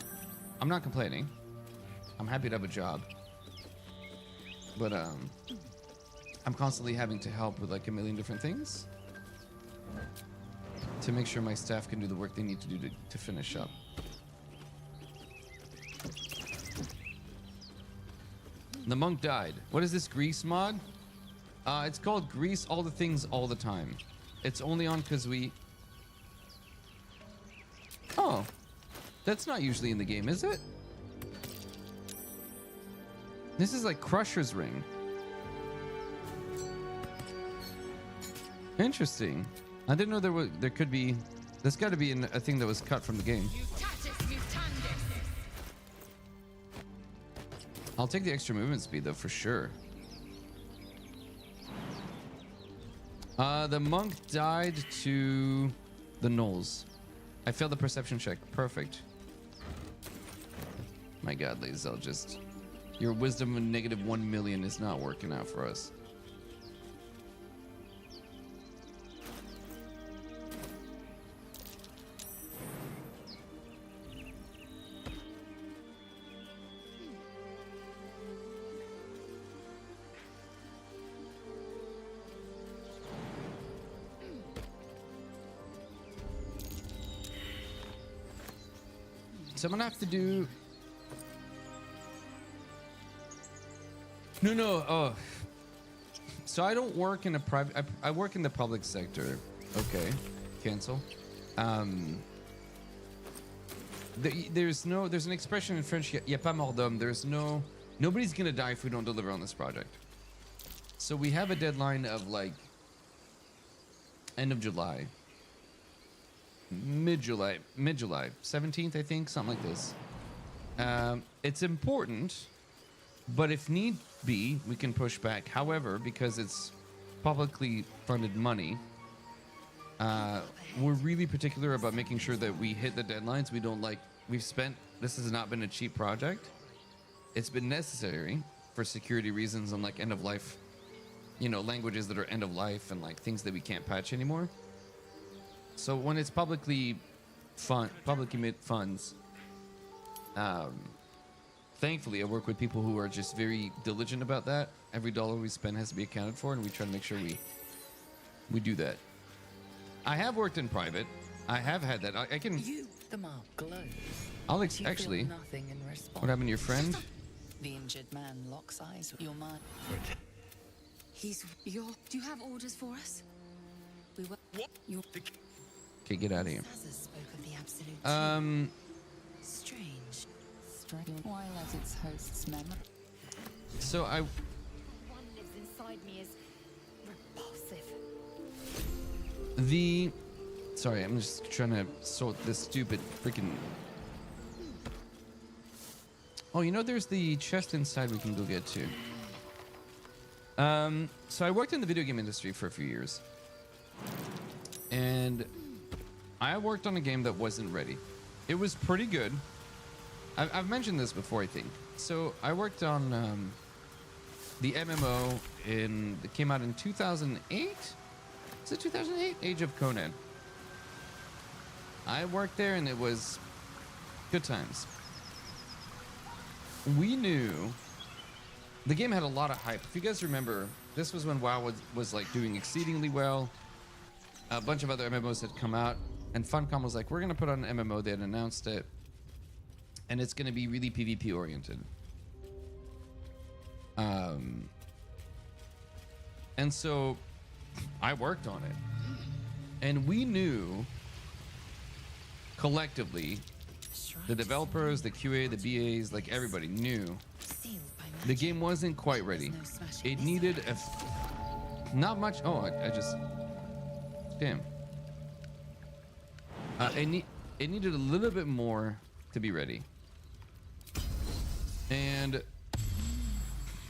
I'm not complaining. I'm happy to have a job. But, I'm constantly having to help with, like, a million different things. To make sure my staff can do the work they need to do to finish up. The monk died. What is this Grease mod? It's called Grease all the things all the time. It's only on because we... Oh. That's not usually in the game, is it? This is like Crusher's Ring. Interesting. I didn't know there could be... There's got to be a thing that was cut from the game. I'll take the extra movement speed though, for sure. The monk died to the gnolls. I failed the perception check. Perfect. My god, ladies, I'll just... Your wisdom of -1 million is not working out for us. So I'm gonna have to do. No. Oh. So I don't work in a private. I work in the public sector. Okay. Cancel. There's an expression in French. Y a pas mort d'homme. Nobody's gonna die if we don't deliver on this project. So we have a deadline of like end of July. Mid-July, 17th, I think, something like this. It's important, but if need be, we can push back. However, because it's publicly funded money, we're really particular about making sure that we hit the deadlines. This has not been a cheap project. It's been necessary for security reasons and like end of life, languages that are end of life and like things that we can't patch anymore. So when it's publicly made funds, thankfully I work with people who are just very diligent about that. Every dollar we spend has to be accounted for, and we try to make sure we do that. I have worked in private. I have had that. I can. The mark glows. Alex, actually, nothing in response. what happened to your friend? The injured man locks eyes with your mind. Do you have orders for us? We were. What? Okay, get out of here. Spoke of the absolute strange. Why let its host's memory? So One lives inside me is repulsive. Sorry, I'm just trying to sort this stupid freaking. Oh, there's the chest inside we can go get to. So I worked in the video game industry for a few years, and I worked on a game that wasn't ready. It was pretty good. I've mentioned this before, I think. So I worked on the MMO that came out in 2008. Is it 2008? Age of Conan. I worked there, and it was good times. We knew the game had a lot of hype. If you guys remember, this was when WoW was like doing exceedingly well. A bunch of other MMOs had come out, and Funcom was like, we're going to put on an MMO. They had announced it, and it's going to be really PvP oriented. And so I worked on it, and we knew collectively, the developers, the QA, the BAs, like everybody knew the game wasn't quite ready. It needed not much. Oh, I just damn. It needed a little bit more to be ready, and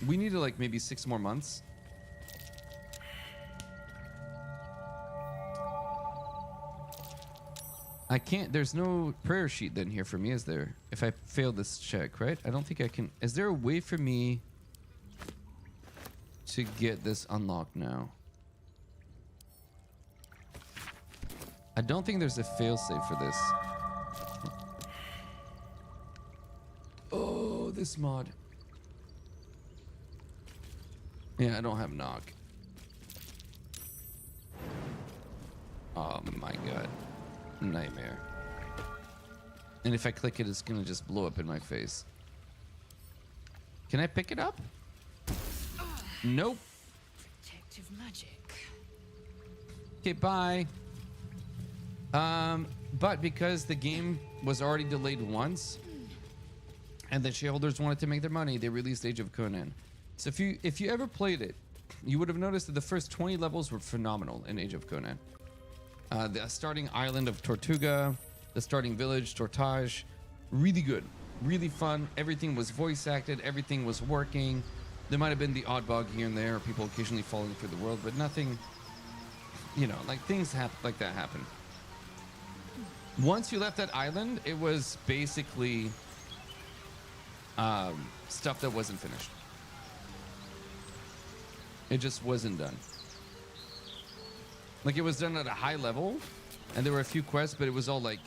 we needed like maybe 6 more months. I can't. There's no prayer sheet then here for me, is there? If I fail this check, right? I don't think I can. Is there a way for me to get this unlocked now? I don't think there's a failsafe for this. Oh, this mod. Yeah, I don't have knock. Oh my god. Nightmare. And if I click it, it's gonna just blow up in my face. Can I pick it up? Nope. Protective magic. Okay, bye. But because the game was already delayed once, and the shareholders wanted to make their money, they released Age of Conan. So if you ever played it, you would have noticed that the first 20 levels were phenomenal in Age of Conan. The starting island of Tortuga, the starting village, Tortage, really good, really fun. Everything was voice acted, everything was working. There might have been the odd bug here and there, or people occasionally falling through the world, but nothing, like things like that happen. Once you left that island, it was basically stuff that wasn't finished. It just wasn't done. Like, it was done at a high level, and there were a few quests, but it was all like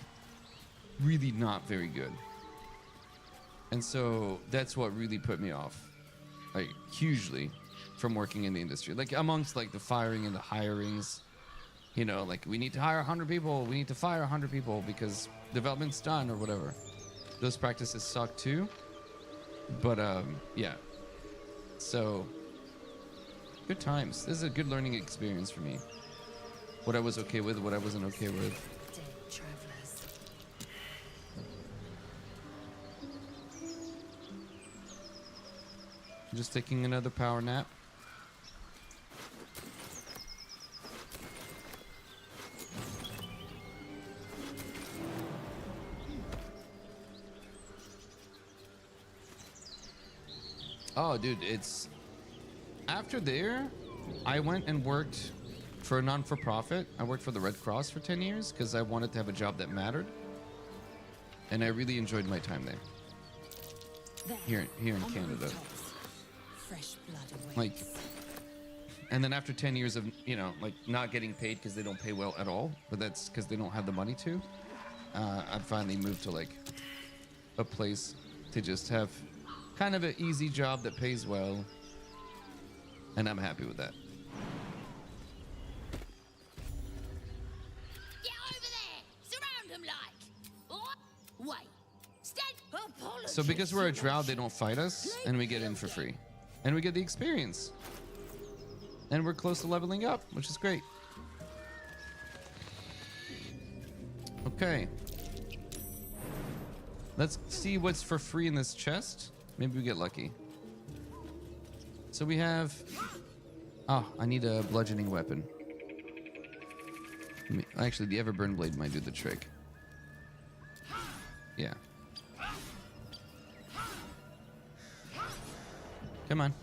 really not very good. And so that's what really put me off, like, hugely, from working in the industry. Like, amongst like the firing and the hirings, like, we need to hire 100 people, we need to fire 100 people because development's done or whatever. those practices suck too. But yeah. So good times. This is a good learning experience for me. What I was okay with, what I wasn't okay with. Dead travelers. Just taking another power nap. Oh, dude, it's after there, I went and worked for a non-for-profit. I worked for the Red Cross for 10 years because I wanted to have a job that mattered. And I really enjoyed my time there. Here in Canada. Fresh blood awaits. Like, and then after 10 years of, you know, like not getting paid because they don't pay well at all, but that's because they don't have the money to, I finally moved to like a place to just have kind of an easy job that pays well. And I'm happy with that. Get over there! Surround him like! Or wait. Stand. So because we're a drow, they don't fight us, and we get in for free. And we get the experience. And we're close to leveling up, which is great. Okay. Let's see what's for free in this chest. Maybe we get lucky. So we have... Oh, I need a bludgeoning weapon. Actually, the Everburn Blade might do the trick. Yeah. Come on.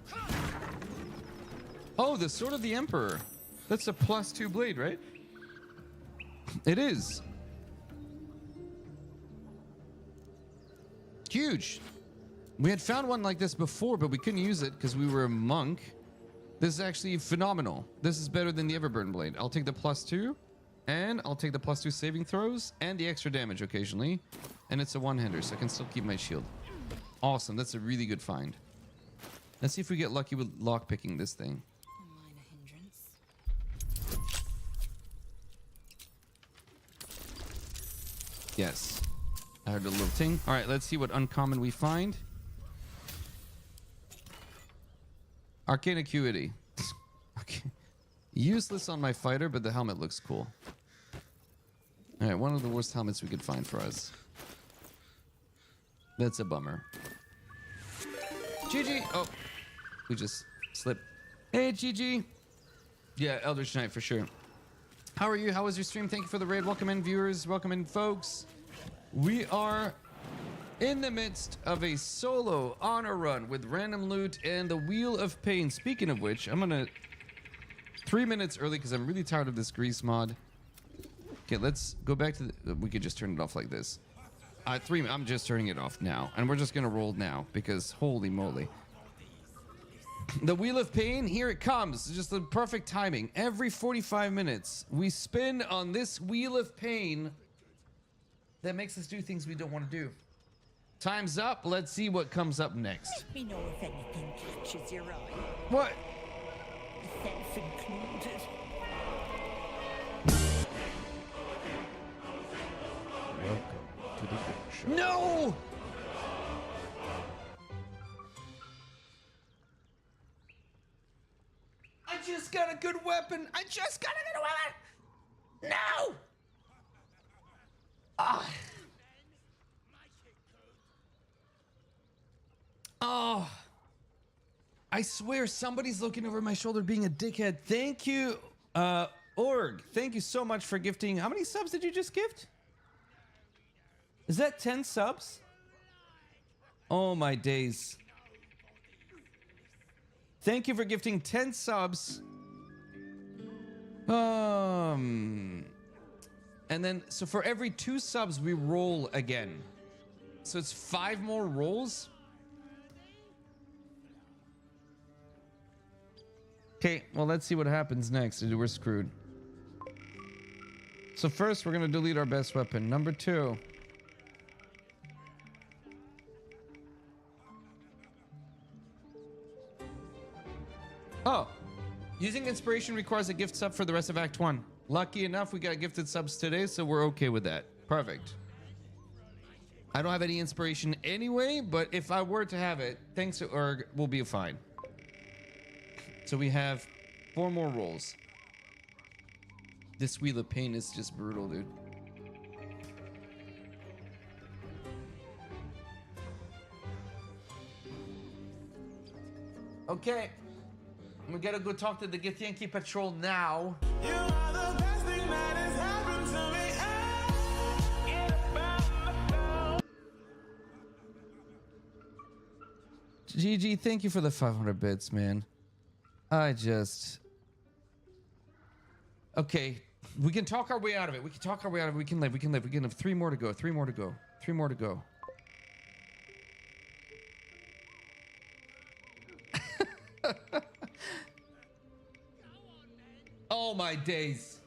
Oh, the Sword of the Emperor. That's a +2 blade, right? It is. Huge. We had found one like this before, but we couldn't use it because we were a monk. This is actually phenomenal. This is better than the Everburn Blade. I'll take the +2, and I'll take the +2 saving throws, and the extra damage occasionally. And it's a one-hander, so I can still keep my shield. Awesome. That's a really good find. Let's see if we get lucky with lockpicking this thing. Minor hindrance. Yes. I heard a little ting. All right, let's see what uncommon we find. Arcane Acuity. Okay. Useless on my fighter, but the helmet looks cool. All right, one of the worst helmets we could find for us. That's a bummer. GG. Oh, we just slipped. Hey, GG. Yeah, Eldritch Knight for sure. How are you? How was your stream? Thank you for the raid. Welcome in, viewers. Welcome in, folks. We are in the midst of a solo honor run with random loot and the Wheel of Pain. Speaking of which, I'm gonna 3 minutes early because I'm really tired of this grease mod. Okay, let's go back to the, we could just turn it off like this. I'm just turning it off now, and we're just gonna roll now because holy moly. The Wheel of Pain, here it comes. Just the perfect timing. Every 45 minutes, we spin on this Wheel of Pain that makes us do things we don't want to do. Time's up. Let's see what comes up next. Let me know if anything catches your eye. What? Self included. Welcome to the workshop. No! I just got a good weapon. I just got a good weapon. No! Ah. Oh. I swear somebody's looking over my shoulder being a dickhead. Thank you, Org. Thank you so much for gifting. How many subs did you just gift? Is that 10 subs? Oh my days. Thank you for gifting 10 subs. And then, so for every 2 subs, we roll again. So it's 5 more rolls. Okay, well, let's see what happens next. We're screwed. So first, we're going to delete our best weapon. Number 2. Oh, using inspiration requires a gift sub for the rest of Act 1. Lucky enough, we got gifted subs today, so we're okay with that. Perfect. I don't have any inspiration anyway, but if I were to have it, thanks to Erg, we'll be fine. So we have 4 more rolls. This Wheel of Pain is just brutal, dude. Okay. We gotta go talk to the Githyanki Patrol now. You are the best thing that has happened to me. GG, thank you for the 500 bits, man. I just... Okay, we can talk our way out of it. We can talk our way out of it. We can live. We can live. We can have 3 more to go. 3 more to go. 3 more to go. Oh my days.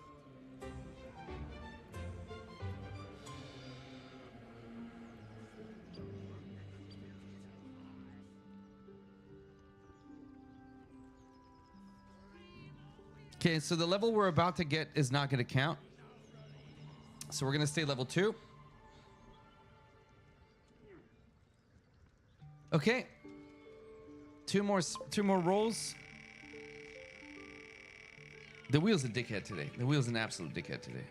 Okay, so the level we're about to get is not going to count. So we're going to stay level 2. Okay. 2 more rolls. The wheel's a dickhead today. The wheel's an absolute dickhead today.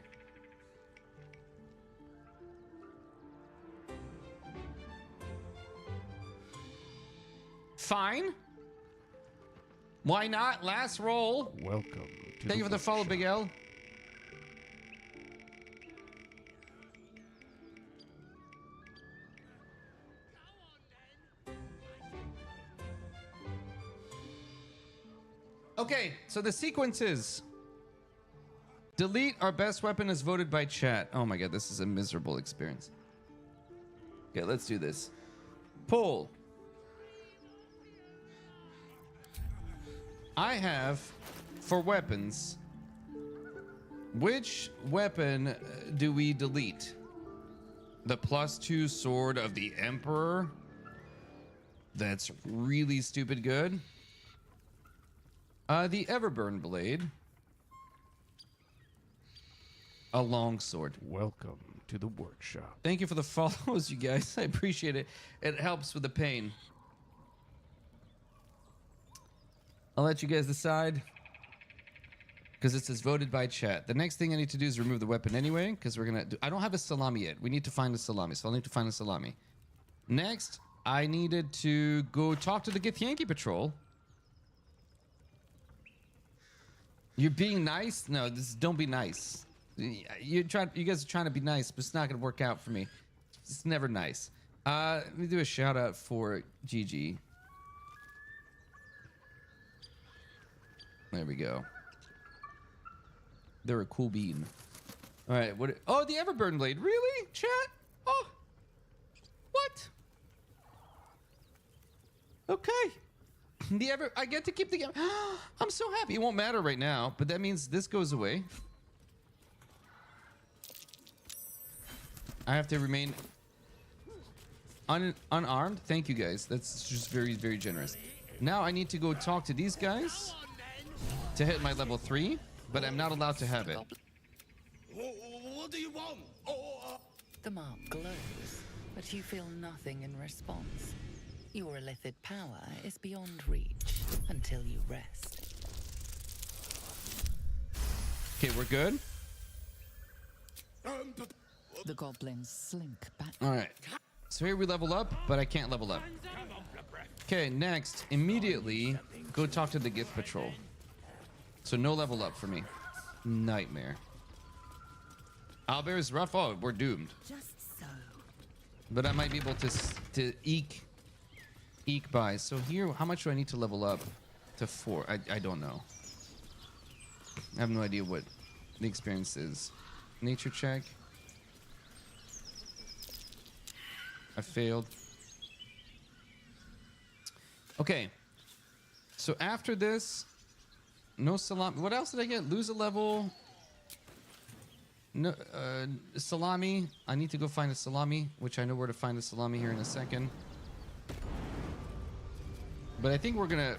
Fine. Why not? Last roll. Welcome to Thank you for the follow, Big L. Okay, so the sequence is delete our best weapon as voted by chat. Oh my god, this is a miserable experience. Okay, let's do this. Poll. I have, for weapons, which weapon do we delete? The +2 sword of the Emperor? That's really stupid good. The Everburn blade. A longsword. Welcome to the workshop. Thank you for the follows, you guys. I appreciate it. It helps with the pain. I'll let you guys decide. Because it says voted by chat. The next thing I need to do is remove the weapon anyway. Because we're going to do... I don't have a salami yet. We need to find a salami. So I'll need to find a salami. Next, I needed to go talk to the Githyanki Patrol. You're being nice? No, don't be nice. You guys are trying to be nice, but it's not going to work out for me. It's never nice. Let me do a shout out for GG. There we go. They're a cool bean. All right, what? Oh, the Everburn blade. Really? Chat? Oh. What? Okay. I get to keep the game. I'm so happy. It won't matter right now, but that means this goes away. I have to remain unarmed. Thank you, guys. That's just very, very generous. Now I need to go talk to these guys to hit my level 3, but I'm not allowed to have it. What do you want? The mark glows, but you feel nothing in response. Your illithid power is beyond reach until you rest. Okay, we're good. The goblins slink back. All right. So here we level up, but I can't level up. Okay, next, immediately go talk to the Gith Patrol. So no level up for me. Nightmare. Owlbear's rough. Oh, we're doomed. Just so. But I might be able to eke by. So here, how much do I need to level up to 4? I don't know. I have no idea what the experience is. Nature check. I failed. Okay. So after this, no salami. What else did I get? Lose a level. No salami. I need to go find a salami, which I know where to find a salami here in a second. But I think we're gonna.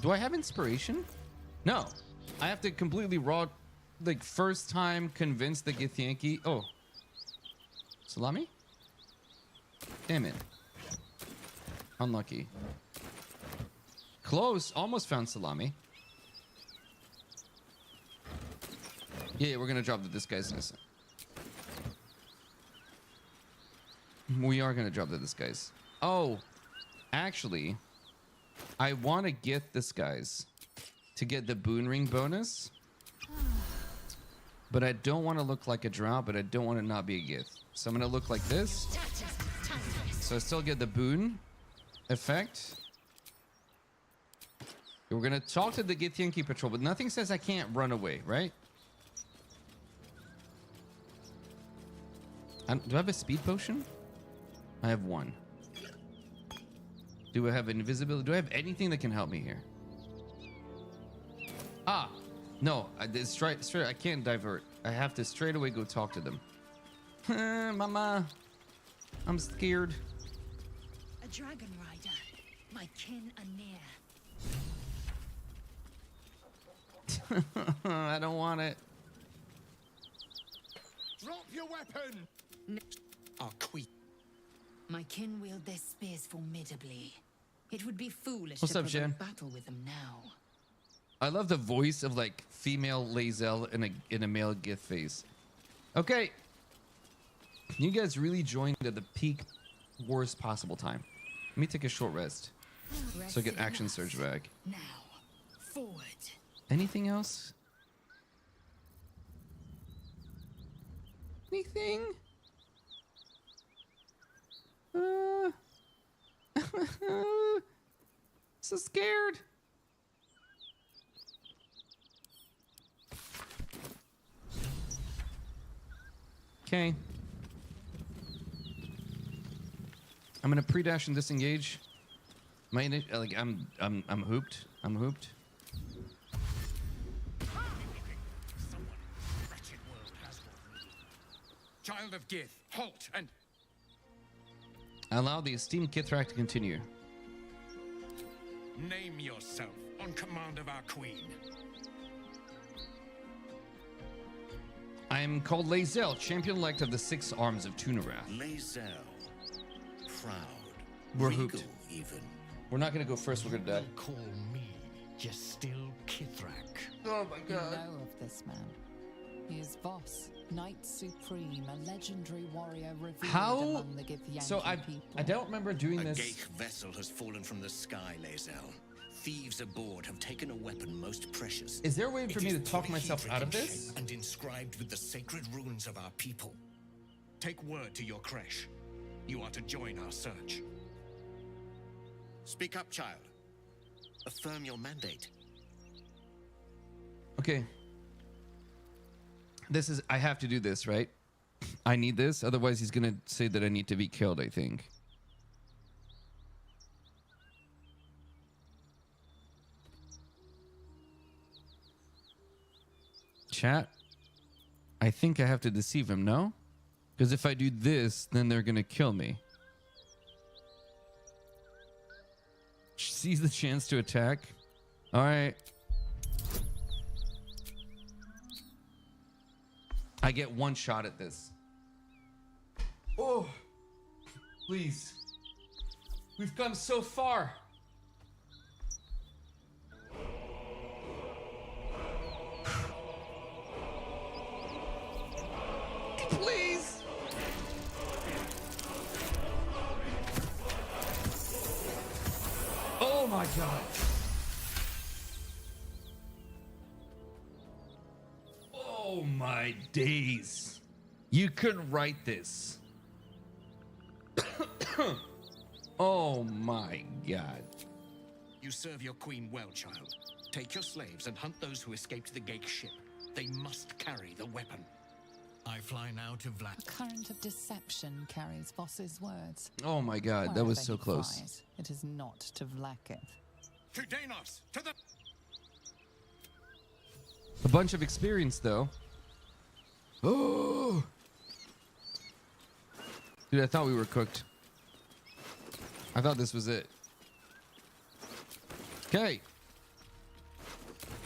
Do I have inspiration? No. I have to completely raw, like first time convince the Githyanki. Oh. Salami? Damn it. Unlucky. Close. Almost found salami. Yeah, we're gonna drop that this guy's innocent. We are gonna drop that this guy's. Oh, actually, I want to get this guy's to get the boon ring bonus, but I don't want to look like a drop, but I don't want to not be a gift. So I'm gonna look like this. So I still get the boon effect. We're gonna talk to the Githyanki patrol, but nothing says I can't run away, right? Do I have a speed potion? I have one. Do I have invisibility? Do I have anything that can help me here? Ah, no. Straight. I can't divert. I have to straight away go talk to them. Mama, I'm scared. A dragon rider, my kin and near. I don't want it. Drop your weapon! Our queen. My kin wield their spears formidably. It would be foolish What's to up, Jen? battle with them now. I love the voice of like female Lae'zel in a male Gith face. Okay, you guys really joined at the peak worst possible time. Let me take a short rest so I get action surge back. Now, forward. Anything else? Anything? So scared. Okay. I'm gonna pre-dash and disengage. My like I'm hooped. I'm hooped. Child of Gith, halt and Allow the esteemed Kithrak to continue. name yourself on command of our queen. I am called Lae'zel, champion-elect of the Six Arms of Tunarath. Lae'zel. Proud. We're regal hooped. Even. We're not gonna go first, we're gonna die. Call me just still Kithrak. Oh my You know of this man. He is Voss, Knight Supreme, a legendary warrior revered How? among the Githyanki So people. I don't remember doing A this. Geich vessel has fallen from the sky, Lae'zel. Thieves aboard have taken a weapon most precious. Is there a way for It me is to talk myself polyhedric out of in this? shape and inscribed with the sacred runes of our people. Take word to your creche. You are to join our search. Speak up, child. Affirm your mandate. Okay. I have to do this, right? I need this, otherwise he's gonna say that I need to be killed, I think. Chat, I think I have to deceive him, no? Because if I do this, then they're gonna kill me. Seize the chance to attack. All right. I get one shot at this. Oh, please. We've come so far. Please. Oh my God. Oh my days. You could write this. Oh my God. You serve your queen well, child. Take your slaves and hunt those who escaped the Geich ship. They must carry the weapon. I fly now to Vlad. A current of deception carries Voss's words. Oh my God, that was Wherever so he close. flies, it is not to Vlakith. To Danos! To the... A bunch of experience, though. Oh, dude, I thought we were cooked. I thought this was it. Okay.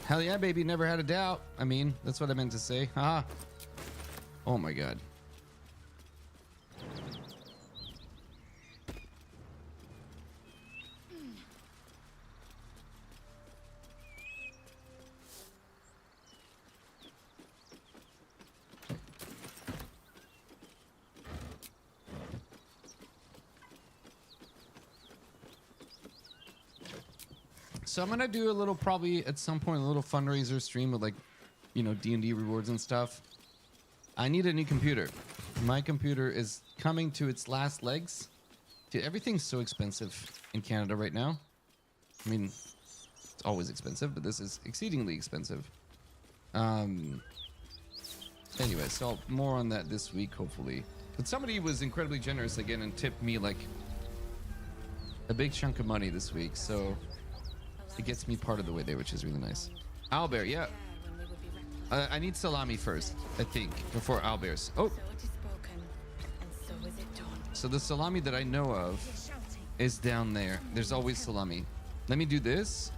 Hell yeah, baby. Never had a doubt. I mean, that's what I meant to say. Haha. Oh my God. So I'm gonna do a little, probably at some point, a little fundraiser stream with like, you know, D&D rewards and stuff. I need a new computer. My computer is coming to its last legs. Dude, everything's so expensive in Canada right now. I mean, it's always expensive, but this is exceedingly expensive. Anyway, so more on that this week, hopefully. But somebody was incredibly generous again and tipped me like a big chunk of money this week, so it gets me part of the way there, which is really nice. Owlbear, yeah. I need salami first, I think, before owlbears. Oh! So the salami that I know of is down there. There's always salami. Let me do this.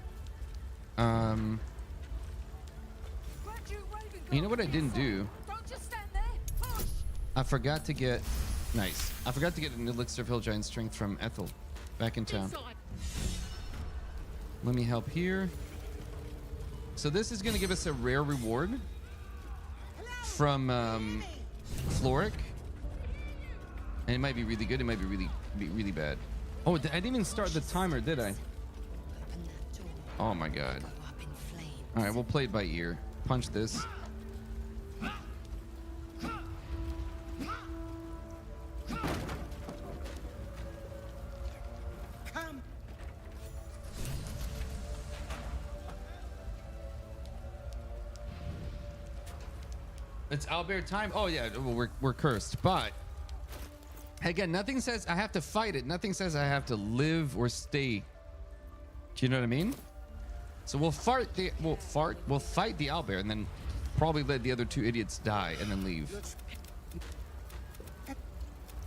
You know what I didn't do? I forgot to get... Nice. I forgot to get an elixir of hill giant strength from Ethel back in town. Let me help here. So this is going to give us a rare reward from Floric. And it might be really good. It might be really bad. Oh, I didn't even start the timer, did I? Oh my god. All right, we'll play it by ear. Punch this. It's owlbear time. Oh yeah, well, we're cursed, but again, nothing says I have to fight it. Nothing says I have to live or stay. Do you know what I mean? So we'll fight the owlbear and then probably let the other two idiots die and then leave.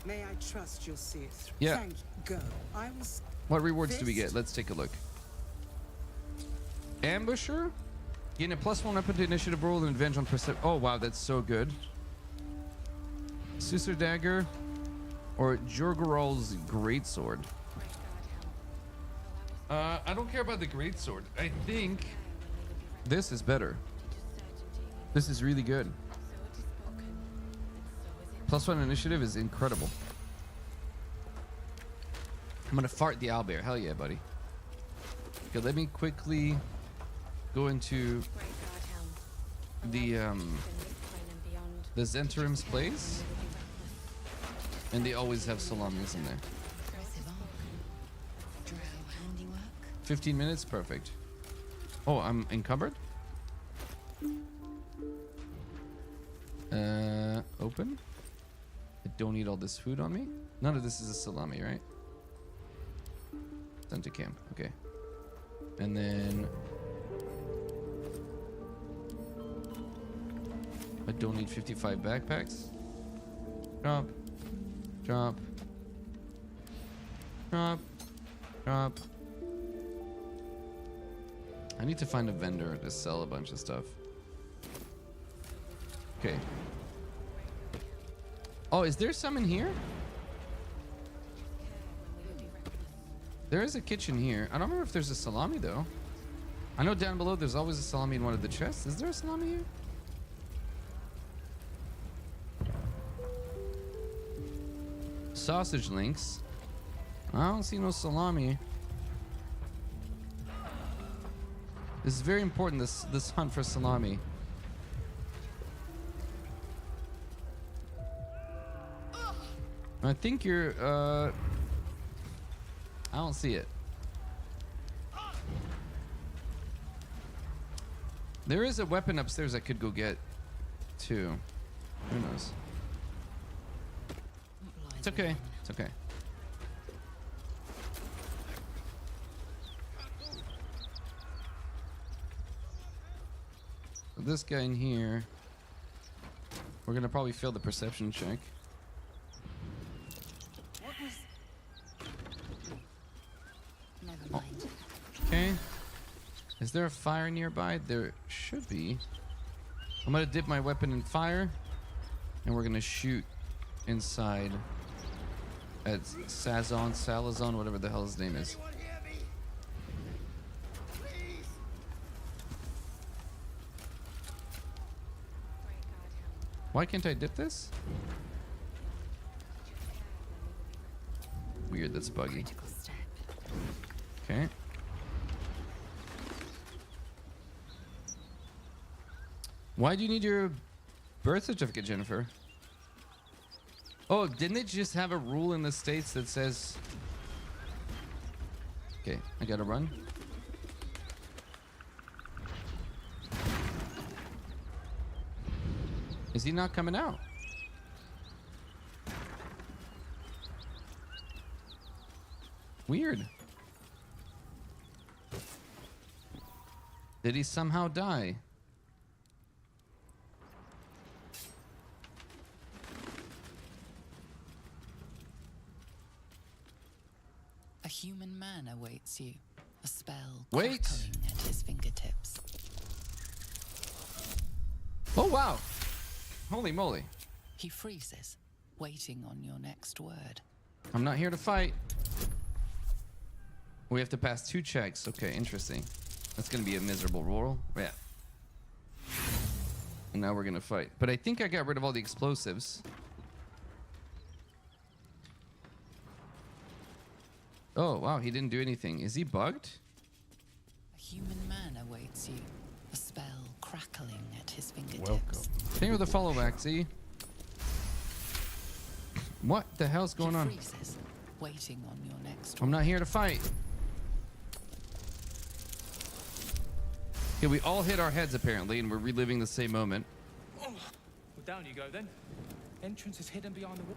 May I trust you'll see it through? Yeah. Thank you. Go. I was. What rewards do we get? Let's take a look. Ambusher. Gain a +1 weapon to initiative roll and advantage on perception. Oh wow, that's so good. Susur Dagger or Jorgarol's Greatsword. I don't care about the Greatsword. I think this is better. This is really good. +1 initiative is incredible. I'm gonna fart the owlbear. Hell yeah, buddy. Okay, let me quickly go into the Zenterim's place, and they always have salamis in there. 15 minutes, perfect. Oh, I'm encumbered. Open. I don't need all this food on me. None of this is a salami, right? Sent to camp. Okay. And then I don't need 55 backpacks. Drop. Drop. Drop. Drop. I need to find a vendor to sell a bunch of stuff. Okay. Oh, is there some in here? There is a kitchen here. I don't remember if there's a salami though. I know down below there's always a salami in one of the chests. Is there a salami here? Sausage links. I don't see no salami. This is very important, this hunt for salami. I think you're I don't see it. There is a weapon upstairs I could go get too. Who knows? It's okay. It's okay. So this guy in here, we're gonna probably fail the perception check. Never mind. Okay. Is there a fire nearby? There should be. I'm gonna dip my weapon in fire, and we're gonna shoot inside at Salazon, whatever the hell his name is. Why can't I dip this? Weird, that's buggy. Okay. Why do you need your birth certificate, Jennifer? Oh, didn't they just have a rule in the States that says... Okay, I gotta run. Is he not coming out? Weird. Did he somehow die? A human man awaits you. A spell Wait. crackling at his fingertips. Oh, wow. Holy moly. He freezes, waiting on your next word. I'm not here to fight. We have to pass 2 checks. Okay, interesting. That's going to be a miserable roll. Yeah. And now we're going to fight. But I think I got rid of all the explosives. Oh, wow. He didn't do anything. Is he bugged? A human man awaits you. A spell crackling at his fingertips. Welcome. Thank you for the follow back, see? What the hell's going on? Freezes, waiting on your next I'm not here to fight. Okay, we all hit our heads apparently, and we're reliving the same moment. Well, down you go then. Entrance is hidden behind the wall.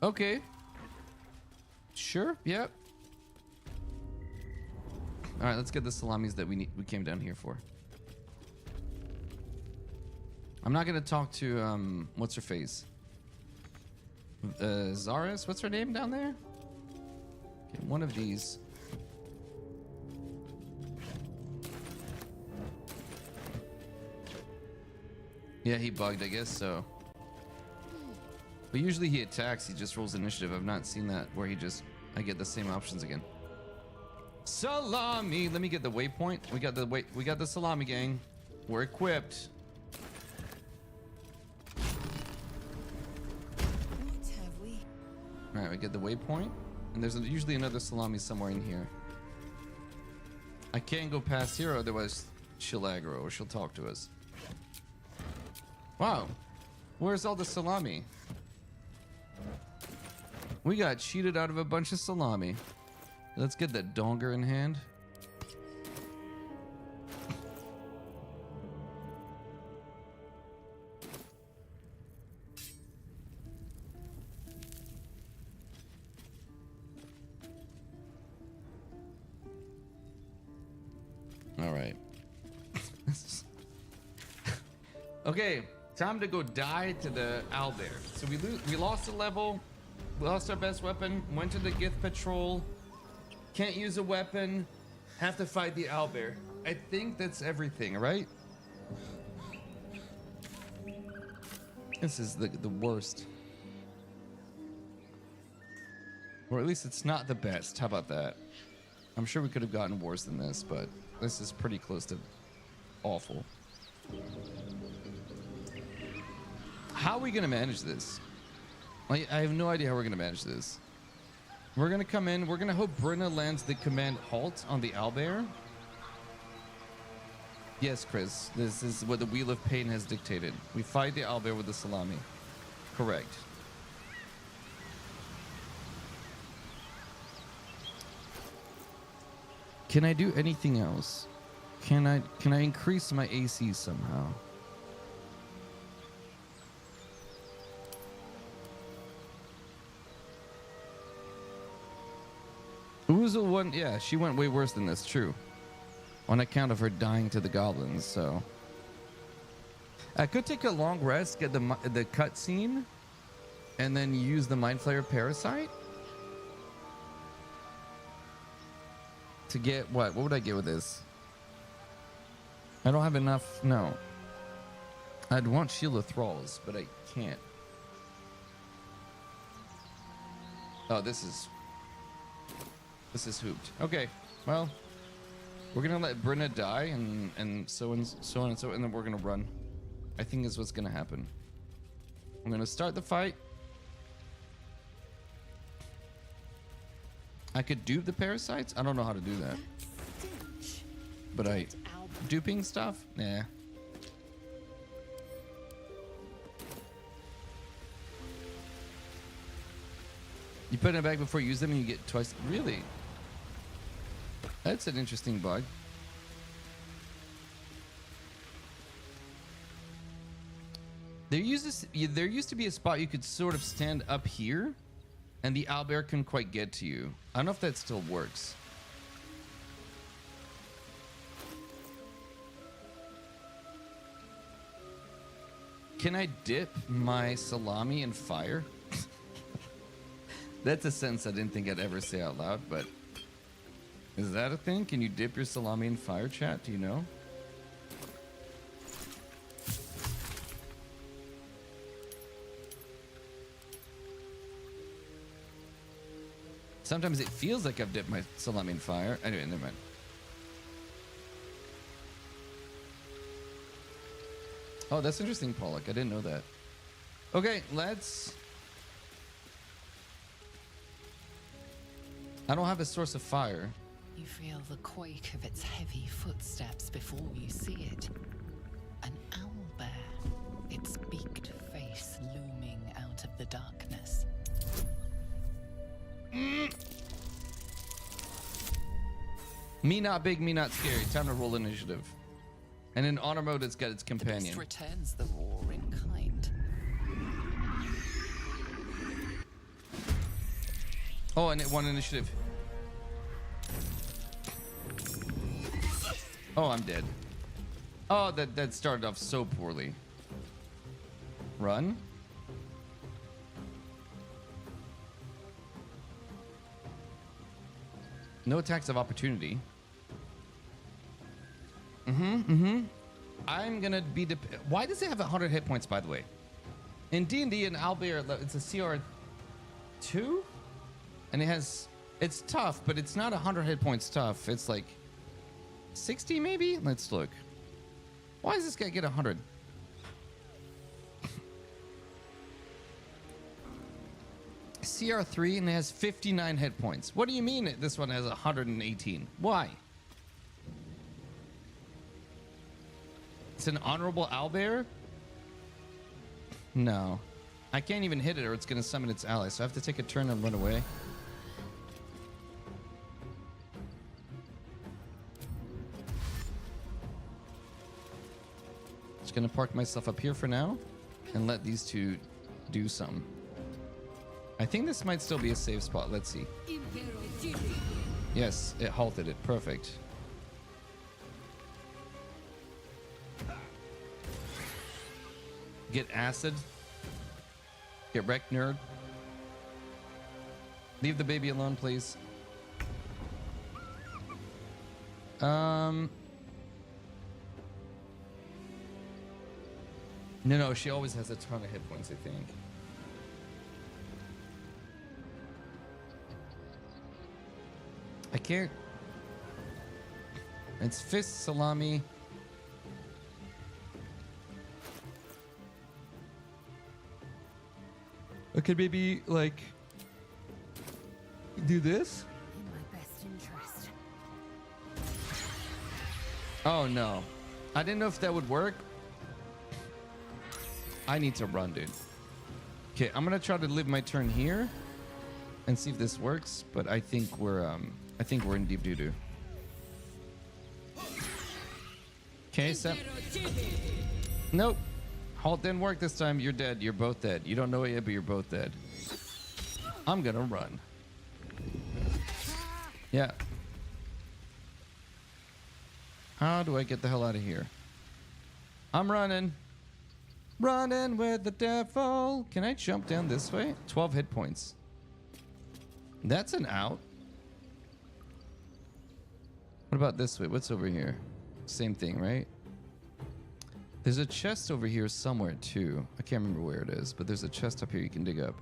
Okay. Sure. Yep. All right, let's get the salamis that we came down here for. I'm not gonna talk to what's her face? Zaris. What's her name down there? Okay, one of these. Yeah, he bugged, I guess so. But usually he attacks, he just rolls initiative. I've not seen that where I get the same options again. Salami! Let me get the waypoint. We got the salami gang. We're equipped. What have we? Alright, we get the waypoint. And there's usually another salami somewhere in here. I can't go past here, otherwise she'll aggro or she'll talk to us. Wow. Where's all the salami? We got cheated out of a bunch of salami. Let's get that donger in hand. All right. Okay, time to go die to the owlbear. So we lost a level. We lost our best weapon. Went to the Gith patrol. Can't use a weapon. Have to fight the owlbear. I think that's everything, right? This is the worst. Or at least it's not the best. How about that? I'm sure we could have gotten worse than this, but this is pretty close to awful. How are we going to manage this? Like, I have no idea how we're going to manage this. We're going to come in. We're going to hope Brenna lands the command halt on the owlbear. Yes, Chris. This is what the Wheel of Pain has dictated. We fight the owlbear with the salami. Correct. Can I do anything else? Can I increase my AC somehow? Oozle one, yeah, she went way worse than this, true. On account of her dying to the goblins, so. I could take a long rest, get the cutscene, and then use the Mind Flayer Parasite. To get what? What would I get with this? I don't have enough, no. I'd want Shield of Thralls, but I can't. Oh, this is hooped. Okay, well, we're gonna let Brenna die, and so and so, and then we're gonna run. I think is what's gonna happen. I'm gonna start the fight. I could dupe the parasites. I don't know how to do that, but duping stuff? Nah. You put it in a bag before you use them and you get twice. Really? That's an interesting bug. There used to be a spot you could sort of stand up here and the owlbear couldn't quite get to you. I don't know if that still works. Can I dip my salami in fire? That's a sentence I didn't think I'd ever say out loud, but is that a thing? Can you dip your salami in fire, chat? Do you know? Sometimes it feels like I've dipped my salami in fire. Anyway, never mind. Oh, that's interesting, Pollock. I didn't know that. Okay, let's... I don't have a source of fire. You feel the quake of its heavy footsteps before you see it. An owlbear, its beaked face looming out of the darkness. Me not big, me not scary. Time to roll initiative. And in honor mode, it's got its companion. The beast returns the roar in kind. Oh, and it won initiative. Oh, I'm dead. Oh, that started off so poorly. Run. No attacks of opportunity. I'm gonna be. Why does it have 100 hit points, by the way? In D&D, an owlbear, it's a CR2, and it has. It's tough, but it's not 100 hit points tough. It's like 60 maybe. Let's look. Why does this guy get 100? CR3 and it has 59 hit points. What do you mean this one has 118? Why? It's an honorable owlbear? No. I can't even hit it or it's going to summon its ally, so I have to take a turn and run away. Just going to park myself up here for now and let these two do something. I think this might still be a safe spot. Let's see. Yes, it halted it. Perfect. Get acid. Get wrecked, nerd. Leave the baby alone, please. No, she always has a ton of hit points, I think. I can't. It's fist salami. I could maybe like do this. In my best interest. Oh no. I didn't know if that would work. I need to run, dude. Okay, I'm gonna try to live my turn here and see if this works, but I think we're in deep doo-doo. Okay, so nope. Halt didn't work this time. You're dead. You're both dead. You don't know it yet, but you're both dead. I'm gonna run. Yeah. How do I get the hell out of here? I'm running. Running with the devil. Can I jump down this way? 12 hit points. That's an out. What about this way? What's over here? Same thing, right? There's a chest over here somewhere too. I can't remember where it is, but there's a chest up here you can dig up.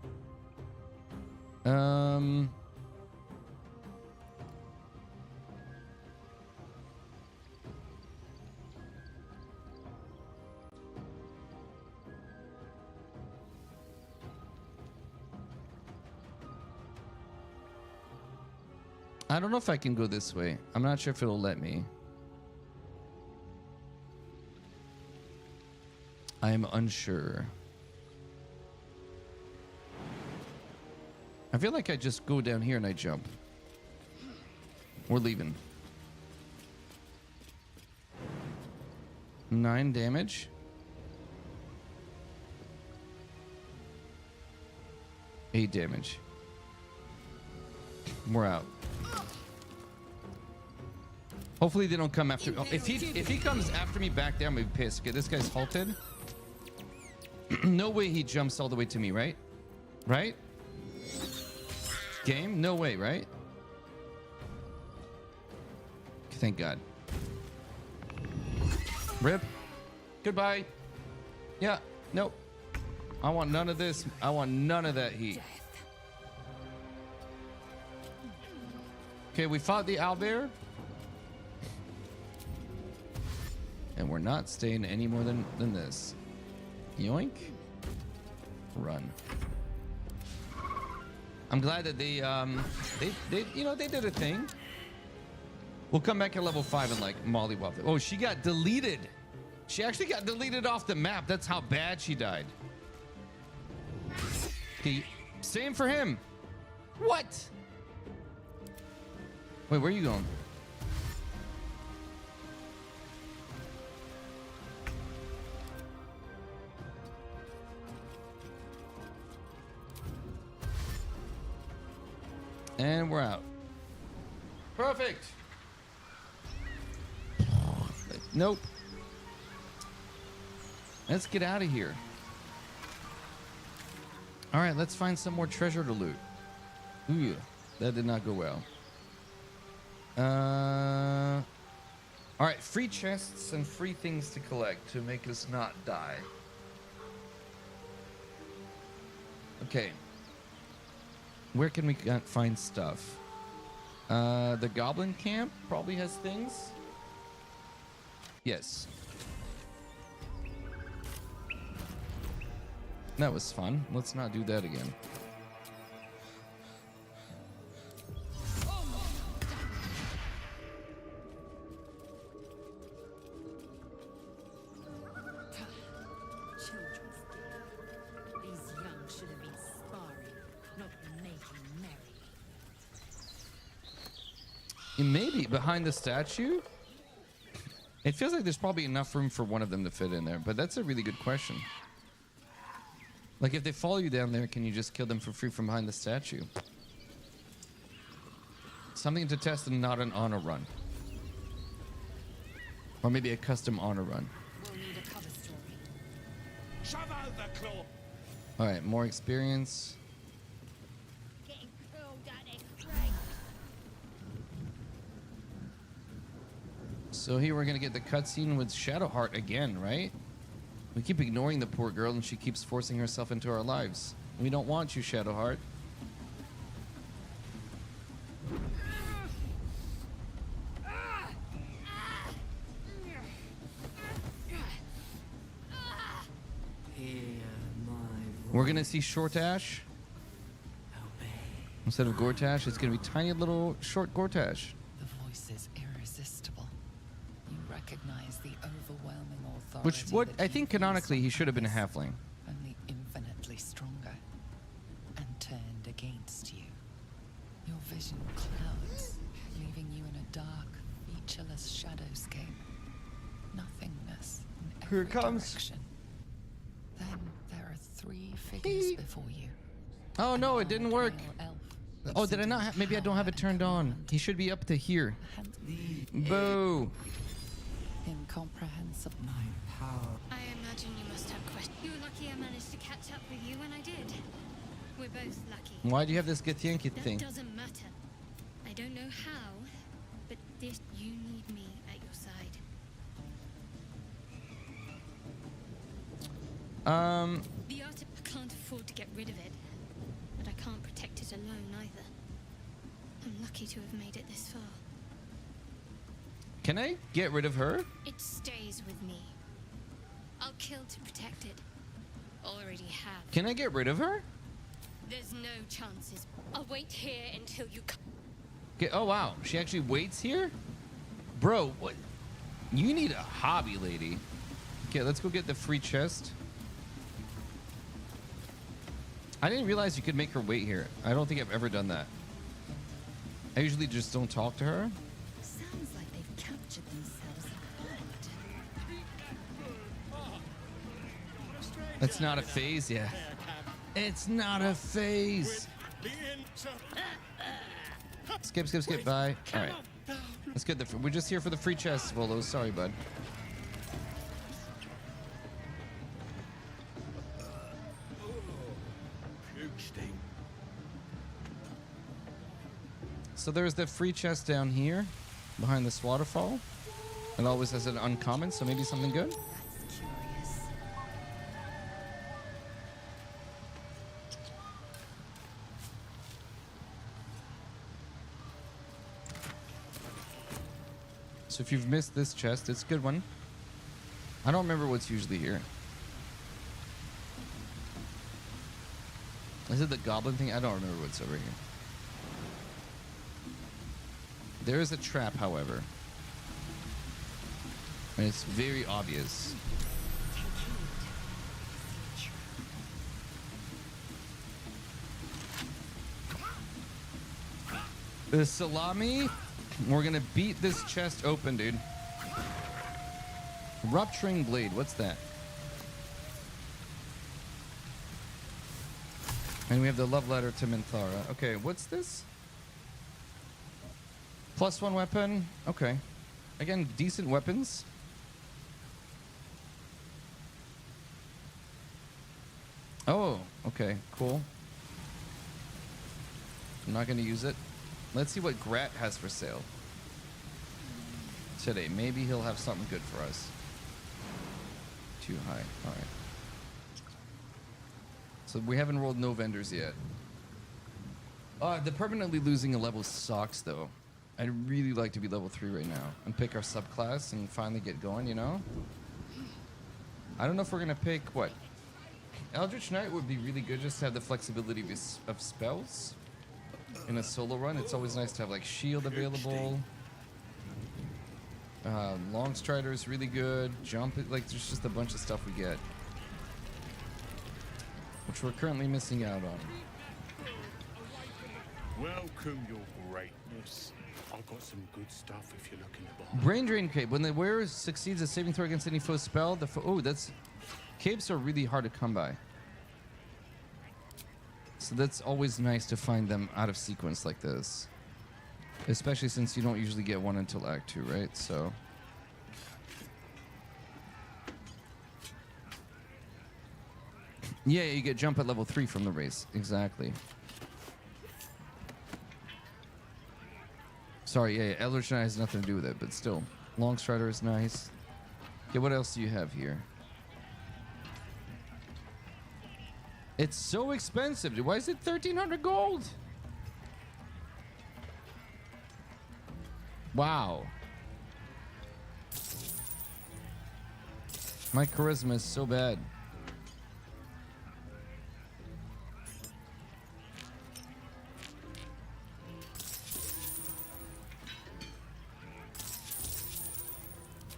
I don't know if I can go this way. I'm not sure if it'll let me. I am unsure. I feel like I just go down here and I jump. We're leaving. 9 damage. Eight damage. We're out. Hopefully they don't come after. Oh, if he comes after me back there, I'm gonna be pissed. Okay, this guy's halted. No way he jumps all the way to me, right? Right? Game? No way, right? Thank God. Rip. Goodbye. Yeah. Nope. I want none of this. I want none of that heat. Okay, we fought the owlbear. And we're not staying any more than this. Yoink. Run. I'm glad that they you know, they did a thing. We'll come back at level 5 and like mollywop it. Oh, she got deleted. She actually got deleted off the map. That's how bad she died. Okay, same for him. What? Wait, where are you going? And we're out. Perfect. Nope. Let's get out of here. All right, let's find some more treasure to loot. Ooh, that did not go well. All right, free chests and free things to collect to make us not die. Okay. Where can we find stuff? The goblin camp probably has things. Yes. That was fun. Let's not do that again. Maybe behind the statue? It feels like there's probably enough room for one of them to fit in there, but that's a really good question. Like if they follow you down there, can you just kill them for free from behind the statue? Something to test and not an honor run. Or maybe a custom honor run. We'll need a cover story. All right, more experience. So here we're gonna get the cutscene with Shadowheart again, right? We keep ignoring the poor girl and she keeps forcing herself into our lives. We don't want you, Shadowheart. We're gonna see Short Ash. Instead of Gortash, it's gonna be tiny little short Gortash. The voice is irresistible. You recognize the overwhelming authority. Which, what I think canonically he should have been a halfling. Only infinitely stronger and turned against you. Your vision clouds, leaving you in a dark, featureless shadowscape. Nothingness in every Here it comes. direction. Then there are 3 figures before you. Oh no, it didn't work. Oh, did I not have, maybe I don't have it turned on. He should be up to here. Boo. Incomprehensible. I imagine you must have questions. You were lucky I managed to catch up with you when I did. We're both lucky. Why do you have this Githyanki thing? That doesn't matter. I don't know how, but this, you need me at your side. The art, I can't afford to get rid of it, but I can't protect it alone either. I'm lucky to have made it this far. Can I get rid of her? It stays with me. I'll kill to protect it. Already have. Can I get rid of her? There's no chances. I'll wait here until you come. Okay, oh wow, she actually waits here? Bro, what? You need a hobby, lady. Okay, let's go get the free chest. I didn't realize you could make her wait here. I don't think I've ever done that. I usually just don't talk to her. Sounds like they've captured themselves a It's not a phase, yeah. It's not a phase. Skip, skip, skip. Bye. All right. Let's get the. We're just here for the free chest, Volo. Sorry, bud. So there's the free chest down here, behind this waterfall. It always has an uncommon, so maybe something good. So if you've missed this chest, it's a good one. I don't remember what's usually here. Is it the goblin thing? I don't remember what's over here. There is a trap, however. And it's very obvious. The salami. We're gonna beat this chest open, dude. Rupturing blade. What's that? And we have the love letter to Minthara. Okay, what's this? +1 weapon. Okay. Again, decent weapons. Oh, okay, cool. I'm not gonna use it. Let's see what Grat has for sale today. Maybe he'll have something good for us. Too high. All right. So we haven't rolled no vendors yet. The permanently losing a level sucks, though. I'd really like to be level 3 right now and pick our subclass and finally get going, you know? I don't know if we're gonna pick what? Eldritch Knight would be really good just to have the flexibility of spells. In a solo run, it's always nice to have like shield available. Long Strider is really good. Jump, like there's just a bunch of stuff we get, which we're currently missing out on. Welcome, your greatness. I've got some good stuff if you're looking to buy. Brain Drain Cape. When the wearer succeeds a saving throw against any foe spell, oh, that's capes are really hard to come by. So that's always nice to find them out of sequence like this. Especially since you don't usually get one until Act 2, right? So. Yeah, you get jump at level 3 from the race. Exactly. Sorry, yeah, Eldritch Knight has nothing to do with it, but still. Long Strider is nice. Okay, what else do you have here? It's so expensive, dude. Why is it 1,300 gold? Wow. My charisma is so bad.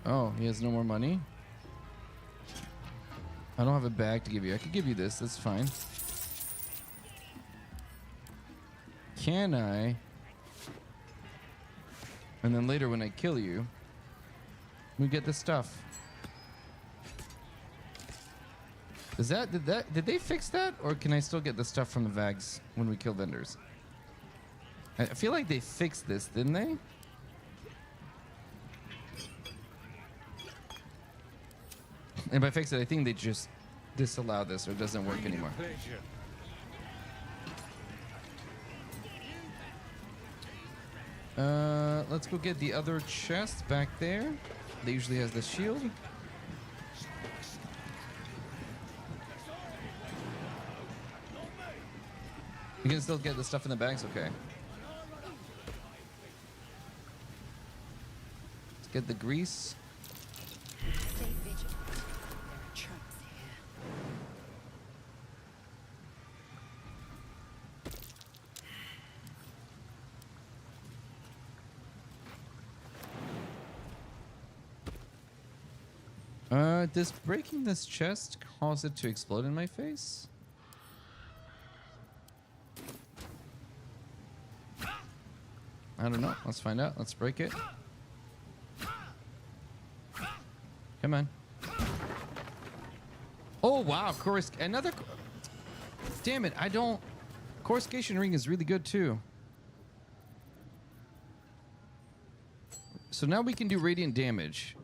Oh, he has no more money? I don't have a bag to give you. I could give you this. That's fine. Can I? And then later when I kill you, we get the stuff. Did they fix that? Or can I still get the stuff from the Vags when we kill vendors? I feel like they fixed this, didn't they? And by fix it, I think they just disallow this or it doesn't work anymore. Let's go get the other chest back there. They usually has the shield. You can still get the stuff in the bags? Okay. Let's get the grease. Stay vigilant. There are traps here. Does breaking this chest cause it to explode in my face? I don't know. Let's find out. Let's break it. Come on. Oh, wow. Another... Damn it. I don't... Coruscation ring is really good, too. So now we can do radiant damage.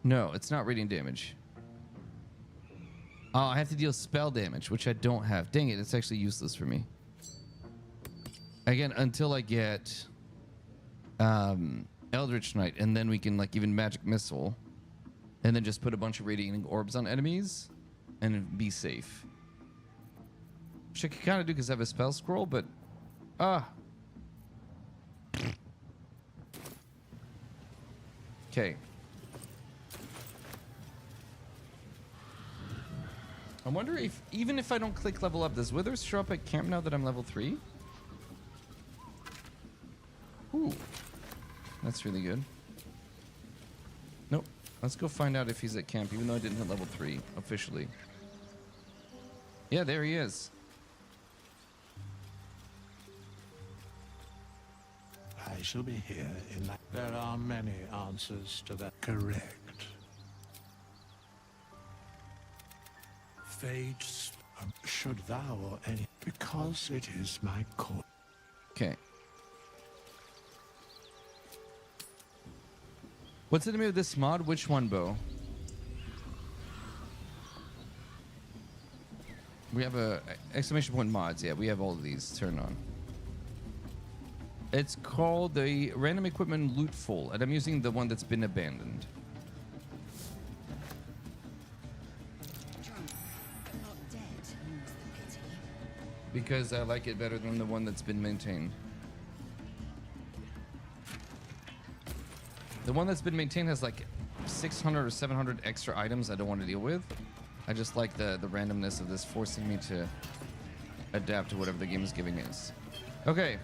No, it's not radiant damage. Oh, I have to deal spell damage, which I don't have. Dang it, it's actually useless for me. Again, until I get Eldritch Knight, and then we can like even Magic Missile, and then just put a bunch of radiating orbs on enemies, and be safe. Which I can kind of do because I have a spell scroll, but okay. I wonder if, even if I don't click level up, does Withers show up at camp now that I'm level 3? Ooh. That's really good. Nope. Let's go find out if he's at camp, even though I didn't hit level 3 officially. Yeah, there he is. I shall be here in that. There are many answers to that. Correct. Fate, should thou or any, because it is my call. Okay. What's the name of this mod? Which one, Bo? We have a exclamation point mods. Yeah, we have all of these turned on. It's called the Random Equipment Lootful, and I'm using the one that's been abandoned. Because I like it better than the one that's been maintained. The one that's been maintained has like 600 or 700 extra items I don't want to deal with. I just like the randomness of this forcing me to adapt to whatever the game is giving us. Okay.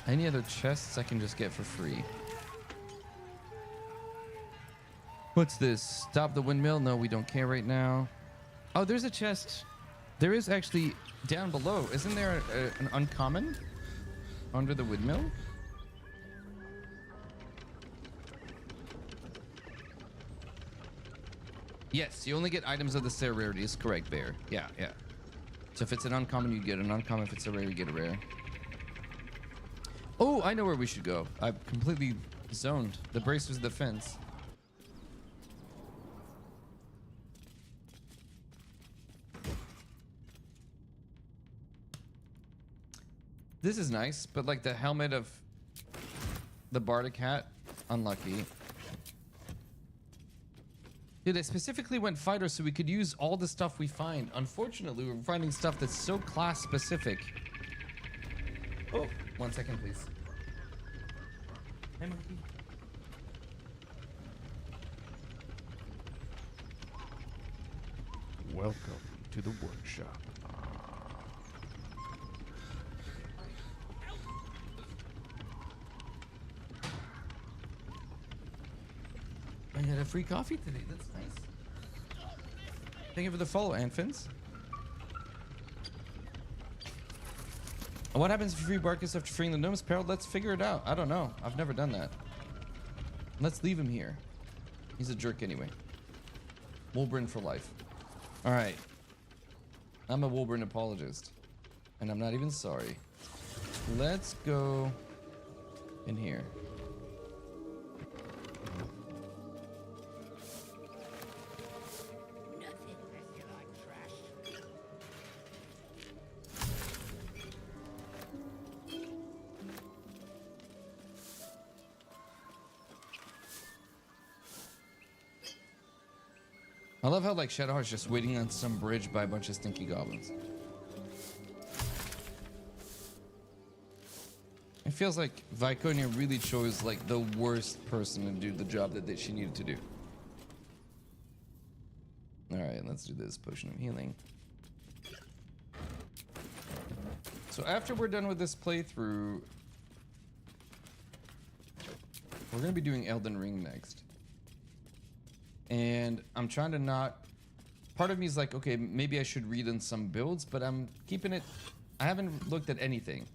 Any other chests I can just get for free? What's this? Stop the windmill? No, we don't care right now. Oh, there's a chest. There is actually down below. Isn't there an uncommon under the windmill? Yes, you only get items of the rare rarities. Correct, Bear. Yeah, yeah. So if it's an uncommon, you get an uncommon. If it's a rare, you get a rare. Oh, I know where we should go. I've completely zoned. The Bracers of Defense. This is nice, but like the helmet of the Bardic hat, unlucky. Dude, I specifically went fighter so we could use all the stuff we find. Unfortunately, we're finding stuff that's so class specific. Oh, 1 second, please. Hey, monkey. Welcome to the workshop. I had a free coffee today. That's nice. Thank you for the follow, Anfins. What happens if you free Barkus after freeing the gnomes? Peril, let's figure it out. I don't know. I've never done that. Let's leave him here. He's a jerk anyway. Wolverine for life. All right. I'm a Wolverine apologist. And I'm not even sorry. Let's go in here. I love how like Shadowheart's just waiting on some bridge by a bunch of stinky goblins. It feels like Viconia really chose like the worst person to do the job that she needed to do. All right, let's do this potion of healing. So after we're done with this playthrough, we're gonna be doing Elden Ring next. And I'm trying to not, part of me is like, okay, maybe I should read in some builds, but I'm keeping it, I haven't looked at anything.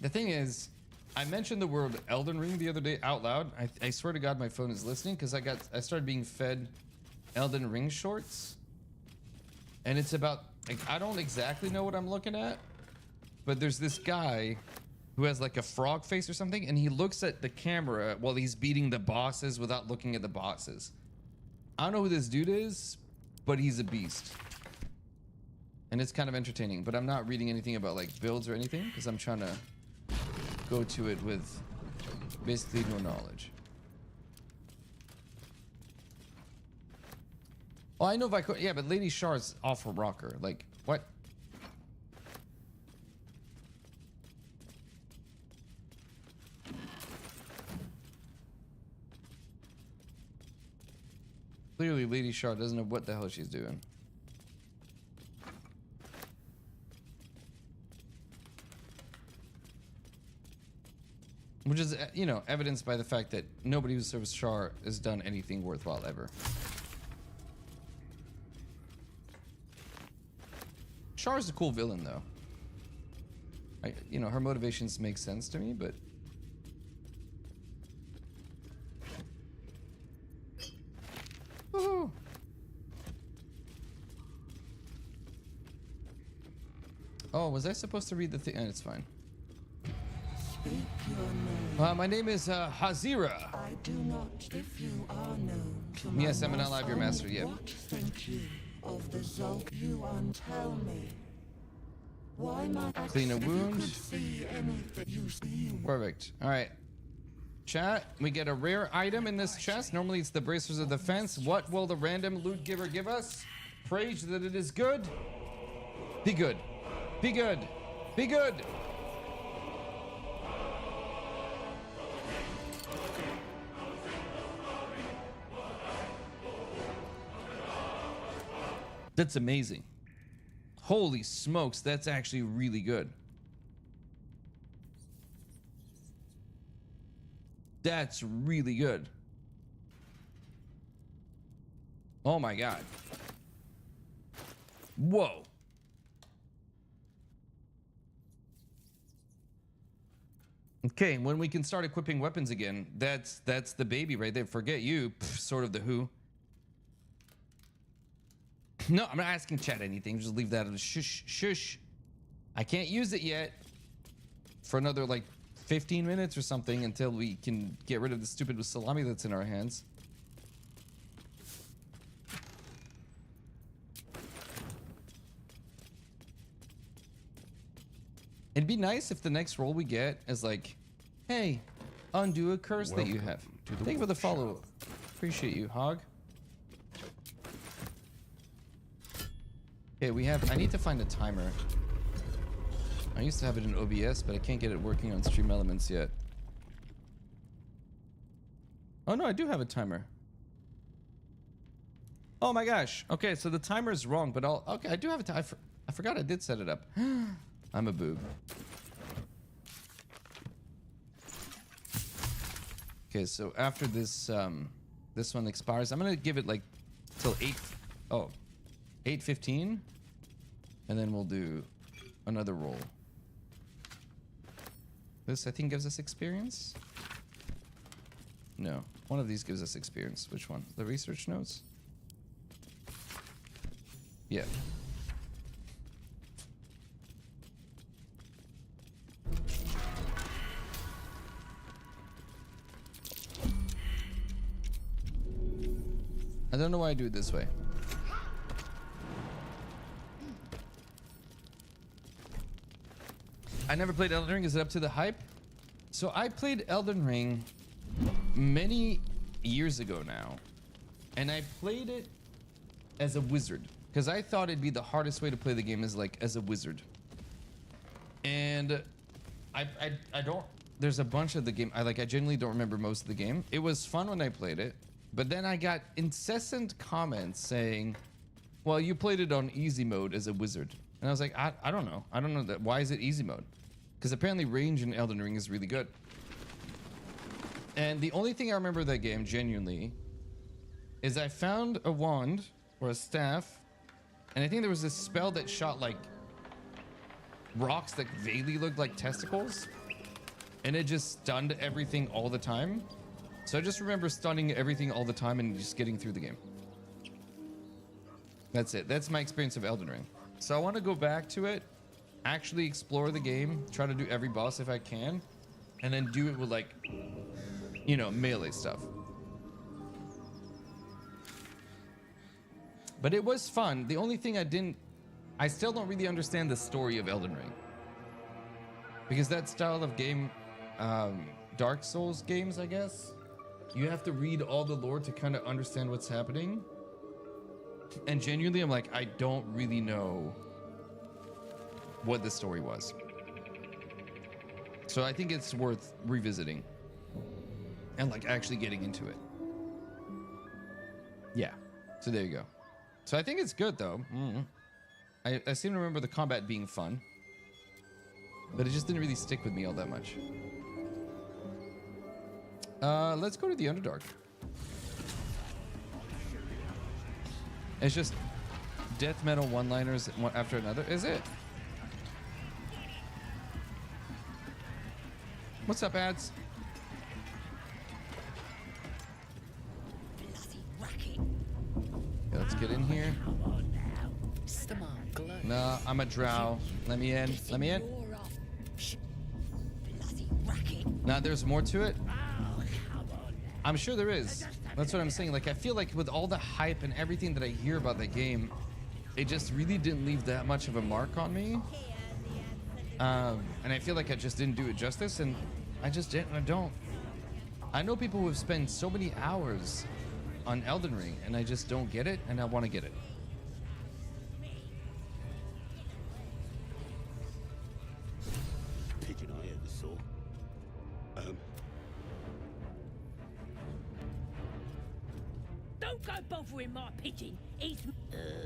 The thing is, I mentioned the word Elden Ring the other day out loud. I swear to God my phone is listening, because I started being fed Elden Ring shorts. And it's about, like, I don't exactly know what I'm looking at, but there's this guy who has like a frog face or something, and he looks at the camera while he's beating the bosses without looking at the bosses. I don't know who this dude is, but he's a beast. And it's kind of entertaining, but I'm not reading anything about like builds or anything, because I'm trying to go to it with basically no knowledge. Oh, I know Vico. Yeah, but Lady Shard's awful rocker. Like, what? Clearly, Lady Shard doesn't know what the hell she's doing. Which is, you know, evidenced by the fact that nobody who serves Char has done anything worthwhile ever. Char's a cool villain, though. You know, her motivations make sense to me, but... Woohoo! Oh, was I supposed to read the thing? It's fine. My name is Hazira. I do not if you are known to my Yes, I'm an ally of your master, yeah. What think you of the Zolk you untell me? Why might I Clean a wound. see anything you see? Perfect. Alright. Chat, we get a rare item in this chest. Normally it's the Bracers of Defense. What will the random loot giver give us? Praise that it is good. Be good. Be good. Be good. That's amazing. Holy smokes, that's actually really good. That's really good. Oh my God. Whoa. Okay, when we can start equipping weapons again, that's the baby right there. Forget you, sort of the who. No, I'm not asking chat anything. Just leave that as shush, shush. I can't use it yet for another like 15 minutes or something until we can get rid of the stupid salami that's in our hands. It'd be nice if the next roll we get is like, hey, undo a curse that you have. Thank you for the follow. Appreciate you, Hog. Okay, we have, I need to find a timer. I used to have it in OBS, but I can't get it working on Stream Elements yet. Oh no, I do have a timer. Oh my gosh. Okay, so the timer is wrong, but okay, I do have a timer. I forgot I did set it up. I'm a boob. Okay, so after this, this one expires, I'm gonna give it like till 8:15, and then we'll do another roll. This, I think, gives us experience. No, one of these gives us experience. Which one? The research notes? Yeah. I don't know why I do it this way. I never played Elden Ring. Is it up to the hype? So I played Elden Ring many years ago now, and I played it as a wizard because I thought it'd be the hardest way to play the game is like as a wizard. And I don't. There's a bunch of the game. I genuinely don't remember most of the game. It was fun when I played it, but then I got incessant comments saying, "Well, you played it on easy mode as a wizard." And I was like, I don't know. I don't know that. Why is it easy mode? Because apparently range in Elden Ring is really good. And the only thing I remember of that game, genuinely, is I found a wand or a staff, and I think there was this spell that shot like rocks that vaguely looked like testicles, and it just stunned everything all the time. So I just remember stunning everything all the time and just getting through the game. That's it. That's my experience of Elden Ring. So I want to go back to it, actually explore the game, try to do every boss if I can, and then do it with like, you know, melee stuff. But it was fun. The only thing I still don't really understand the story of Elden Ring. Because that style of game, Dark Souls games, I guess, you have to read all the lore to kind of understand what's happening. And genuinely, I'm like, I don't really know what the story was. So I think it's worth revisiting and like actually getting into it. Yeah. So there you go. So I think it's good though. I seem to remember the combat being fun, but it just didn't really stick with me all that much. Let's go to the Underdark. It's just death metal one-liners one after another. Is it? What's up, ads? Yeah, let's get in here. No, I'm a drow. Let me in. Let me in. Now there's more to it. I'm sure there is. That's what I'm saying. Like, I feel like with all the hype and everything that I hear about the game, it just really didn't leave that much of a mark on me. And I feel like I just didn't do it justice, and I just didn't. I don't. I know people who have spent so many hours on Elden Ring, and I just don't get it, and I want to get it. Pigeon I ever saw. Don't go bothering my pigeon. He's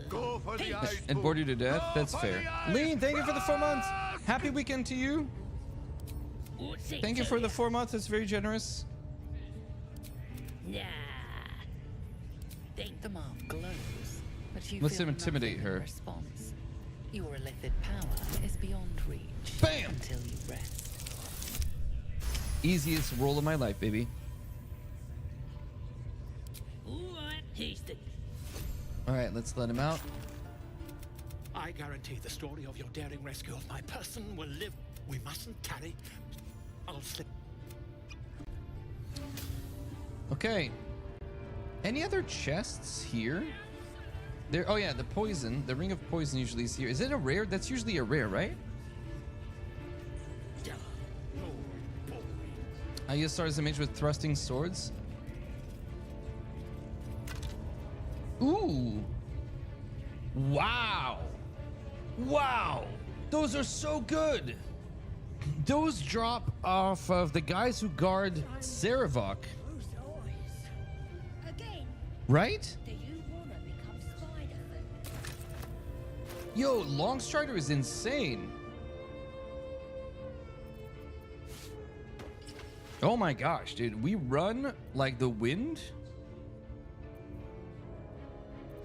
Go for the ice. And bored you to death? That's fair. Lean, thank you for the 4 months. Happy weekend to you. Thank you for the 4 months. It's very generous. Nah. The mark glows, but you Let's feel intimidate nothing in her. response. Your illithid power is beyond reach. Bam! Until you rest. Easiest roll of my life, baby. All right, let's let him out. I guarantee the story of your daring rescue of my person will live. We mustn't tarry. I'll slip. Okay. Any other chests here? There. Oh yeah, the poison. The ring of poison usually is here. Is it a rare? That's usually a rare, right? I use start as a mage with thrusting swords. Ooh. Wow. Wow. Those are so good. Those drop off of the guys who guard Saravok. Right? Yo, Longstrider is insane. Oh my gosh, dude. We run like the wind.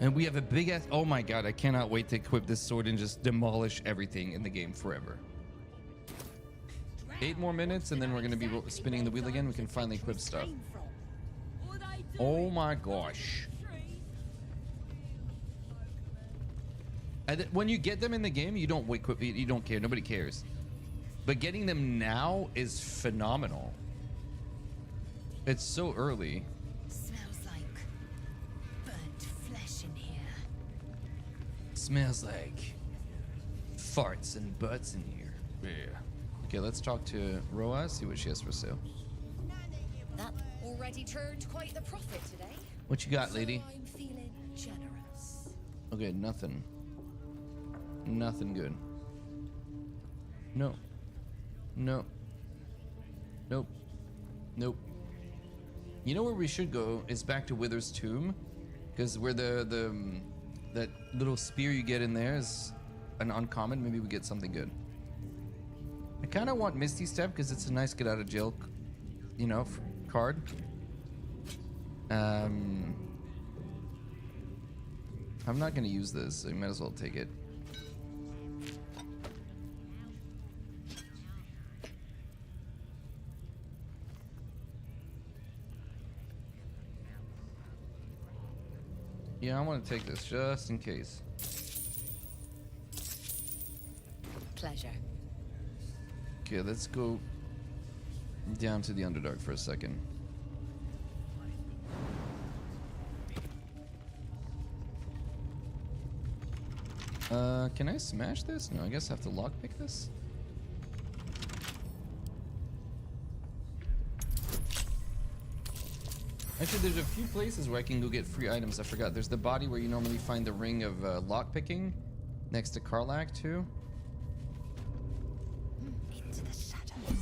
And we have a big ass. Oh my god, I cannot wait to equip this sword and just demolish everything in the game forever. 8 more minutes and then we're going to be spinning the wheel again. We can finally equip stuff. Oh my gosh. And when you get them in the game, you don't equip, you don't care. Nobody cares. But getting them now is phenomenal. It's so early. Smells like burnt flesh in here. Smells like farts and butts in here. Yeah. Okay, let's talk to Roa, see what she has for sale. That already turned quite the profit today. What you got, lady? So I'm feeling generous. Okay, nothing. Nothing good. No. No. Nope. Nope. You know where we should go is back to Wither's tomb, because where that little spear you get in there is an uncommon, maybe we get something good. I kind of want Misty Step because it's a nice get out of jail, you know, card. I'm not gonna use this, so you might as well take it. Yeah, I want to take this just in case. Pleasure. Okay, let's go down to the Underdark for a second. Can I smash this? No, I guess I have to lockpick this. Actually, there's a few places where I can go get free items. I forgot. There's the body where you normally find the ring of lockpicking next to Karlach too. Into the shadows.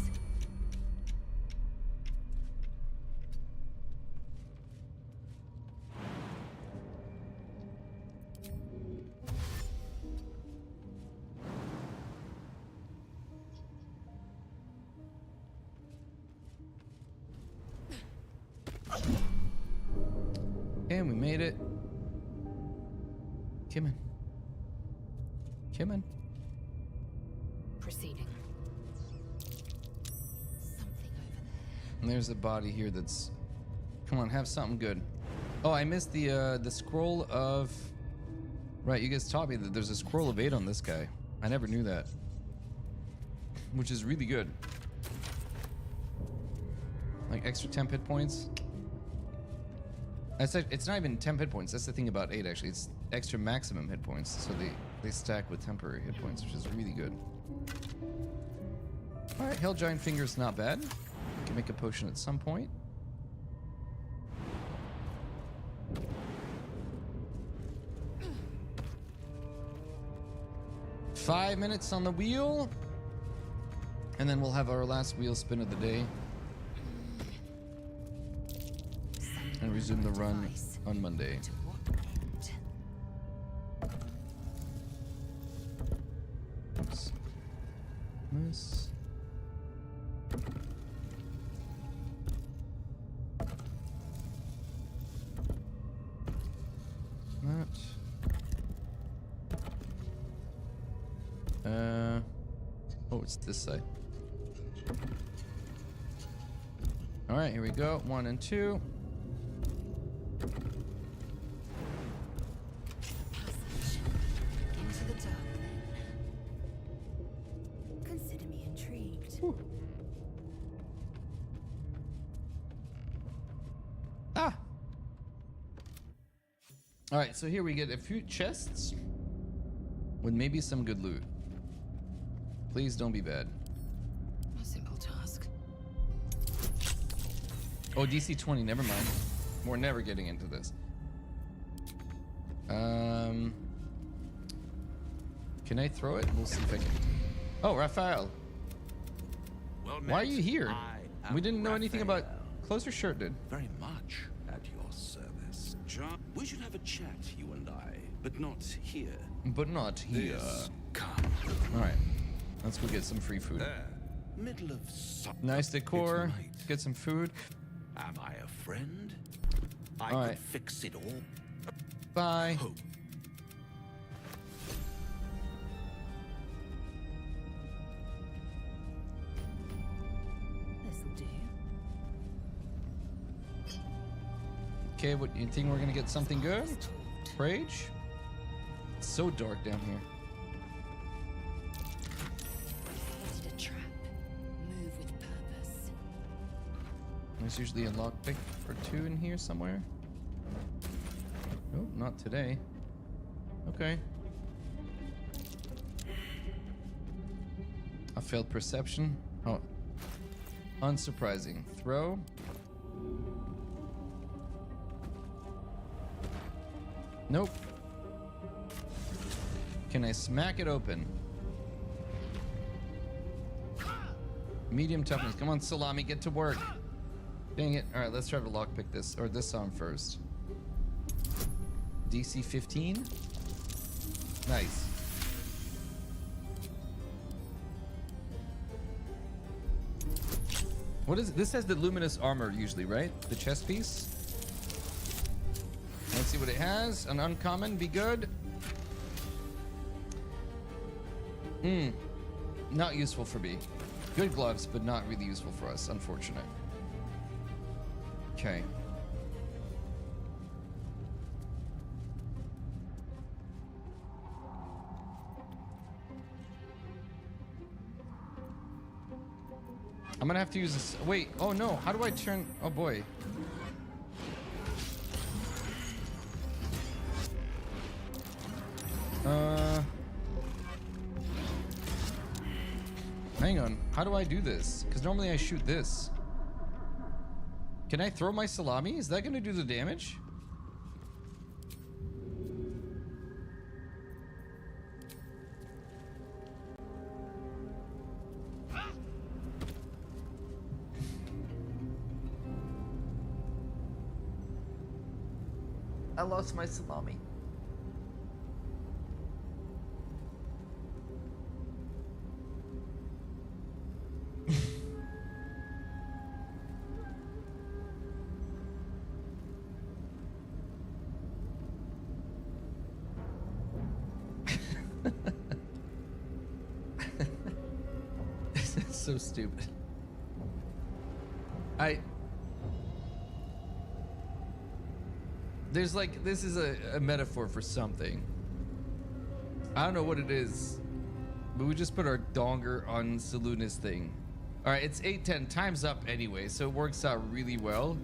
And we made it. Come on. Come on. Proceeding. Something over there. And there's a body here that's... Come on, have something good. Oh, I missed the scroll of... Right, you guys taught me that there's a scroll of 8 on this guy. I never knew that. Which is really good. Like extra 10 hit points. It's not even 10 hit points. That's the thing about 8, actually. It's extra maximum hit points. So they stack with temporary hit points, which is really good. Alright, Hell Giant Finger's not bad. Can make a potion at some point. Five minutes on the wheel. And then we'll have our last wheel spin of the day. And resume the run on Monday. Oops. This. That. Oh, it's this side. All right, here we go. 1 and 2. Into the dark, then. Consider me intrigued. Whew. Ah! Alright, so here we get a few chests with maybe some good loot. Please don't be bad. A simple task. Oh, DC 20, never mind. We're never getting into this. Can I throw it? We'll see if I can. Oh, Raphael. Well, Why are you here? We didn't know anything about... Close your shirt, dude. Very much at your service. John, we should have a chat, you and I, but not here. But not here. Come. Alright. Let's go get some free food. Middle of summer. Nice decor. Get some food. Am I a friend? I All could right. fix it all. Bye. Hope. This'll do. Okay, what you think we're gonna get something good? Rage? It's so dark down here. Spotted a trap. Move with purpose. There's usually a lockpick or 2 in here somewhere. Oh, not today. Okay. I failed perception. Oh. Unsurprising. Throw. Nope. Can I smack it open? Medium toughness. Come on, Salami, get to work. Dang it. Alright, let's try to lockpick this, or this song first. DC 15. Nice. What is it? This has the luminous armor usually, right? The chest piece. Let's see what it has. An uncommon, be good. Not useful for me. Good gloves, but not really useful for us. Unfortunate. Okay. I'm gonna have to use this. Wait. Oh no. How do I turn? Oh boy. Hang on. How do I do this? Because normally I shoot this. Can I throw my salami? Is that gonna do the damage? I lost my salami. This is so stupid. There's like, this is a metaphor for something. I don't know what it is, but we just put our donger on Saluna's thing. All right, it's 8:10, time's up anyway, so it works out really well.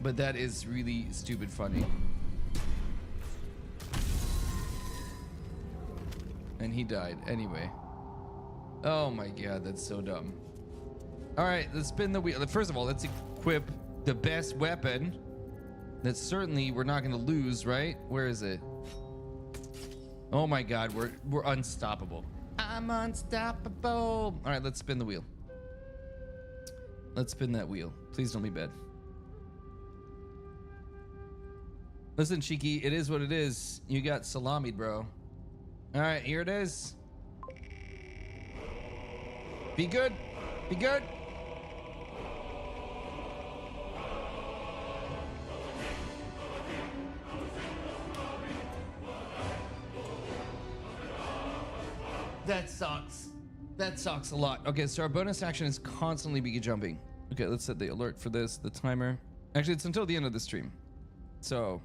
But that is really stupid funny. And he died anyway. Oh my god, that's so dumb. All right, let's spin the wheel. First of all, let's equip the best weapon that certainly we're not gonna lose, right? Where is it? Oh my god, we're unstoppable. I'm unstoppable. All right, let's spin the wheel. Let's spin that wheel. Please don't be bad. Listen, Cheeky, it is what it is. You got salami, bro. All right, here it is. Be good. Be good. That sucks. That sucks a lot. Okay, so our bonus action is constantly be jumping. Okay, let's set the alert for this, the timer. Actually, it's until the end of the stream. So.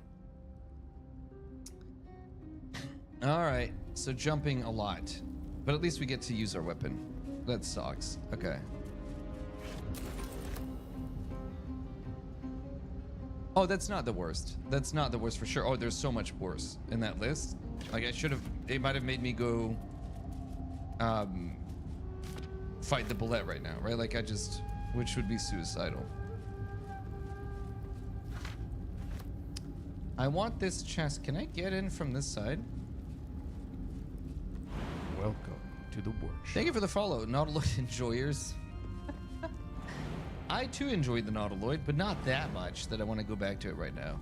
All right, so jumping a lot. But at least we get to use our weapon. That sucks. Okay. Oh, that's not the worst. That's not the worst for sure. Oh, there's so much worse in that list. Like I should have, it might have made me go fight the bullet right now, right? Like I just, which would be suicidal. I want this chest. Can I get in from this side? Welcome to the workshop. Thank you for the follow, Nautiloid enjoyers. I too enjoyed the Nautiloid, but not that much that I want to go back to it right now.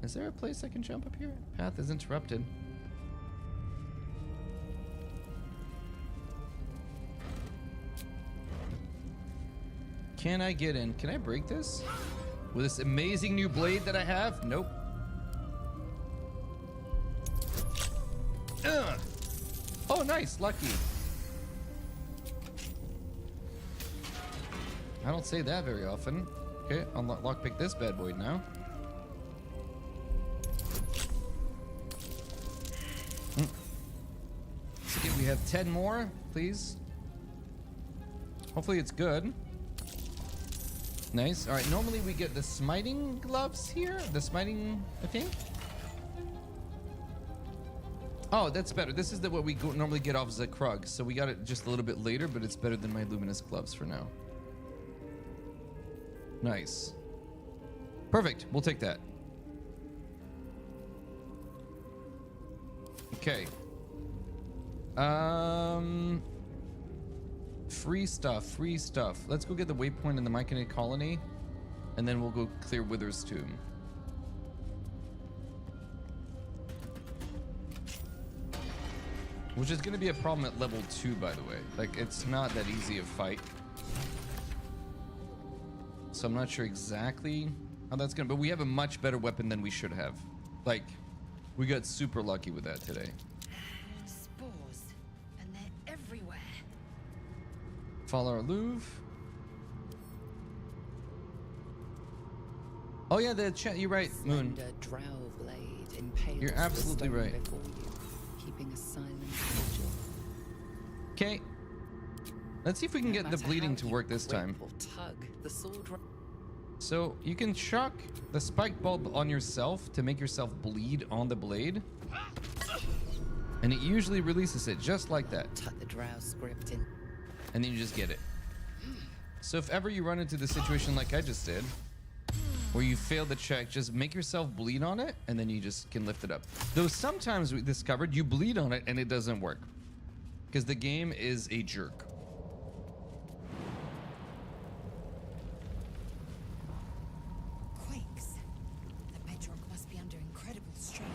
Is there a place I can jump up here? Path is interrupted. Can I get in? Can I break this? With this amazing new blade that I have? Nope. Ugh. Oh, nice. Lucky. I don't say that very often. Okay, I'll lockpick this bad boy now. Okay, we have 10 more, please. Hopefully it's good. Nice. All right, normally we get the smiting gloves here. The smiting, I think. Oh, that's better. This is what we normally get off Zakrug. So we got it just a little bit later, but it's better than my luminous gloves for now. Nice. Perfect. We'll take that. Okay. Free stuff. Free stuff. Let's go get the waypoint in the Myconid colony, and then we'll go clear Wither's tomb. Which is going to be a problem at level 2, by the way. Like, it's not that easy a fight. So I'm not sure exactly how that's going to... But we have a much better weapon than we should have. Like, we got super lucky with that today. Spores, and they're everywhere. Follow our Louvre. Oh yeah, the chat. You're right, Moon. Drow blade impales You're absolutely the stone right. before you, keeping a silent vigil. Okay. Let's see if we can get the bleeding to work this time. Or tug, the sword So you can chuck the spike bulb on yourself to make yourself bleed on the blade. And it usually releases it just like that. tuck the drow script in. And then you just get it. So if ever you run into the situation like I just did, where you fail the check, just make yourself bleed on it, and then you just can lift it up. Though sometimes we discovered you bleed on it and it doesn't work. Because the game is a jerk. Quakes. The bedrock must be under incredible strain.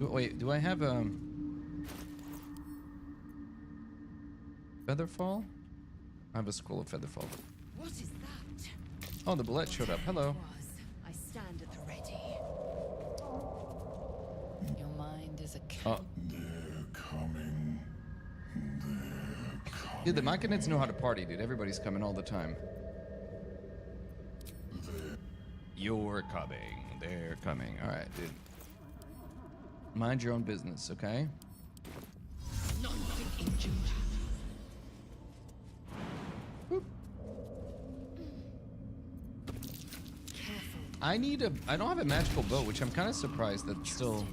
Wait, do I have Featherfall? I have a scroll of Featherfall. What is that? Oh, the bullet showed up. Hello. I stand at the ready. Your mind is a Oh. They're coming. Dude, the Machinids know how to party, dude. Everybody's coming all the time. You're coming. They're coming. All right, dude. Mind your own business, okay? I don't have a magical bow, which I'm kind of surprised that still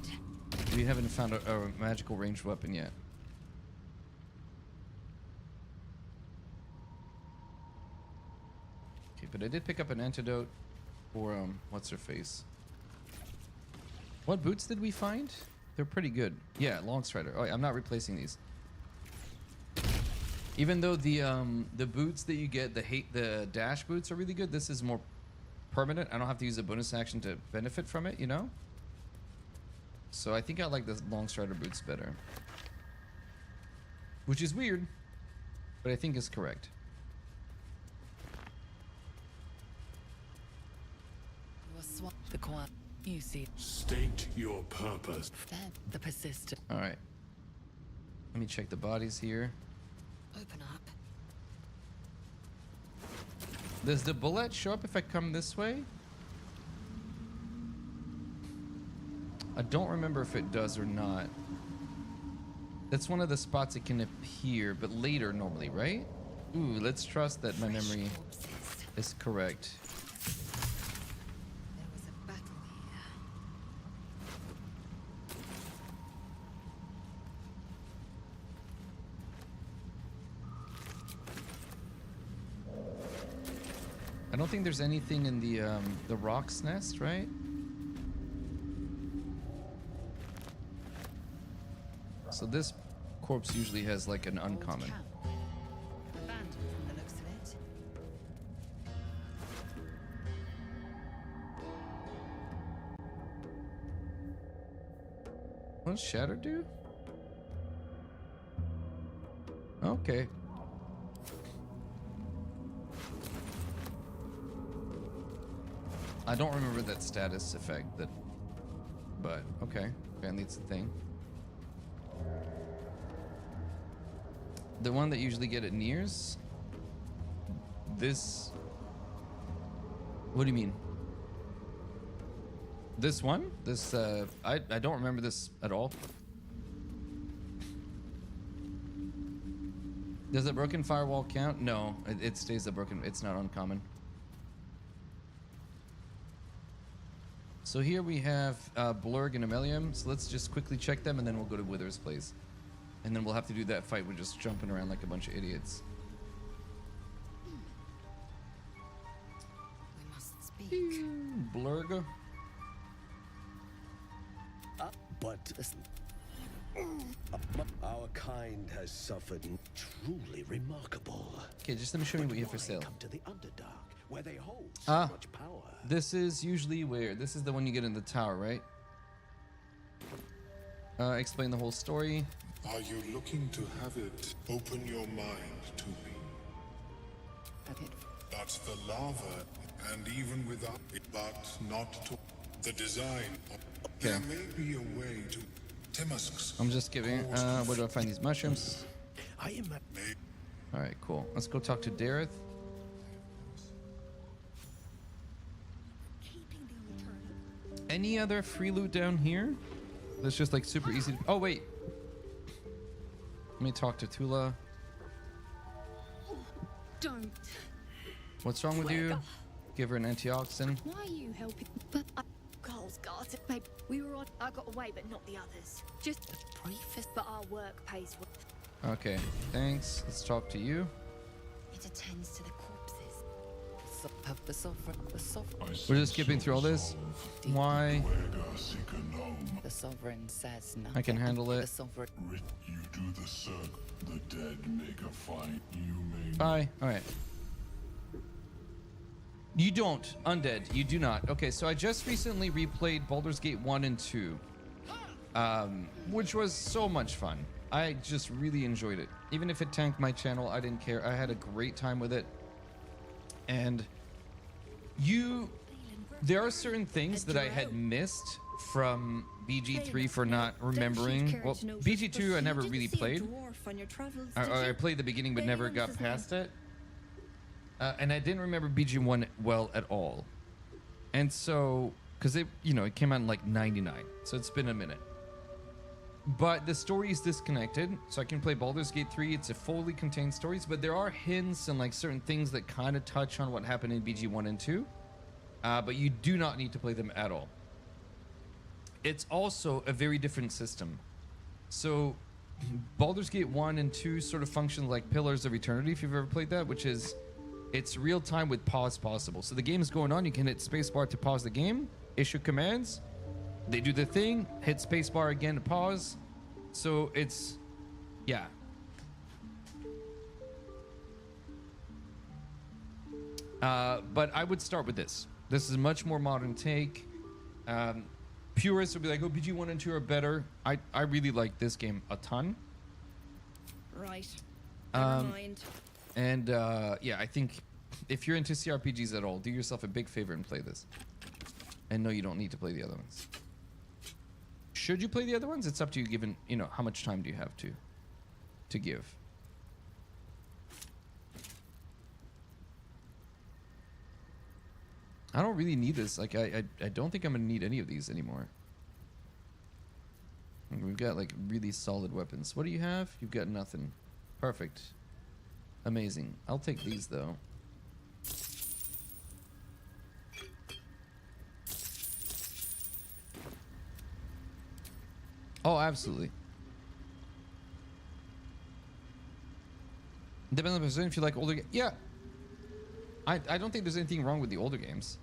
we haven't found a magical ranged weapon yet. Okay, but I did pick up an antidote for what's her face. What boots did we find? They're pretty good. Yeah, Longstrider. Oh, I'm not replacing these. Even though the boots that you get, the dash boots are really good, this is more permanent. I don't have to use a bonus action to benefit from it, you know? So I think I like the Longstrider boots better. Which is weird, but I think is correct. The quiet. You see. State your purpose. Then the persistent. All right. Let me check the bodies here. Open up. Does the bullet show up if I come this way? I don't remember if it does or not. That's one of the spots it can appear, but later normally, right? Ooh, let's trust that my memory is correct. There was a battle here. I don't think there's anything in the rock's nest, right? So this corpse usually has like an uncommon. Abandoned from the looks of it. What does Shatter do? Okay. I don't remember that status effect, but okay. Apparently it's the thing. The one that usually get it nears. This. What do you mean? This one? This I don't remember this at all. Does a broken firewall count? No, it stays a broken. It's not uncommon. So here we have Blurg and Ammelium. So let's just quickly check them, and then we'll go to Wither's place. And then we'll have to do that fight with just jumping around like a bunch of idiots. We must speak. Blurg. But our kind has suffered truly remarkable. Okay, just let me show you what you have for sale. Come to the Underdark, where they hold so much power. This is usually where this is the one you get in the tower, right? explain the whole story. Are you looking to have it open your mind to me? That's the lava, and even without it, but not to the design. There may be a way to Timusks. I'm just giving. Where do I find these mushrooms? All right, cool. Let's go talk to Dareth. Any other free loot down here? That's just like super easy. Oh wait. Let me talk to Tula. Don't. What's wrong with you? Give her an antioxidant. Why are you helping? But Carl's got it. Babe, we were on. I got away, but not the others. Just the briefest, but our work pays well. Okay, thanks. Let's talk to you. It attends to the corpses. The sovereign. We're just skipping through all this. Why? The sovereign says nothing. I can handle it. The sovereign. You do the circle. The dead make a fight. You may. Bye. All right. You don't. Undead. You do not. Okay, so I just recently replayed Baldur's Gate 1 and 2. Which was so much fun. I just really enjoyed it. Even if it tanked my channel, I didn't care. I had a great time with it. And there are certain things that I had missed from BG3 for not remembering. Well, BG2 I never really played. I played the beginning but never got past it. And I didn't remember BG1 well at all. And so, because it came out in like 99. So it's been a minute. But the story is disconnected, so I can play Baldur's Gate 3. It's a fully contained stories, but there are hints and like certain things that kind of touch on what happened in BG1 and 2. But you do not need to play them at all. It's also a very different system. So Baldur's Gate 1 and 2 sort of function like Pillars of Eternity, if you've ever played that, which is it's real time with pause possible. So the game is going on, you can hit spacebar to pause the game, issue commands, they do the thing, hit spacebar again to pause. So it's, yeah. But I would start with this. This is a much more modern take. Purists will be like, oh, BG1 and 2 are better. I really like this game a ton. Right. Never mind. And yeah, I think if you're into CRPGs at all, do yourself a big favor and play this. And no, you don't need to play the other ones. Should you play the other ones? It's up to you, given, how much time do you have to give. I don't really need this. Like, I don't think I'm gonna need any of these anymore. We've got like really solid weapons. What do you have? You've got nothing. Perfect. Amazing. I'll take these though. Oh, absolutely. Depends on the person if you like older games. Yeah. I don't think there's anything wrong with the older games.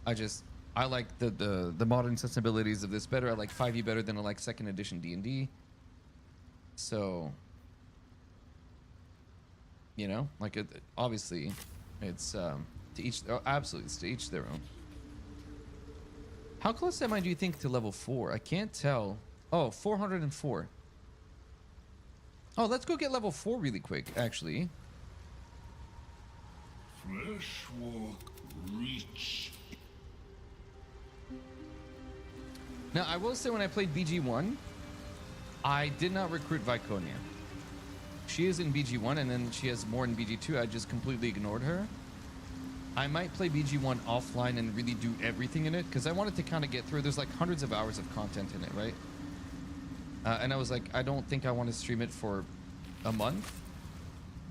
I like the modern sensibilities of this better. I like 5e better than I like 2nd edition D&D. So, like obviously it's to each, absolutely, it's to each their own. How close am I, do you think, to level 4? I can't tell. Oh, 404. Oh, let's go get level 4 really quick, actually. Flesh walk reach. Now, I will say when I played BG1, I did not recruit Viconia. She is in BG1, and then she has more in BG2. I just completely ignored her. I might play BG1 offline and really do everything in it, because I wanted to kind of get through. There's like hundreds of hours of content in it, right? And I was like, I don't think I want to stream it for a month.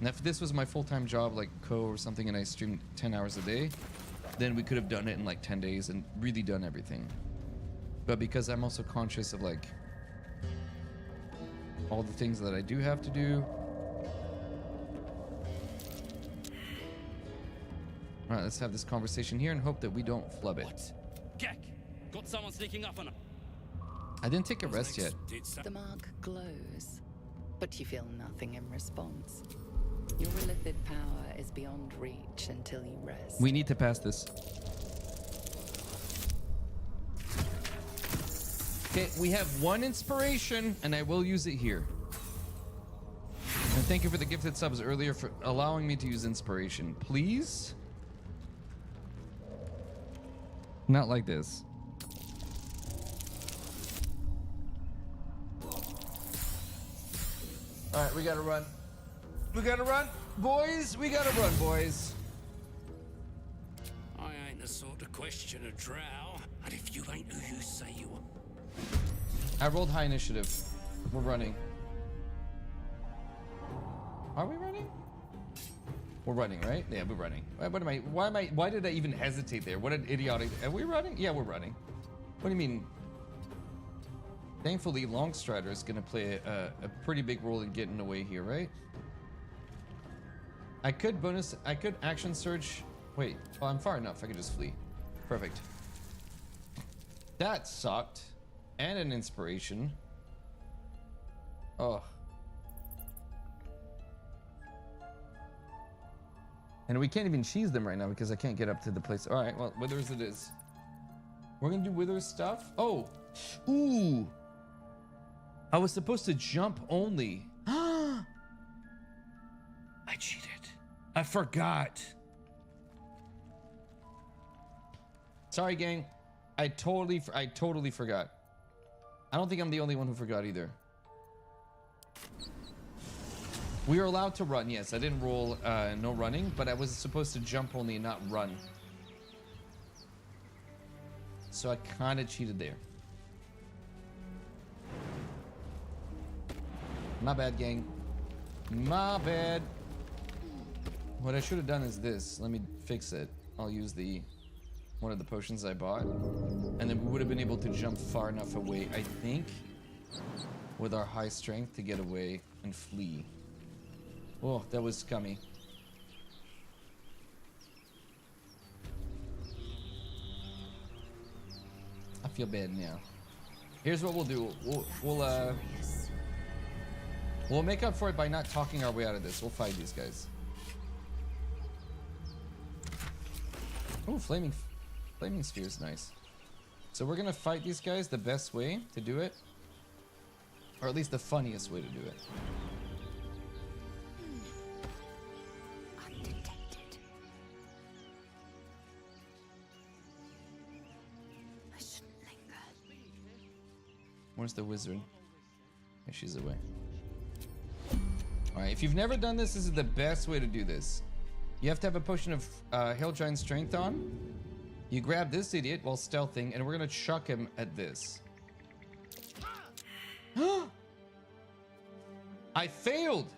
And if this was my full-time job, like Co or something, and I streamed 10 hours a day, then we could have done it in like 10 days and really done everything. But because I'm also conscious of like all the things that I do have to do. All right, let's have this conversation here and hope that we don't flub it. What? Gek! Got someone sneaking up on us. I didn't take a rest yet. The mark glows, but you feel nothing in response. Your illithid power is beyond reach until you rest. We need to pass this. Okay, we have one inspiration, and I will use it here. And thank you for the gifted subs earlier for allowing me to use inspiration. Please? Not like this. All right, we gotta run. We gotta run, boys. We gotta run, boys. I ain't the sort of question a drow, and if you ain't who you say you are. I rolled high initiative. We're running. Are we running? We're running, right? Yeah, we're running. Why did I even hesitate there? What an idiotic. Are we running? Yeah, we're running. What do you mean? Thankfully, Longstrider is going to play a pretty big role in getting away here, right? I could action surge. Wait, well, I'm far enough. I could just flee. Perfect. That sucked. And an inspiration. Oh. And we can't even cheese them right now because I can't get up to the place. All right, well, Withers it is. We're going to do Withers stuff. Oh. Ooh. I was supposed to jump only. I cheated. I forgot. Sorry, gang. I totally forgot. I don't think I'm the only one who forgot either. We are allowed to run. Yes, I didn't roll no running, but I was supposed to jump only and not run. So I kind of cheated there. My bad, gang. My bad. What I should have done is this. Let me fix it. I'll use one of the potions I bought. And then we would have been able to jump far enough away, I think, with our high strength to get away and flee. Oh, that was scummy. I feel bad now. Here's what we'll do. We'll make up for it by not talking our way out of this. We'll fight these guys. Oh, flaming sphere is nice. So we're gonna fight these guys the best way to do it, or at least the funniest way to do it. Undetected. I shouldn't linger. Where's the wizard? Yeah, she's away. All right, if you've never done this, this is the best way to do this. You have to have a potion of Hill Giant Strength on. You grab this idiot while stealthing, and we're gonna chuck him at this. I failed!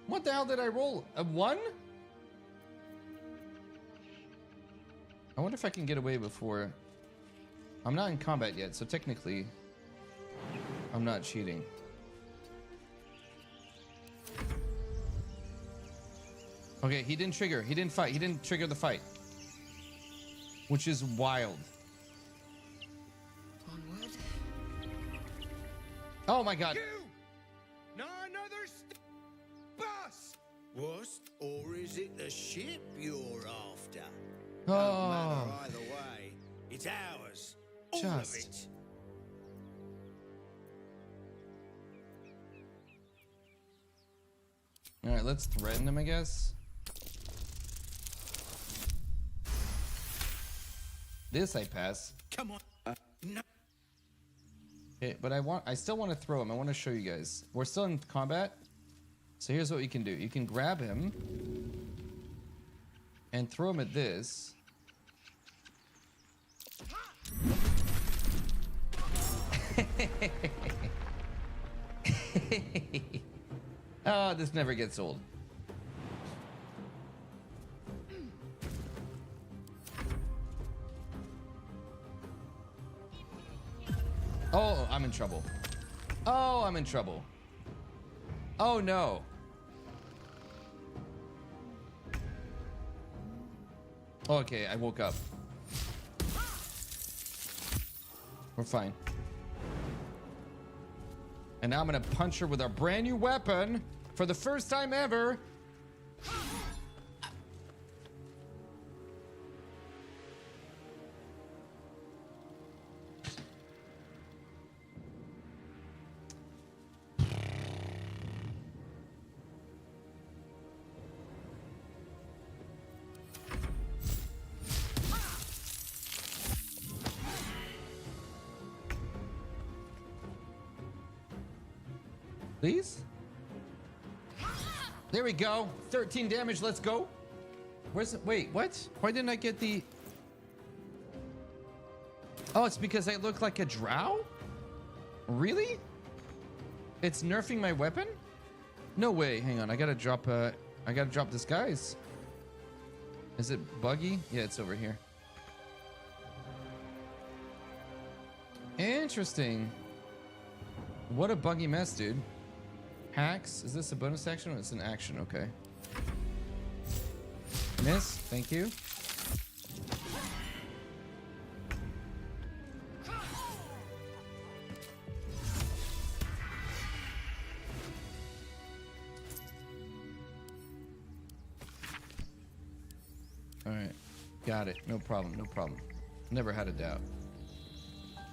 What the hell did I roll? A 1? I wonder if I can get away before... I'm not in combat yet, so technically... I'm not cheating. Okay, he didn't trigger. He didn't fight. He didn't trigger the fight. Which is wild. Onward. Oh my god. You! Not another bus! What? Or is it the ship you're after? Oh. Don't matter either way. It's ours. All of it. Alright, let's threaten him, I guess. This I pass. Come on. No. Okay, but I still want to throw him. I want to show you guys. We're still in combat. So here's what you can do. You can grab him and throw him at this. Oh, this never gets old. Oh, I'm in trouble. Oh, I'm in trouble. Oh, no. Okay, I woke up. We're fine. And now I'm gonna punch her with our brand new weapon for the first time ever. Please? There we go. 13 damage. Let's go. Where's it? Wait, what? Why didn't I get the... Oh, it's because I look like a drow? Really? It's nerfing my weapon? No way. Hang on. I gotta drop disguise. Is it buggy? Yeah, it's over here. Interesting. What a buggy mess, dude. Hacks. Is this a bonus action or it's an action? Okay. Miss. Thank you. All right. Got it. No problem. No problem. Never had a doubt.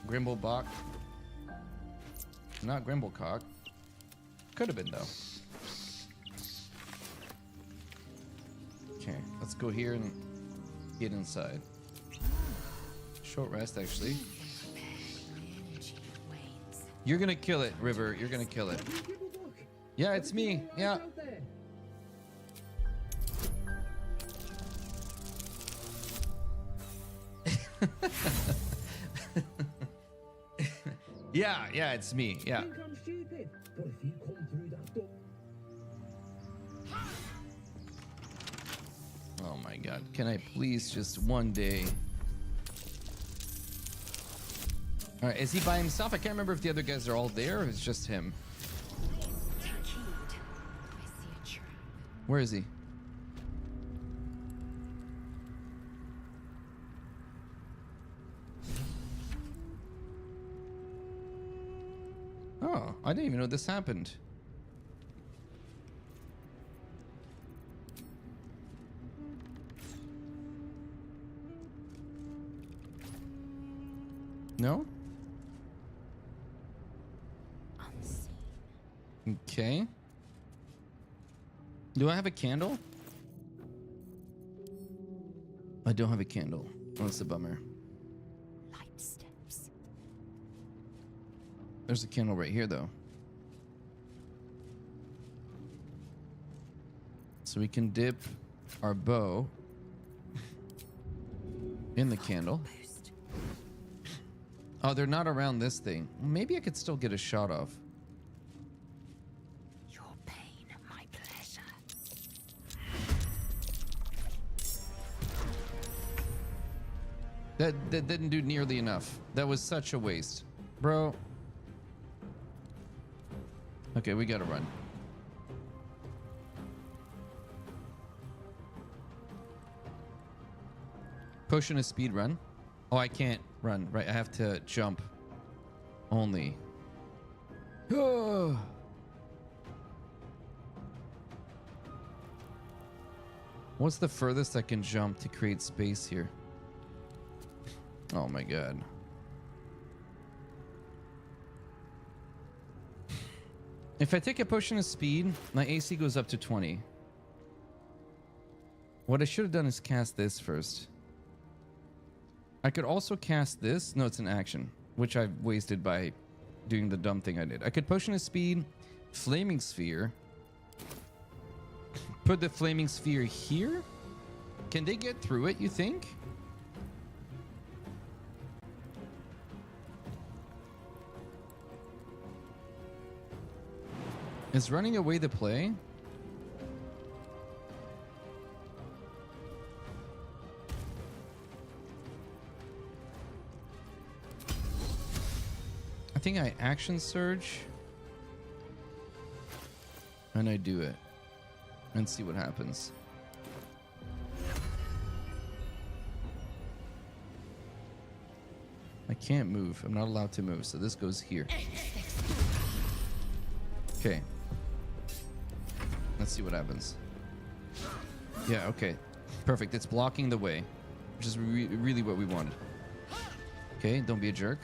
Grimblebach. Not Grimblecock. Could have been, though. Okay, let's go here and get inside. Short rest, actually. You're gonna kill it, River. You're gonna kill it. Yeah, it's me. Yeah. Yeah, it's me. Yeah. Oh my god. Can I please just one day? Alright, is he by himself? I can't remember if the other guys are all there or it's just him. Where is he? Oh, I didn't even know this happened. No? Okay. Do I have a candle? I don't have a candle. Oh, that's a bummer. There's a candle right here, though. So we can dip our bow in the candle. Oh, they're not around this thing. Maybe I could still get a shot off. Your pain, my pleasure. That didn't do nearly enough. That was such a waste. Bro. Okay, we gotta run. Potion a speed run. Oh, I can't run. Right, I have to jump. Only. What's the furthest I can jump to create space here? Oh my god. If I take a potion of speed, my AC goes up to 20. What I should have done is cast this first. I could also cast this. No, it's an action, which I've wasted by doing the dumb thing I did. I could potion of speed, flaming sphere. Put the flaming sphere here. Can they get through it, you think? Is running away the play? I think I action surge. And I do it. And see what happens. I can't move. I'm not allowed to move, so this goes here. Okay. Let's see what happens. Yeah, okay. Perfect. It's blocking the way, which is really what we wanted. Okay, don't be a jerk.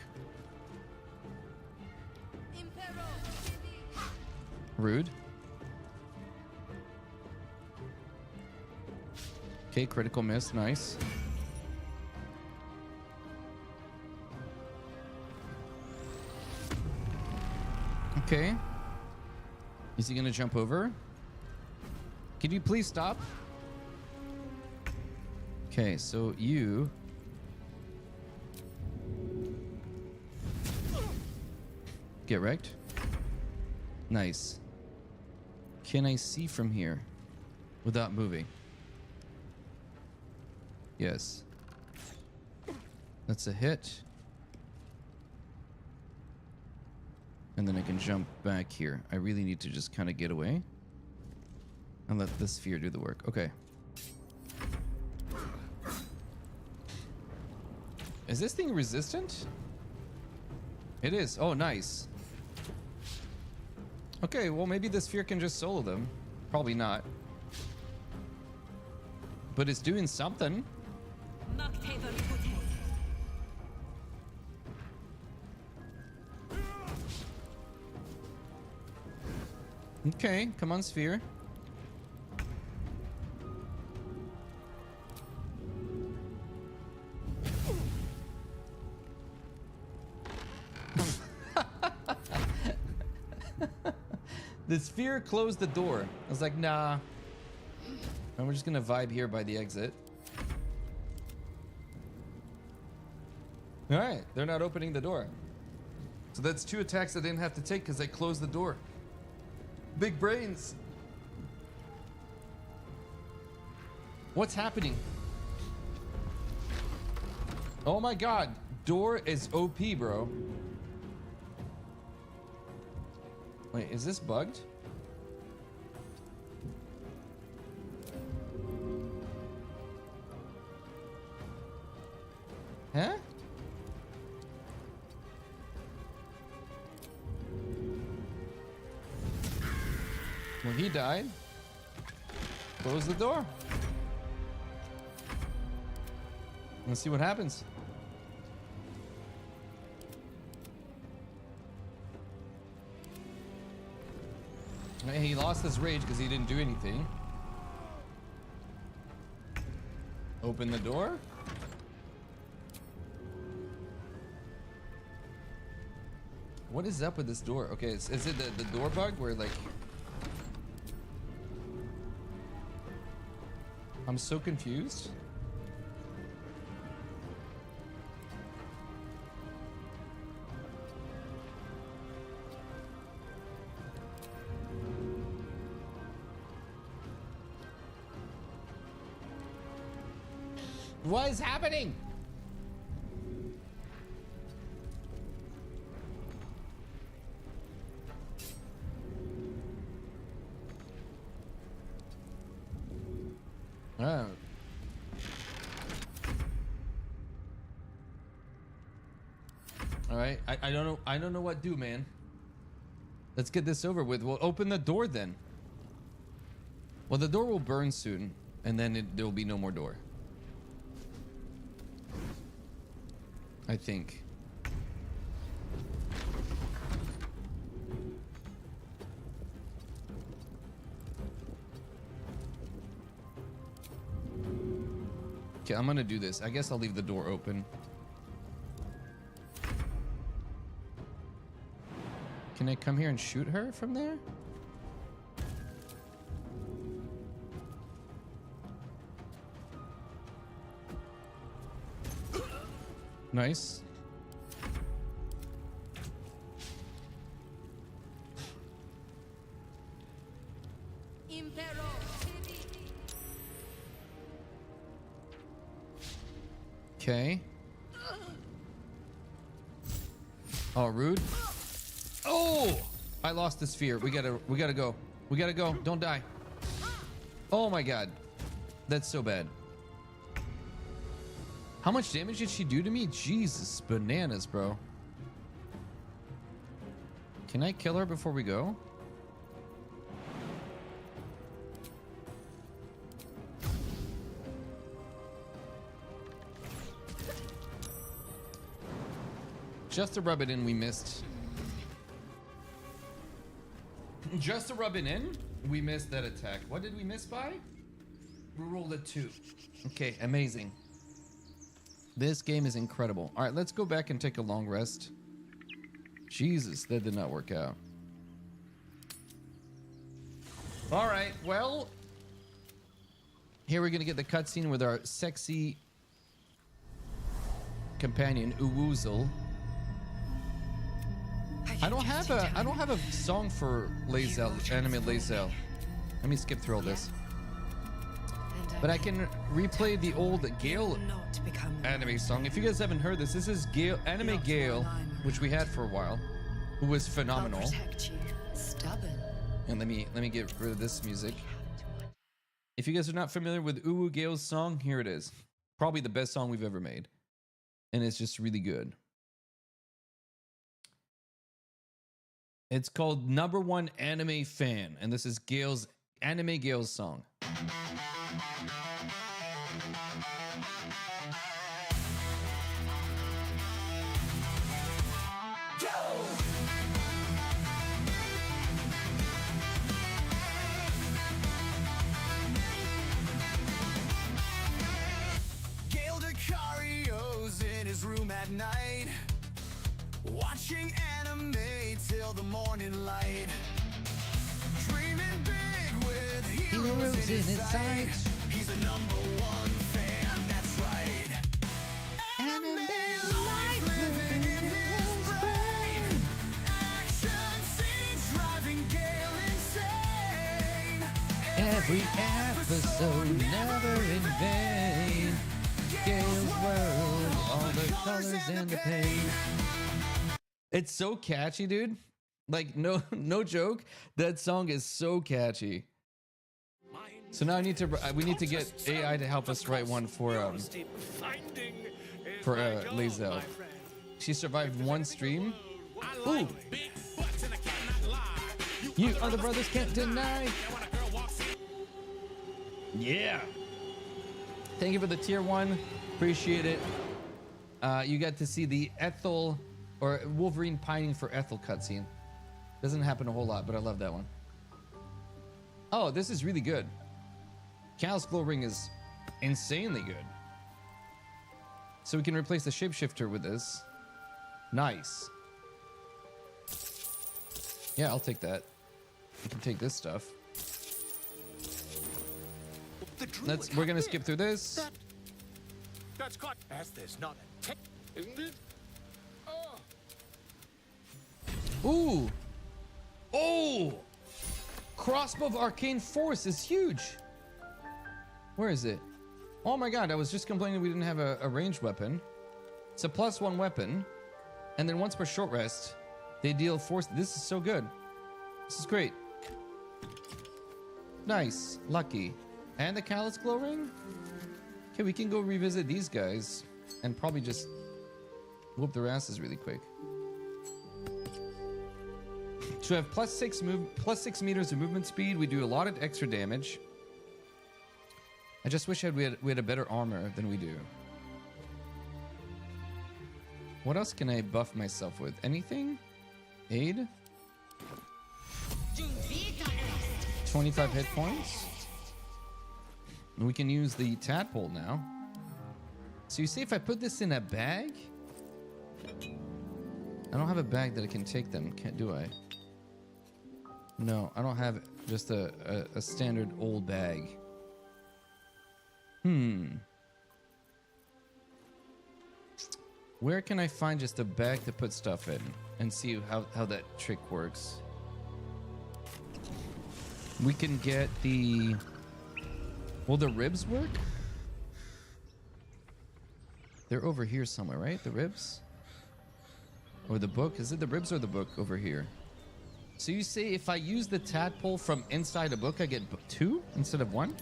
Rude. Okay, critical miss. Nice. Okay. Is he gonna jump over? Can you please stop? Okay, so you... Get wrecked. Nice. Can I see from here without moving? Yes. That's a hit. And then I can jump back here. I really need to just kind of get away and let the sphere do the work. Okay. Is this thing resistant? It is. Oh, nice. Okay, well, maybe the sphere can just solo them. Probably not. But it's doing something. Okay, come on, sphere. The sphere closed the door. I was like, nah. And we're just gonna vibe here by the exit. All right, they're not opening the door. So that's 2 attacks I didn't have to take because I closed the door. Big brains. What's happening? Oh my god, door is OP, bro. Wait, is this bugged? Huh? Well, he died. Close the door. Let's see what happens. He lost his rage because he didn't do anything. Open the door. What is up with this door? Okay, is it the door bug where like... I'm so confused. What is happening? Oh. All right, I don't know. I don't know what to do, man. Let's get this over with. We'll open the door then. Well, the door will burn soon, and then there will be no more door. I think. Okay, I'm gonna do this. I guess I'll leave the door open. Can I come here and shoot her from there? Nice. Okay. Oh, rude. Oh, I lost the sphere. We gotta go. We gotta go. Don't die. Oh my god, that's so bad. How much damage did she do to me? Jesus, bananas, bro. Can I kill her before we go? Just to rub it in, we missed. Just to rub it in, we missed that attack. What did we miss by? We rolled a 2. Okay, amazing. This game is incredible. All right, let's go back and take a long rest. Jesus, that did not work out. All right, well, here we're gonna get the cutscene with our sexy companion Uwoozle. I don't have a song for Lae'zel, anime Lae'zel. Let me skip through all this. But I can replay the old Gale anime song. If you guys haven't heard this, this is Gale, anime Gale, which we had for a while, who was phenomenal. I'll protect you. Stubborn. And let me get rid of this music. If you guys are not familiar with Uwu Gale's song, here it is. Probably the best song we've ever made. And it's just really good. It's called Number One Anime Fan. And this is Gale's anime Gale's song. Room at night, watching anime till the morning light, dreaming big with heroes in his sight. He's the #1 fan, that's right. Anime life living in his brain, action scenes driving Gale insane. Every episode never in vain. Gale's world, all the colors and the pain. It's so catchy, dude. Like, no joke. That song is so catchy. So now we need to get AI to help us write one for Lae'zel. She survived one stream. Ooh. You other brothers can't deny. Yeah. Thank you for the tier 1. Appreciate it. You got to see the Ethel or Wolverine pining for Ethel cutscene. Doesn't happen a whole lot, but I love that one. Oh, this is really good. Callous Glow Ring is insanely good. So we can replace the shapeshifter with this. Nice. Yeah, I'll take that. We can take this stuff. We're gonna skip through this. That's got as there's not a tech, isn't it? Oh. Ooh. Oh. Crossbow of Arcane Force is huge. Where is it? Oh my god, I was just complaining we didn't have a ranged weapon. It's a +1 weapon. And then once per short rest, they deal force. This is so good. This is great. Nice. Lucky. And the Callous Glow Ring? Okay, we can go revisit these guys and probably just whoop their asses really quick. So we have +6 meters of movement speed. We do a lot of extra damage. I just wish we had a better armor than we do. What else can I buff myself with? Anything? Aid? 25 hit points. We can use the tadpole now. So you see, if I put this in a bag, I don't have a bag that I can take them, do I? No, I don't have just a standard old bag. Where can I find just a bag to put stuff in and see how that trick works? We can get the... Will the ribs work? They're over here somewhere, right? The ribs? Or the book? Is it the ribs or the book over here? So you say if I use the tadpole from inside a book, I get 2 instead of 1?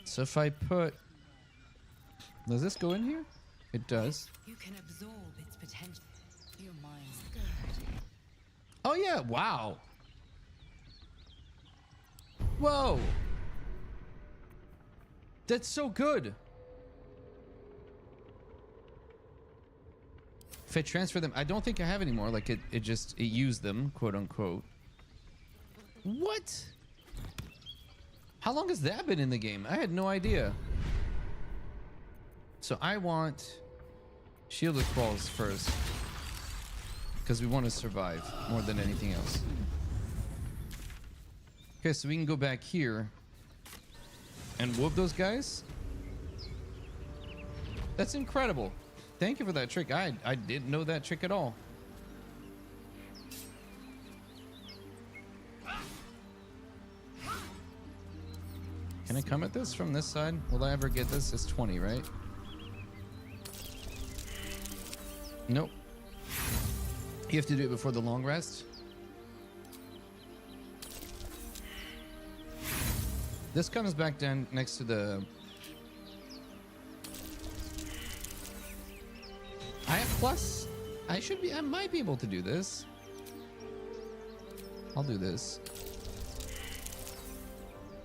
So if I put... Does this go in here? It does. You can absorb its potential. Your mind's good. Oh yeah, wow. Whoa. That's so good. If I transfer them, I don't think I have anymore. Like it used them, quote unquote. What? How long has that been in the game? I had no idea. So I want shielded crawls first, because we want to survive more than anything else. Okay, so we can go back here and whoop those guys. That's incredible. Thank you for that trick. I didn't know that trick at all. Can I come at this from this side? Will I ever get this? It's 20, right? Nope. You have to do it before the long rest. This comes back down next to the... I have plus. I might be able to do this. I'll do this.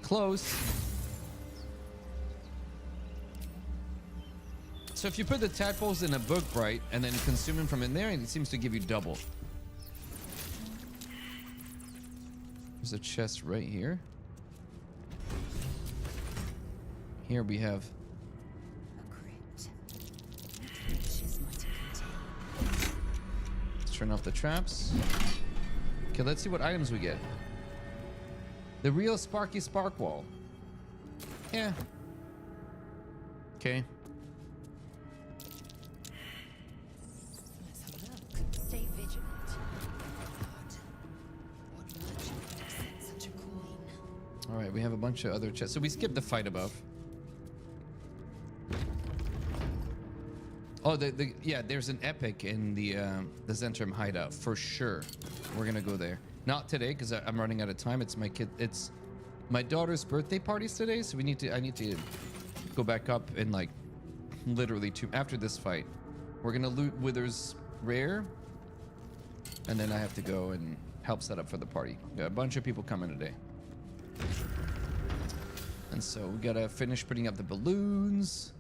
Close. So if you put the tadpoles in a book bright and then consume them from in there, it seems to give you double. There's a chest right here. Here we have... Let's turn off the traps. Okay, let's see what items we get. The real Sparky Spark Wall. Yeah. Okay. Let's have a look. Stay vigilant. God, what merchant would have sent such a coin? All right, we have a bunch of other chests. So we skipped the fight above. Oh, yeah, there's an epic in the Zentrum hideout for sure. We're gonna go there. Not today because I'm running out of time. It's my daughter's birthday party's today, so I need to go back up in like literally after this fight. We're gonna loot Wither's rare, and then I have to go and help set up for the party. Got a bunch of people coming today, and so we gotta finish putting up the balloons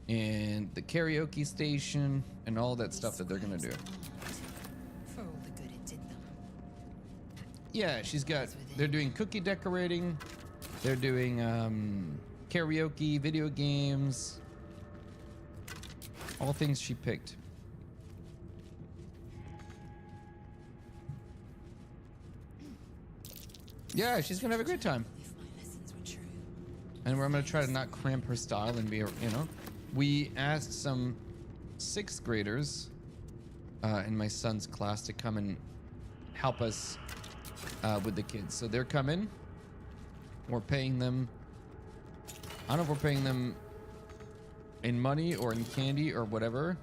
and the karaoke station and all that stuff that they're gonna do. For all the good it did them. Yeah, they're doing cookie decorating, they're doing karaoke, video games, all things she picked. Yeah, she's gonna have a great time. If my lessons were true. And I'm gonna try to not cramp her style and be, we asked some 6th graders in my son's class to come and help us with the kids. So they're coming. We're paying them. I don't know if we're paying them in money or in candy or whatever.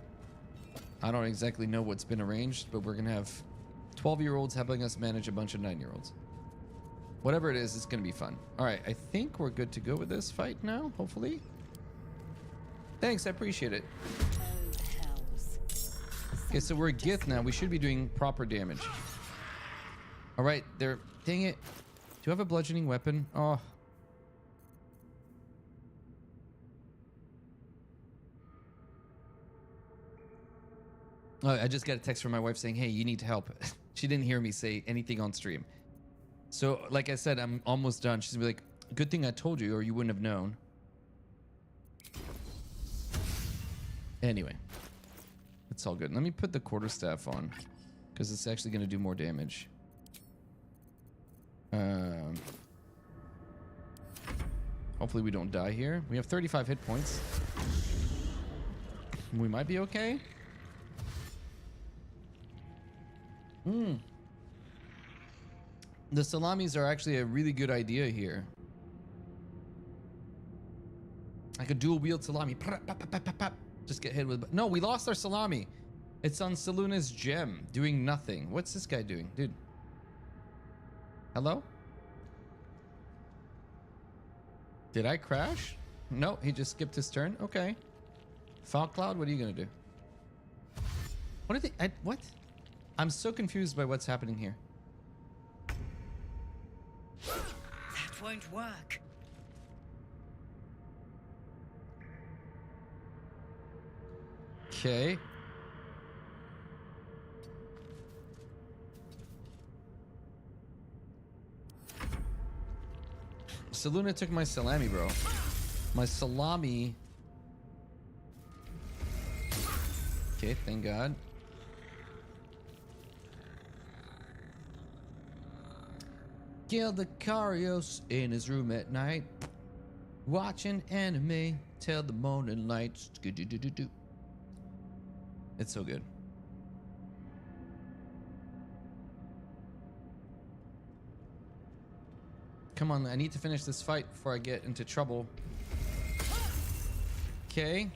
I don't exactly know what's been arranged, but we're gonna have 12-year-olds helping us manage a bunch of 9-year-olds. Whatever it is, it's gonna be fun. All right, I think we're good to go with this fight now, hopefully. Thanks, I appreciate it. Oh, hells. Okay, so we're a Gith now. We should be doing proper damage. All right, there. Dang it. Do I have a bludgeoning weapon? Oh. Oh, I just got a text from my wife saying, hey, you need to help. She didn't hear me say anything on stream. So, like I said, I'm almost done. She's gonna be like, good thing I told you or you wouldn't have known. Anyway, it's all good. Let me put the quarterstaff on because it's actually going to do more damage. Hopefully we don't die here. We have 35 hit points. We might be okay. The salamis are actually a really good idea here. Like a dual wield salami. Just get hit with... No, we lost our salami. It's on Saluna's gem, doing nothing. What's this guy doing? Dude. Hello? Did I crash? No, he just skipped his turn. Okay. Falcloud, what are you gonna do? What are they... what? I'm so confused by what's happening here. That won't work. Okay. Saluna took my salami, bro. My salami. Okay, thank God. Kill the Karios in his room at night. Watching anime till the morning light. It's so good. Come on, I need to finish this fight before I get into trouble. Okay.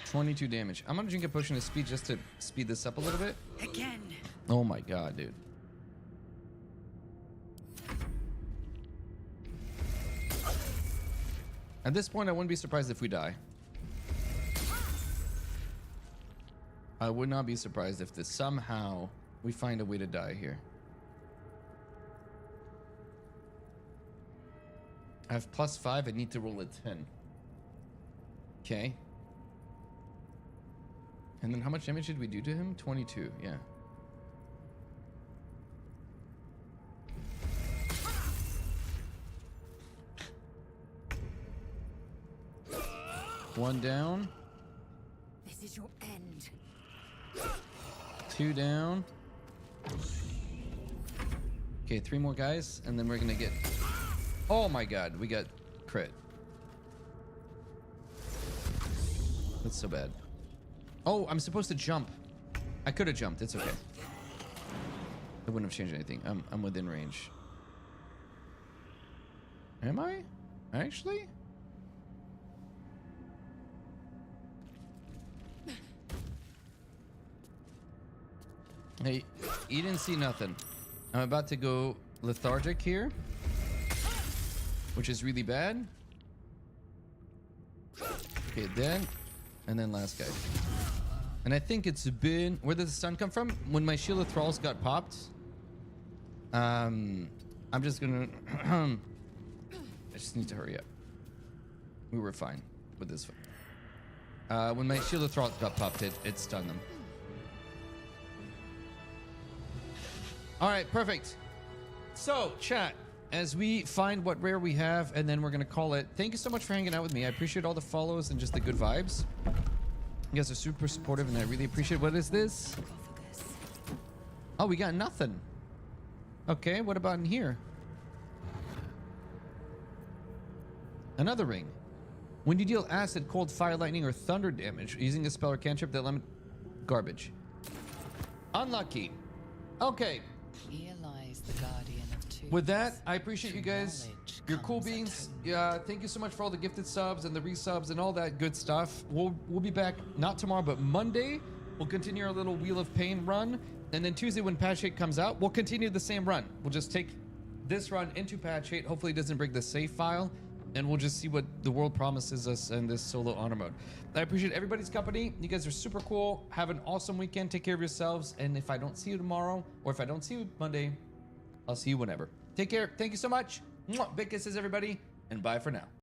$22 damage. I'm gonna drink a potion of speed just to speed this up a little bit. Again. Oh my god, dude. At this point, I wouldn't be surprised if we die. I would not be surprised if this somehow we find a way to die here. I have +5. I need to roll a 10. Okay. And then how much damage did we do to him? 22. Yeah. One down. This is your end. 2 down. Okay, 3 more guys, and then we're gonna get... Oh my god, we got crit. That's so bad. Oh, I'm supposed to jump. I could have jumped. It's okay. It wouldn't have changed anything. I'm within range. Am I? Actually? Hey, you didn't see nothing. I'm about to go lethargic here, which is really bad. Okay, dead. And then last guy. And I think it's been... Where did the sun come from? When my Shield of Thralls got popped. I'm just gonna... I just need to hurry up. We were fine with this. When my Shield of Thralls got popped, it stunned them. Alright, perfect. So, chat, as we find what rare we have, and then we're going to call it. Thank you so much for hanging out with me. I appreciate all the follows and just the good vibes. You guys are super supportive, and I really appreciate. What is this? Oh, we got nothing. Okay, what about in here? Another ring. When you deal acid, cold, fire, lightning, or thunder damage using a spell or cantrip that limit... Garbage. Unlucky. Okay. Here lies the guardian of two. With that, I appreciate you guys. You're cool beans. Yeah, thank you so much for all the gifted subs and the resubs and all that good stuff. We'll be back not tomorrow, but Monday. We'll continue our little Wheel of Pain run, and then Tuesday when Patch 8 comes out, we'll continue the same run. We'll just take this run into Patch 8. Hopefully, it doesn't break the save file, and we'll just see what the world promises us in this solo honor mode. I appreciate everybody's company. You guys are super cool. Have an awesome weekend. Take care of yourselves. And if I don't see you tomorrow, or if I don't see you Monday, I'll see you whenever. Take care. Thank you so much. Mwah. Big kisses, everybody. And bye for now.